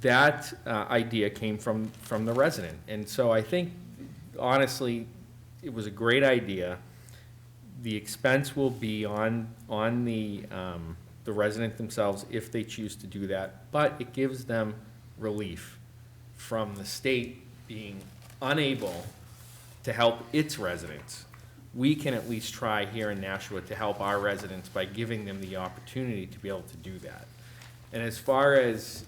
that idea came from the resident. And so I think, honestly, it was a great idea. The expense will be on the resident themselves if they choose to do that, but it gives them relief from the state being unable to help its residents. We can at least try here in Nashua to help our residents by giving them the opportunity to be able to do that. And as far as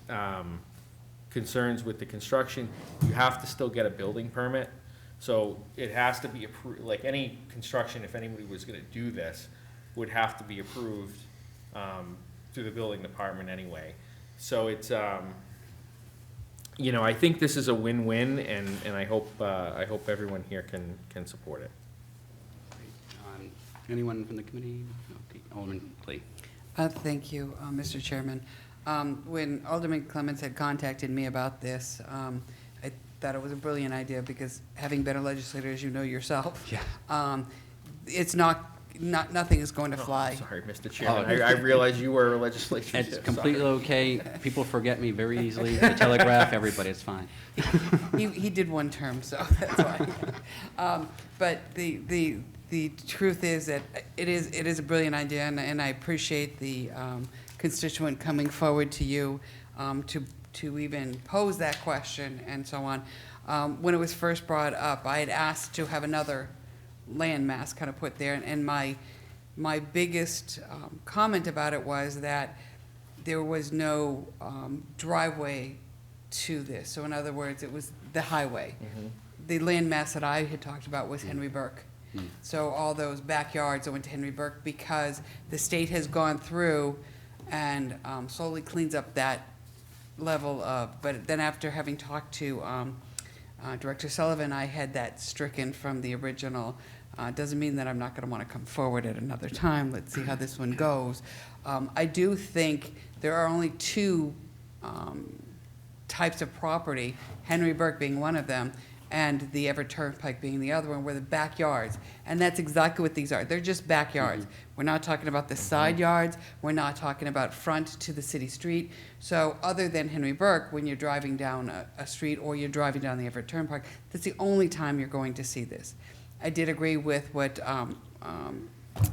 concerns with the construction, you have to still get a building permit. So it has to be approved, like any construction, if anybody was gonna do this, would have to be approved through the building department anyway. So it's, you know, I think this is a win-win, and I hope everyone here can support it. Anyone from the committee? Okay, Alderman Lee. Thank you, Mr. Chairman. When Alderman Clements had contacted me about this, I thought it was a brilliant idea because having been a legislator, as you know yourself, it's nothing is going to fly. Sorry, Mr. Chairman, I realize you were a legislature. It's completely okay. People forget me very easily. The Telegraph, everybody, it's fine. He did one term, so that's why. But the truth is that it is a brilliant idea, and I appreciate the constituent coming forward to you to even pose that question and so on. When it was first brought up, I had asked to have another landmass kind of put there, and my biggest comment about it was that there was no driveway to this. So in other words, it was the highway. The landmass that I had talked about was Henry Burke. So all those backyards that went to Henry Burke, because the state has gone through and slowly cleans up that level of, but then after having talked to Director Sullivan, I had that stricken from the original. Doesn't mean that I'm not going to want to come forward at another time. Let's see how this one goes. I do think there are only two types of property, Henry Burke being one of them, and the Everett Turnpike being the other one, were the backyards. And that's exactly what these are. They're just backyards. We're not talking about the side yards. We're not talking about front to the city street. So other than Henry Burke, when you're driving down a street or you're driving down the Everett Turnpike, that's the only time you're going to see this. I did agree with what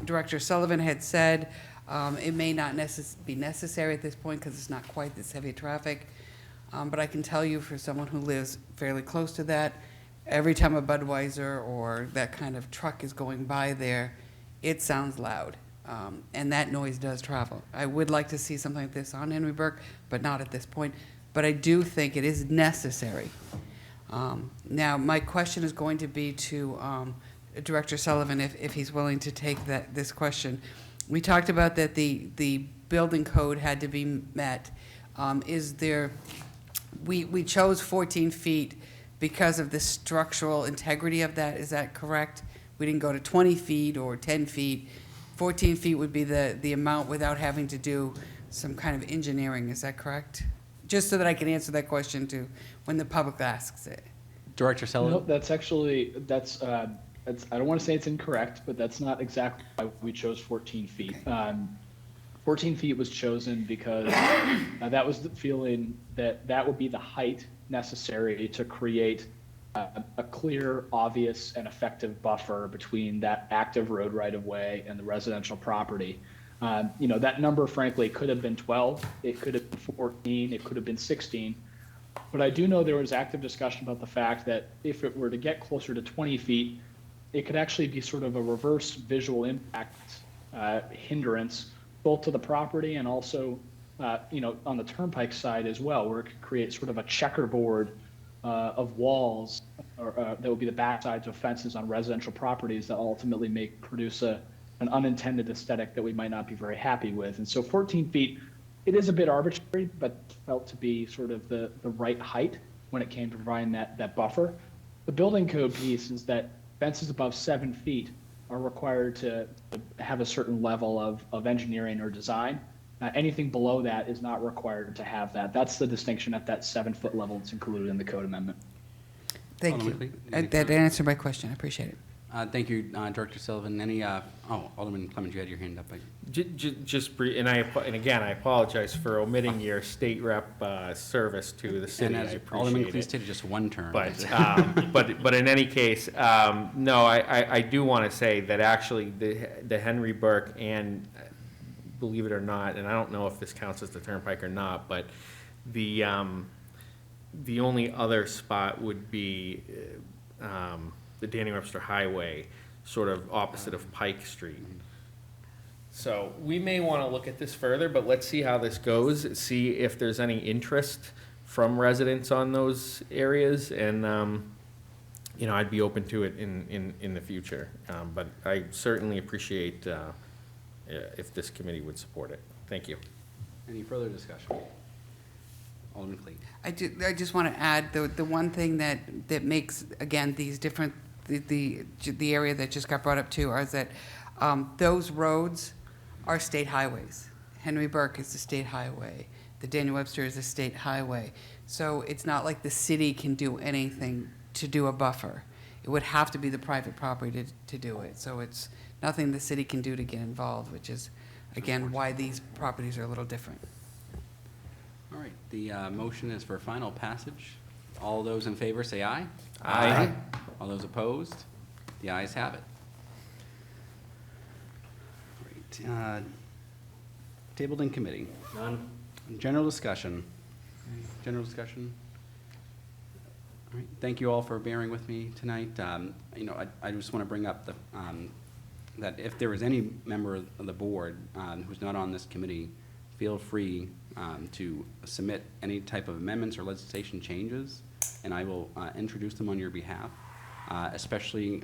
Director Sullivan had said. It may not be necessary at this point because it's not quite this heavy traffic. But I can tell you, for someone who lives fairly close to that, every time a Budweiser or that kind of truck is going by there, it sounds loud. And that noise does travel. I would like to see something like this on Henry Burke, but not at this point. But I do think it is necessary. Now, my question is going to be to Director Sullivan, if he's willing to take this question. We talked about that the building code had to be met. We chose 14 feet because of the structural integrity of that. Is that correct? We didn't go to 20 feet or 10 feet. 14 feet would be the amount without having to do some kind of engineering. Is that correct? Just so that I can answer that question to when the public asks it. Director Sullivan? No, that's actually, I don't want to say it's incorrect, but that's not exactly why we chose 14 feet. Okay. 14 feet was chosen because that was the feeling that would be the height necessary to create a clear, obvious, and effective buffer between that active road right-of-way and the residential property. That number, frankly, could have been 12, it could have been 14, it could have been 16. But I do know there was active discussion about the fact that if it were to get closer to 20 feet, it could actually be sort of a reverse visual impact hindrance, both to the property and also, on the turnpike side as well, where it could create sort of a checkerboard of walls, or that would be the backsides of fences on residential properties that ultimately may produce an unintended aesthetic that we might not be very happy with. And so 14 feet, it is a bit arbitrary, but felt to be sort of the right height when it came to providing that buffer. The building code piece is that fences above 7 feet are required to have a certain level of engineering or design. Anything below that is not required to have that. That's the distinction at that 7-foot level that's included in the code amendment. Thank you. That answered my question. I appreciate it. Thank you, Director Sullivan. Any, Alderman Clemmons, you had your hand up. Just brief, and again, I apologize for omitting your state rep service to the city. And I as Alderman appreciate Clee it. stated, just one term. But in any case, no, I do want to say that actually the Henry Burke and, believe it or not, and I don't know if this counts as the Turnpike or not, but the only other spot would be the Danny Webster Highway, sort of opposite of Pike Street. So we may want to look at this further, but let's see how this goes, see if there's any interest from residents on those areas, and, you know, I'd be open to it in the future. But I certainly appreciate if this committee would support it. Thank you. Any further discussion? Alderman Clee. I just want to add, the one thing that makes, again, these different, the area that just got brought up too, is that those roads are state highways. Henry Burke is a state highway. The Daniel Webster is a state highway. So it's not like the city can do anything to do a buffer. It would have to be the private property to do it. So it's nothing the city can do to get involved, which is, again, why these properties are a little different. All right, the motion is for final passage. All those in favor say aye. Aye. All those opposed? The ayes have it. Great. Tabled in committee. None? General discussion. General discussion? All right, thank you all for bearing with me tonight. You know, I just want to bring up that if there is any member of the board who's not on this committee, feel free to submit any type of amendments or legislation changes, and I will introduce them on your behalf, especially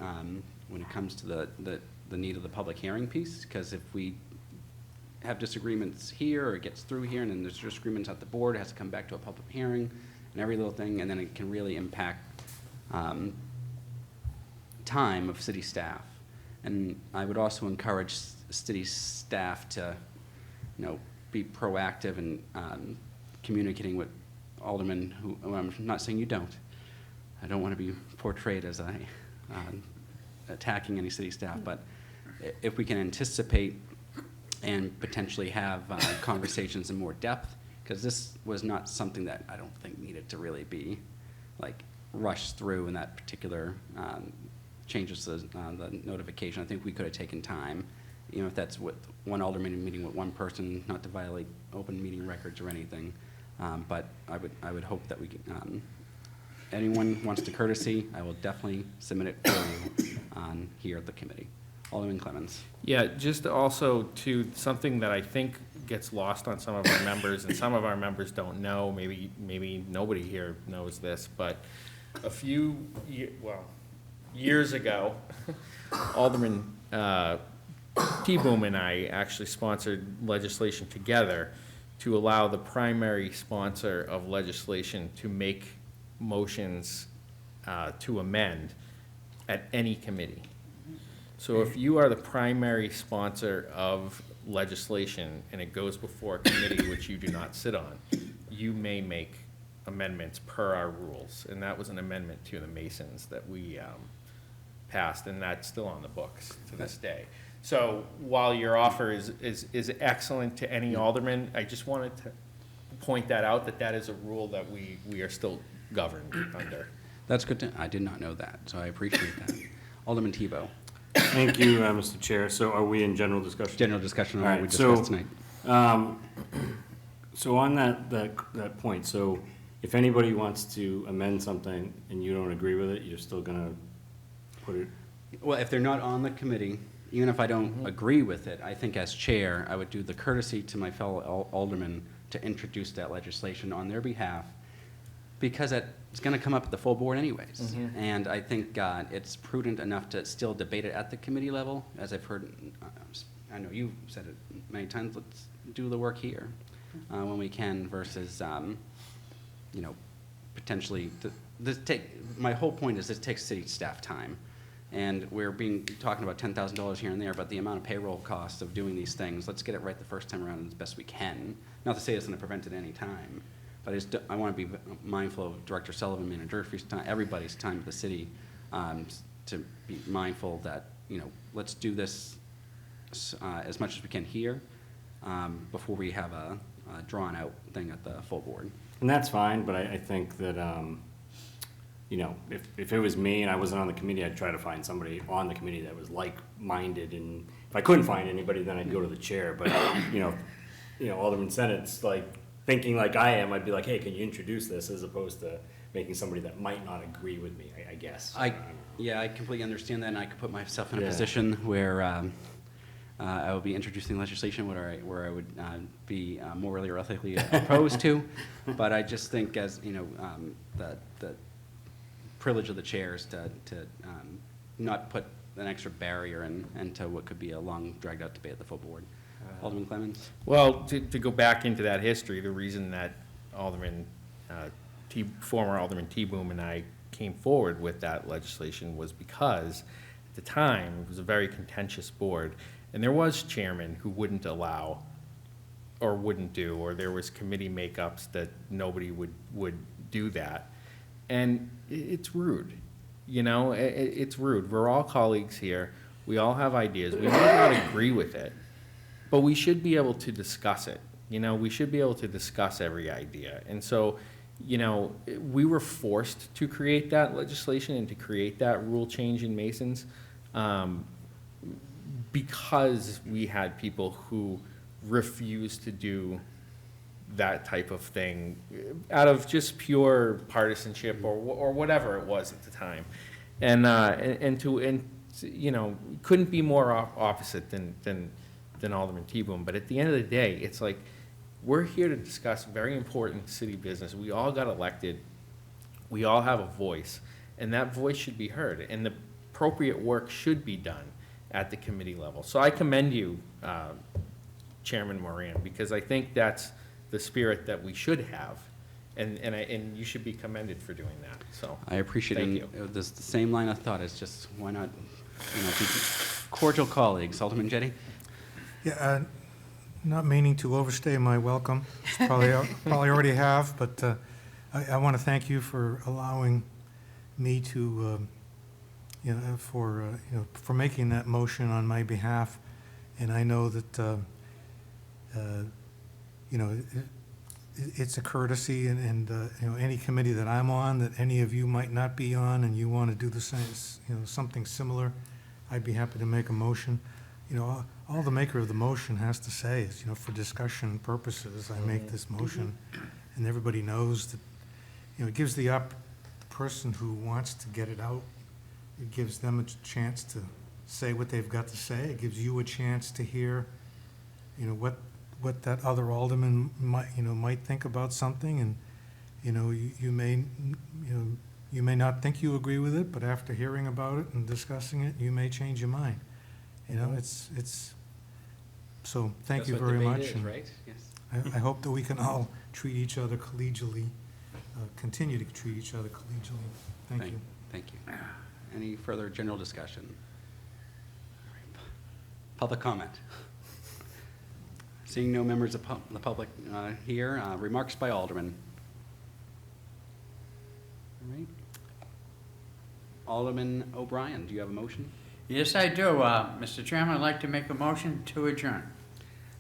when it comes to the need of the public hearing piece, because if we have disagreements here, or it gets through here, and then there's disagreements at the board, it has to come back to a public hearing, and every little thing, and then it can really impact time of city staff. And I would also encourage city staff to, you know, be proactive in communicating with aldermen who, I'm not saying you don't. I don't want to be portrayed as attacking any city staff, but if we can anticipate and potentially have conversations in more depth, because this was not something that I don't think needed to really be like rushed through in that particular changes to the notification. I think we could have taken time, even if that's with one alderman meeting with one person, not to violate open meeting records or anything. But I would hope that we can, anyone wants the courtesy, I will definitely submit it for you here at the committee. Alderman Clemmons. Yeah, just also to something that I think gets lost on some of our members, and some of our members don't know, maybe nobody here knows this, but a few, years ago, Alderman T-Boom and I actually sponsored legislation together to allow the primary sponsor of legislation to make motions to amend at any committee. So if you are the primary sponsor of legislation and it goes before a committee which you do not sit on, you may make amendments per our rules. And that was an amendment to the Masons that we passed, and that's still on the books to this day. So while your offer is excellent to any alderman, I just wanted to point that out, that is a rule that we are still governed under. That's good I did not know that, so I appreciate that. Alderman Tebow. Thank you, Mr. Chair. So are we in general discussion? General discussion on All what we right, discussed tonight. So on that point, so if anybody wants to amend something and you don't agree with it, you're still gonna put it? Well, if they're not on the committee, even if I don't agree with it, I think as chair, I would do the courtesy to my fellow aldermen to introduce that legislation on their behalf, because it's going to come up at the full board anyways. And I think it's prudent enough to still debate it at the committee level, as I've heard, I know you've said it many times, let's do the work here when we can, versus, you know, potentially, my whole point is this takes city staff time. And we're talking about $10,000 here and there, but the amount of payroll costs of doing these things, let's get it right the first time around as best we can. Not to say it's going to prevent it any time, but I want to be mindful of Director Sullivan, Manager Durfee's time, everybody's time at the city, to be mindful that, let's do this as much as we can here before we have a drawn-out thing at the full board. And that's fine, but I think that, if it was me and I wasn't on the committee, I'd try to find somebody on the committee that was like-minded, and if I couldn't find anybody, then I'd go to the chair, but, Alderman Sennett's like, thinking like I am, I'd be like, hey, can you introduce this, as opposed to making somebody that might not agree with me, I guess. I completely understand that, and I could put myself in a Yeah. position where I would be introducing legislation where I would be morally or ethically opposed to, but I just think as, the privilege of the chairs to not put an extra barrier into what could be a long, dragged-out debate at the full board. Alderman Clemens? Well, to go back into that history, the reason that former Alderman T-Boom and I came forward with that legislation was because at the time, it was a very contentious board, and there was chairmen who wouldn't allow or wouldn't do, or there was committee makeups that nobody would do that. And it's rude, it's rude. We're all colleagues here. We all have ideas. We might not agree with it, but we should be able to discuss it. We should be able to discuss every idea. And so, we were forced to create that legislation and to create that rule change in Masons because we had people who refused to do that type of thing out of just pure partisanship or whatever it was at the time. And couldn't be more opposite than Alderman T-Boom, but at the end of the day, it's like, we're here to discuss very important city business. We all got elected. We all have a voice, and that voice should be heard, and the appropriate work should be done at the committee level. So I commend you, Chairman Moran, because I think that's the spirit that we should have, and you should be commended for doing that, so. I appreciate thank it. you. There's the same line of thought. It's just, why not, be cordial colleagues. Alderman Jettie? Yeah, not meaning to overstay my welcome, probably already have, but I want to thank you for allowing me to, for making that motion on my behalf. And I know that, it's a courtesy, and any committee that I'm on that any of you might not be on, and you want to do the same, something similar, I'd be happy to make a motion. All the maker of the motion has to say is, for discussion purposes, I make this motion, and everybody knows that, it gives the person who wants to get it out, it gives them a chance to say what they've got to say. It gives you a chance to hear, what that other alderman might think about something, and, you may not think you agree with it, but after hearing about it and discussing it, you may change your mind. So thank you very much. That's what debate is, right? Yes. I hope that we can all treat each other collegially, continue to treat each other collegially. Thank you. Thank you. Any further general discussion? Public comment? Seeing no members of the public here, remarks by Alderman. All right. Alderman O'Brien, do you have a motion? Yes, I do. Mr. Chairman, I'd like to make a motion to adjourn.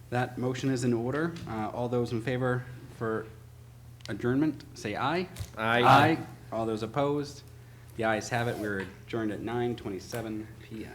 That motion is in order. All those in favor for adjournment, say aye. Aye. Aye. All those opposed? The ayes have it. We're adjourned at 9:27 p.m.